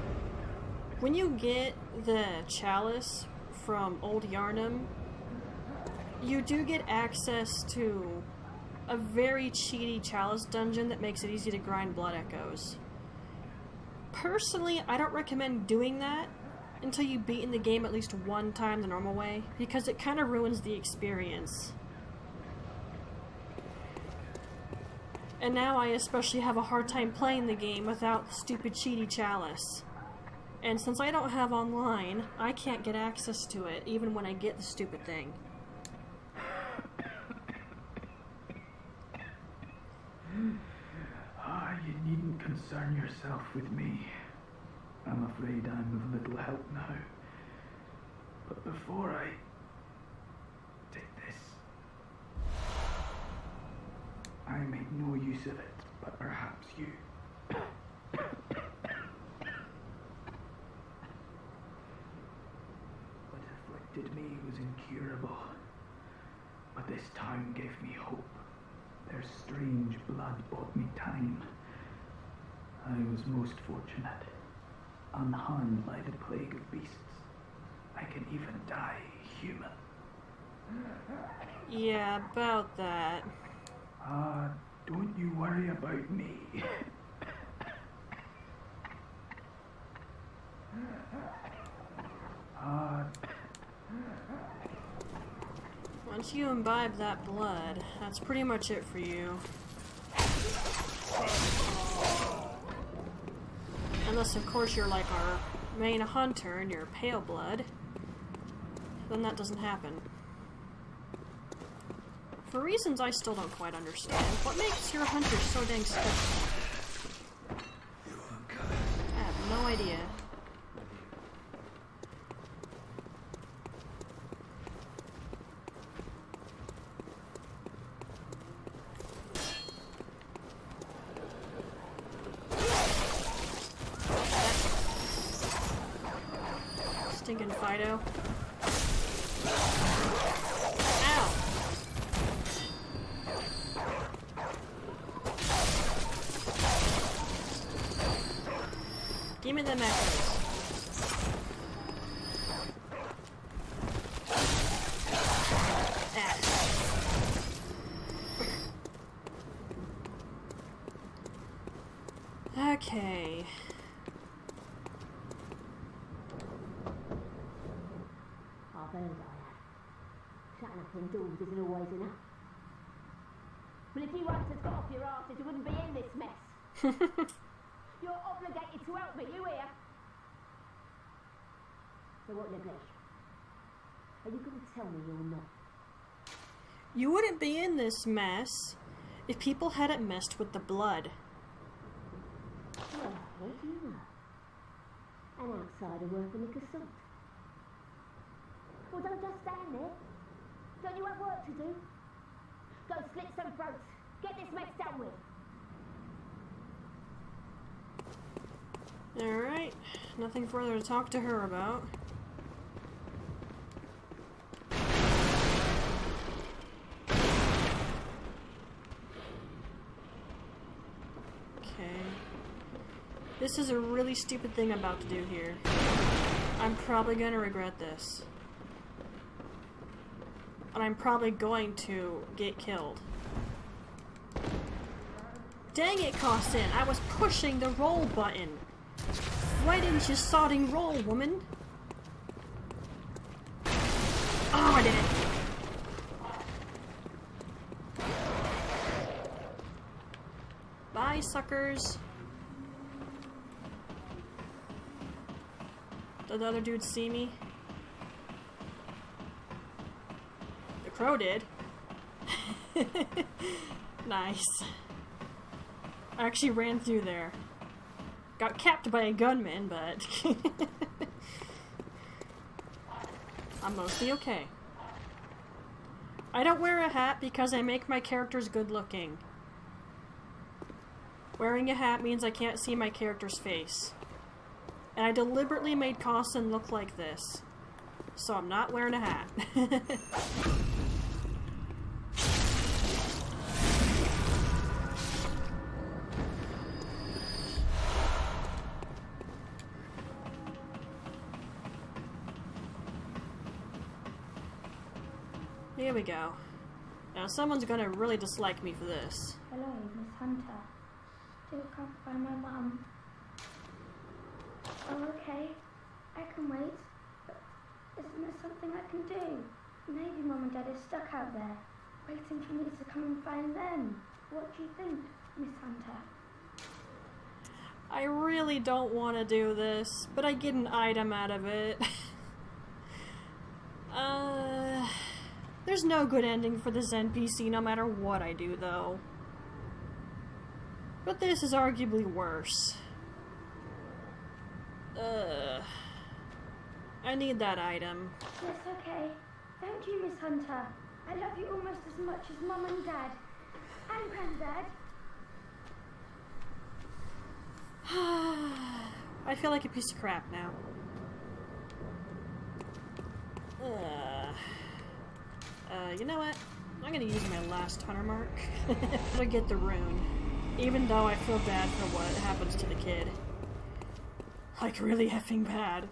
when you get the chalice from Old Yharnam, you do get access to a very cheaty chalice dungeon that makes it easy to grind blood echoes. Personally, I don't recommend doing that until you've beaten the game at least one time the normal way, because it kind of ruins the experience. And now I especially have a hard time playing the game without the stupid cheaty chalice. And since I don't have online, I can't get access to it, even when I get the stupid thing.
You needn't concern concern yourself with me. I'm afraid I'm of little help now. But before I take this, I made no use of it, but perhaps you. What afflicted me was incurable, but this town gave me hope. Their strange blood bought me time. I was most fortunate, unharmed by the plague of beasts. I can even die human.
Yeah, about that.
Don't you worry about me.
Once you imbibe that blood, that's pretty much it for you. Unless, of course, you're like our main hunter and you're pale blood. Then that doesn't happen. For reasons I still don't quite understand, what makes your hunter so dang special? I have no idea. Stinking Fido. Ow! Give me them echoes. Okay.
I've heard I have. Shutting up indoors isn't always enough. Well, if you once had got off your arses, you wouldn't be in this mess. You're obligated to help me, you hear? So what you be? Are you going to tell me you're not?
You wouldn't be in this mess if people hadn't messed with the blood.
Well, what do you know? An outsider worth a lick of salt. Well, don't just stand there. Don't you have work to do? Go slit some throats. Get this mess done with.
Alright, nothing further to talk to her about. Okay. This is a really stupid thing I'm about to do here. I'm probably gonna regret this. And I'm probably going to get killed. Dang it, Costin! I was pushing the roll button! Why didn't you sodding roll, woman? Oh, I did it! Bye, suckers! Did the other dude see me? The crow did. Nice. I actually ran through there. Got capped by a gunman, but I'm mostly okay. I don't wear a hat because I make my characters good looking. Wearing a hat means I can't see my character's face. And I deliberately made Costin look like this. So I'm not wearing a hat. Here we go. Now someone's gonna really dislike me for this.
Hello, Miss Hunter. Still can't find my mum. Oh, okay. I can wait. But isn't there something I can do? Maybe Mum and Dad are stuck out there, waiting for me to come and find them. What do you think, Miss Hunter?
I really don't want to do this, but I get an item out of it. There's no good ending for this NPC no matter what I do, though. But this is arguably worse. I need that item.
Yes, okay. Thank you, Miss Hunter. I love you almost as much as Mum and Dad. And Granddad.
I feel like a piece of crap now. You know what? I'm gonna use my last hunter mark to get the rune. Even though I feel bad for what happens to the kid. Like, really effing bad.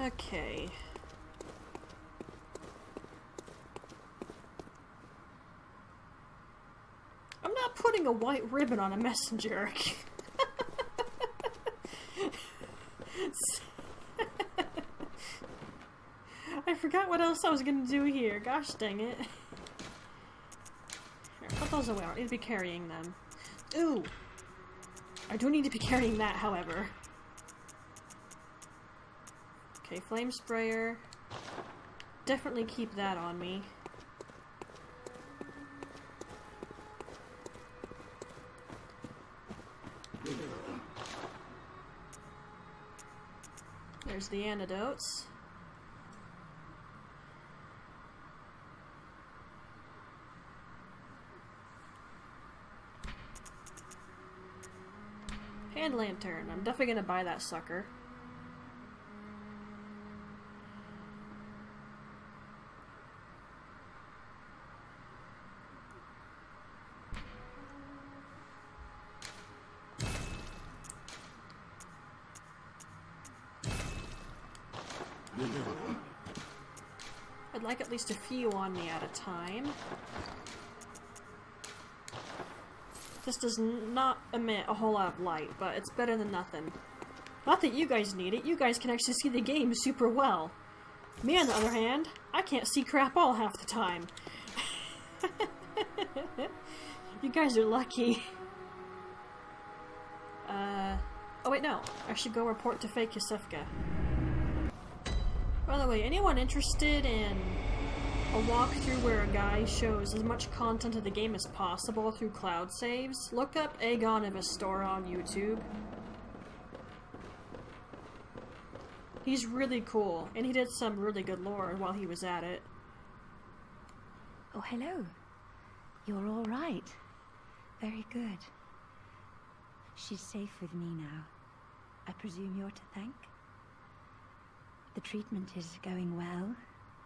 Okay. I'm not putting a white ribbon on a messenger. I forgot what else I was gonna do here. Gosh dang it. Here, put those away. I don't need to be carrying them. Ooh! I do need to be carrying that, however. Okay, flame sprayer. Definitely keep that on me. There's the antidotes. Hand lantern. I'm definitely gonna buy that sucker. I'd like at least a few on me at a time. This does not emit a whole lot of light, but it's better than nothing. Not that you guys need it, you guys can actually see the game super well. Me, on the other hand, I can't see crap all half the time. You guys are lucky. Oh wait, no. I should go report to Fake Yusufka. By the way, anyone interested in a walkthrough where a guy shows as much content of the game as possible through cloud saves, look up Aegon of Astora on YouTube. He's really cool, and he did some really good lore while he was at it.
Oh, hello. You're all right. Very good. She's safe with me now. I presume you're to thank? The treatment is going well.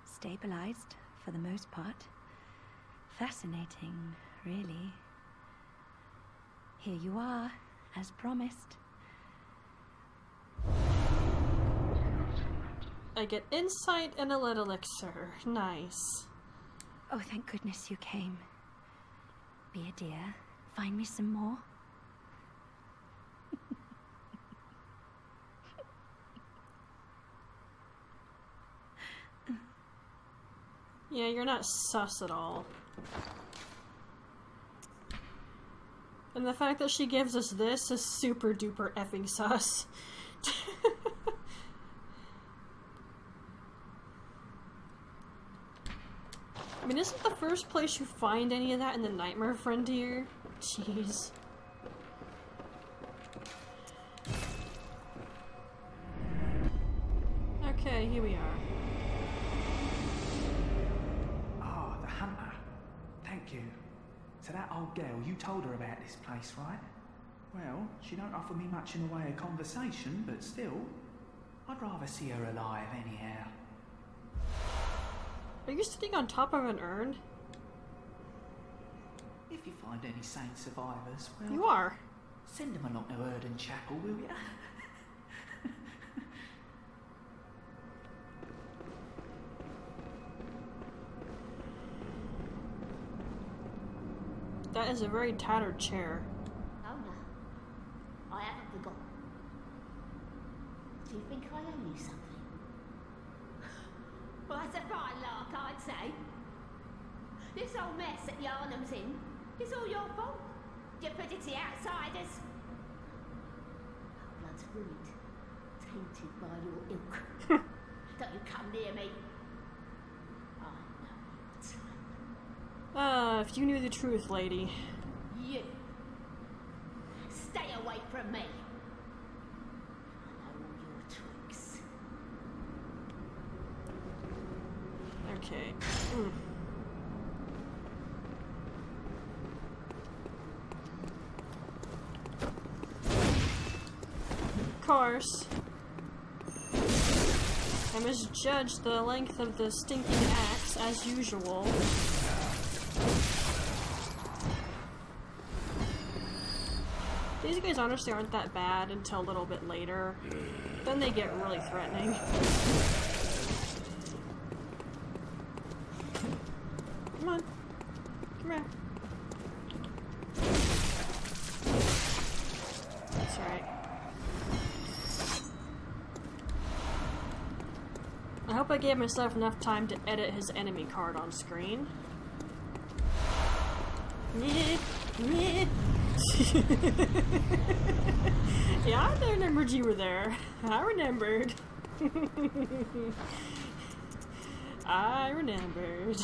Stabilized, for the most part. Fascinating, really. Here you are, as promised.
I get insight and a little elixir. Nice.
Oh, thank goodness you came. Be a dear. Find me some more.
Yeah, you're not sus at all. And the fact that she gives us this is super duper effing sus. I mean, isn't the first place you find any of that in the Nightmare Frontier? Jeez. Okay, here we are.
Ah, the hunter. Thank you. So that old girl, you told her about this place, right? Well, she don't offer me much in the way of conversation, but still, I'd rather see her alive anyhow.
Are you sitting on top of an urn?
If you find any sane survivors, well...
You are.
Send them along to Erden Chapel, will you?
That is a very tattered chair.
Oh no, I haven't forgotten. Do you think I owe you something? Well, that's a fine lark, I'd say. This whole mess that Yharnam's in is all your fault. You put it to the outsiders. Our blood's ruined, tainted by your ilk. Don't you come near me. I know
If you knew the truth, lady.
you. Stay away from me. I know all your tricks.
Okay. Of course, I misjudged the length of the stinking axe, as usual. These guys honestly aren't that bad until a little bit later. Then they get really threatening. Come on. Come here. That's right. I hope I gave myself enough time to edit his enemy card on screen. Yeah, I remembered you were there. I remembered. I remembered.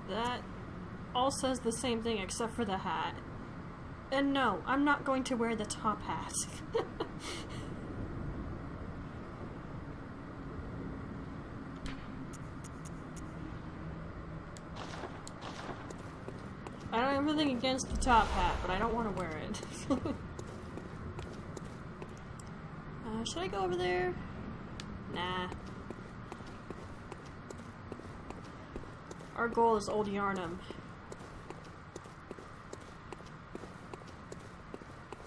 That all says the same thing except for the hat. And no, I'm not going to wear the top hat. I don't have anything against the top hat, but I don't want to wear it. Should I go over there? Nah. Our goal is Old Yharnam.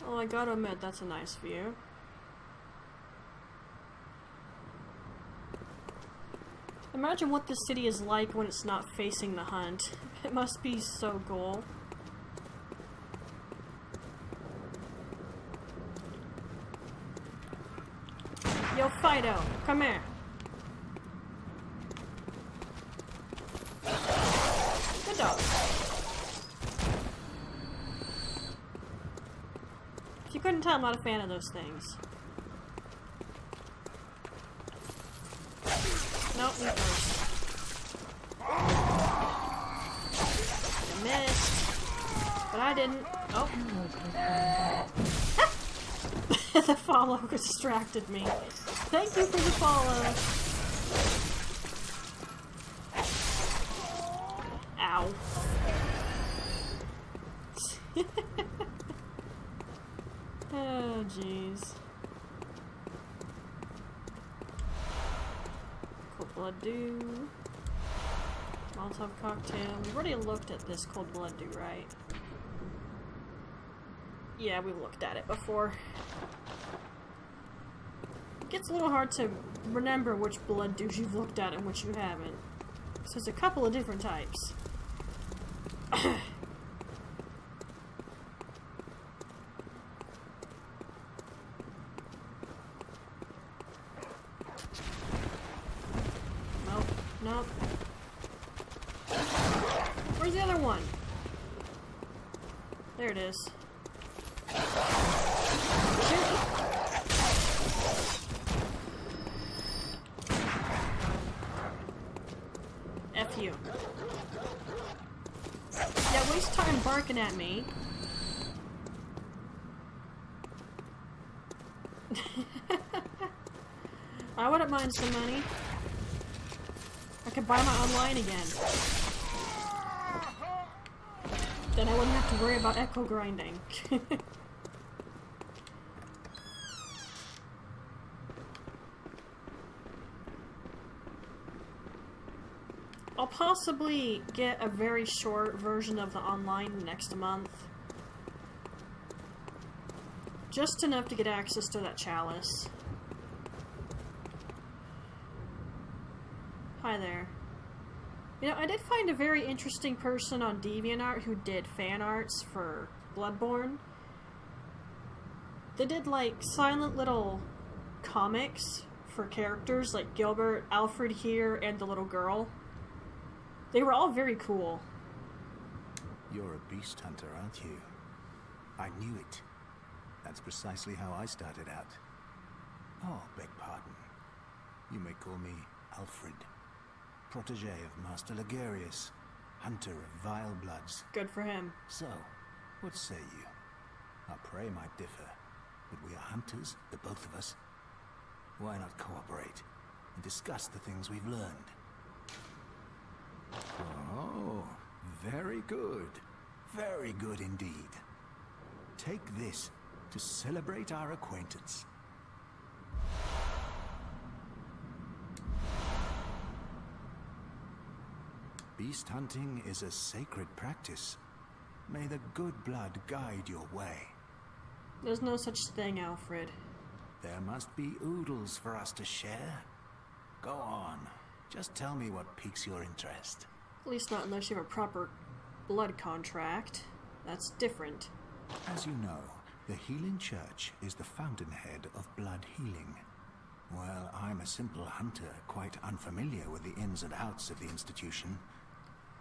Oh, I gotta admit, that's a nice view. Imagine what this city is like when it's not facing the hunt. It must be so cool. Yo, Fido, come here. Good dog. If you couldn't tell, I'm not a fan of those things. Nope, you first. I missed. But I didn't. Oh. The follow distracted me. Thank you for the follow. Ow. Oh, jeez. Cold Blood Dew. Molotov cocktail. We've already looked at this Cold Blood Dew, right? Yeah, we looked at it before. It gets a little hard to remember which blood dews you've looked at and which you haven't. So there's a couple of different types. Nope, nope. Where's the other one? There it is. F you. Yeah, waste time barking at me. I wouldn't mind some money. I could buy my online again. Then I wouldn't have to worry about echo grinding. I'll possibly get a very short version of the online next month. Just enough to get access to that chalice. Hi there. You know, I did find a very interesting person on DeviantArt who did fan arts for Bloodborne. They did like silent little comics for characters like Gilbert, Alfred here, and the little girl. They were all very cool.
You're a beast hunter, aren't you? I knew it. That's precisely how I started out. Oh, beg pardon. You may call me Alfred, protege of Master Ligarius, hunter of vile bloods.
Good for him.
So, what say you? Our prey might differ, but we are hunters, the both of us. Why not cooperate and discuss the things we've learned? Oh, very good. Very good indeed. Take this to celebrate our acquaintance. Beast hunting is a sacred practice. May the good blood guide your way.
There's no such thing, Alfred.
There must be oodles for us to share. Go on. Just tell me what piques your interest.
At least not unless you have a proper blood contract. That's different.
As you know, the Healing Church is the fountainhead of blood healing. Well, I'm a simple hunter, quite unfamiliar with the ins and outs of the institution.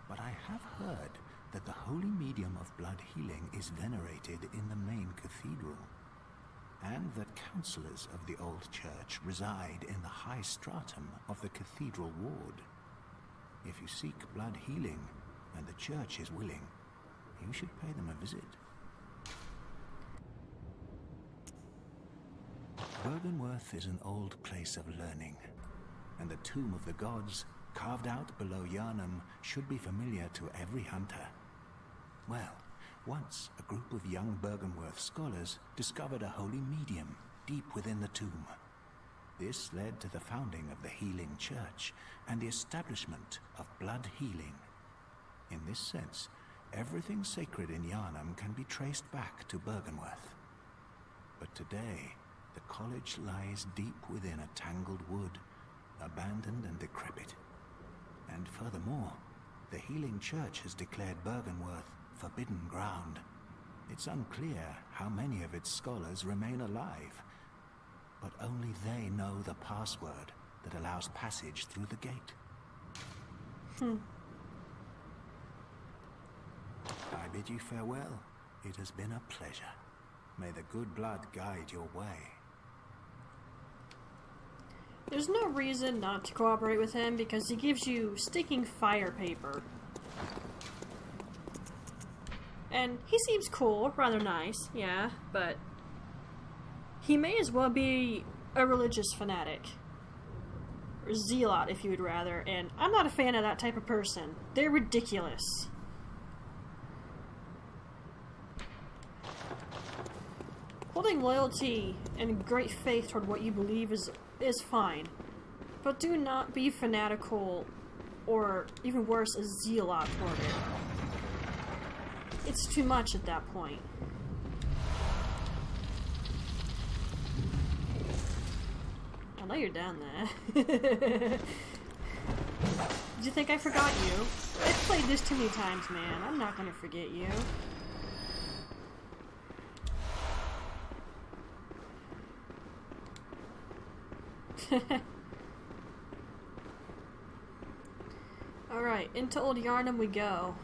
But I have heard that the holy medium of blood healing is venerated in the main cathedral, and that counselors of the old church reside in the high stratum of the cathedral ward. If you seek blood healing, and the church is willing, you should pay them a visit. Byrgenwerth is an old place of learning, and the Tomb of the Gods, carved out below Yharnam, should be familiar to every hunter. Well, once a group of young Byrgenwerth scholars discovered a holy medium deep within the tomb. This led to the founding of the Healing Church and the establishment of blood healing. In this sense, everything sacred in Yharnam can be traced back to Byrgenwerth. But today, the college lies deep within a tangled wood, abandoned and decrepit. And furthermore, the Healing Church has declared Byrgenwerth forbidden ground. It's unclear how many of its scholars remain alive, but only they know the password that allows passage through the gate. I bid you farewell. It has been a pleasure. May the good blood guide your way.
There's no reason not to cooperate with him because he gives you sticking fire paper. And he seems cool, rather nice, yeah, but he may as well be a religious fanatic. Or zealot, if you would rather, and I'm not a fan of that type of person. They're ridiculous. Holding loyalty and great faith toward what you believe is fine, but do not be fanatical, or even worse, a zealot toward it. It's too much at that point. I know you're down there. Did you think I forgot you? I've played this too many times, man. I'm not gonna forget you. Alright, into Old Yharnam we go.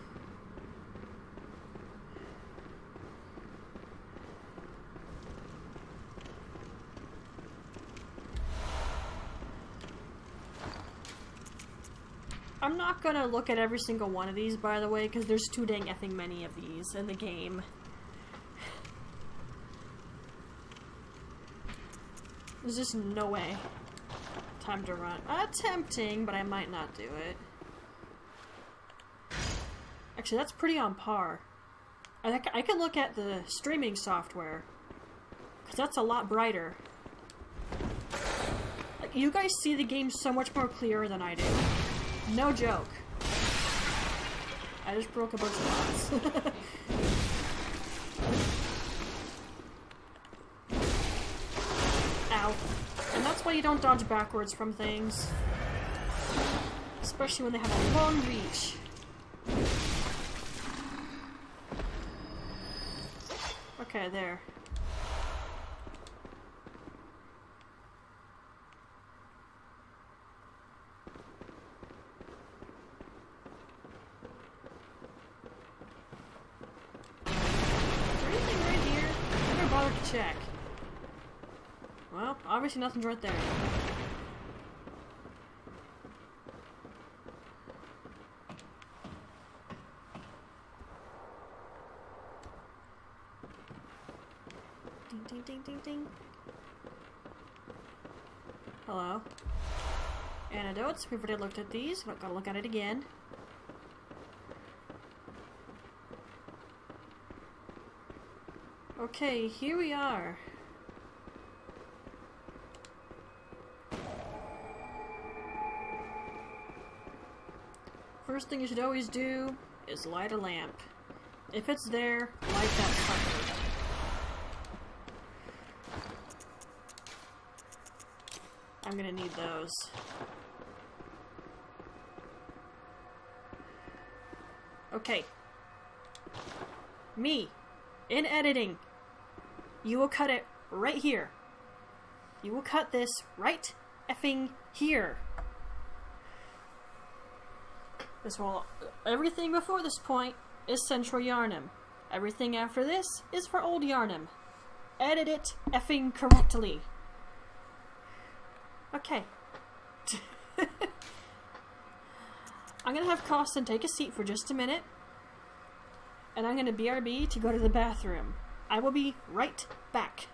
I'm not gonna look at every single one of these, by the way, because there's too dang effing many of these in the game. There's just no way. Time to run. Tempting, but I might not do it. Actually, that's pretty on par. I can look at the streaming software, because that's a lot brighter. Like, you guys see the game so much more clearer than I do. No joke. I just broke a bunch of pots. Ow. And that's why you don't dodge backwards from things. Especially when they have a long reach. Okay, there. check. Well, obviously nothing's right there. Ding, ding, ding, ding, ding. Hello. Antidotes. We've already looked at these. We've got to look at it again. Okay, here we are. First thing you should always do is light a lamp. If it's there, light that sucker. I'm gonna need those. Okay. Me, in editing, you will cut it right here. You will cut this right effing here. This will, everything before this point is Central Yharnam. Everything after this is for Old Yharnam. Edit it effing correctly. Okay. I'm gonna have Costin take a seat for just a minute. And I'm gonna BRB to go to the bathroom. I will be right back.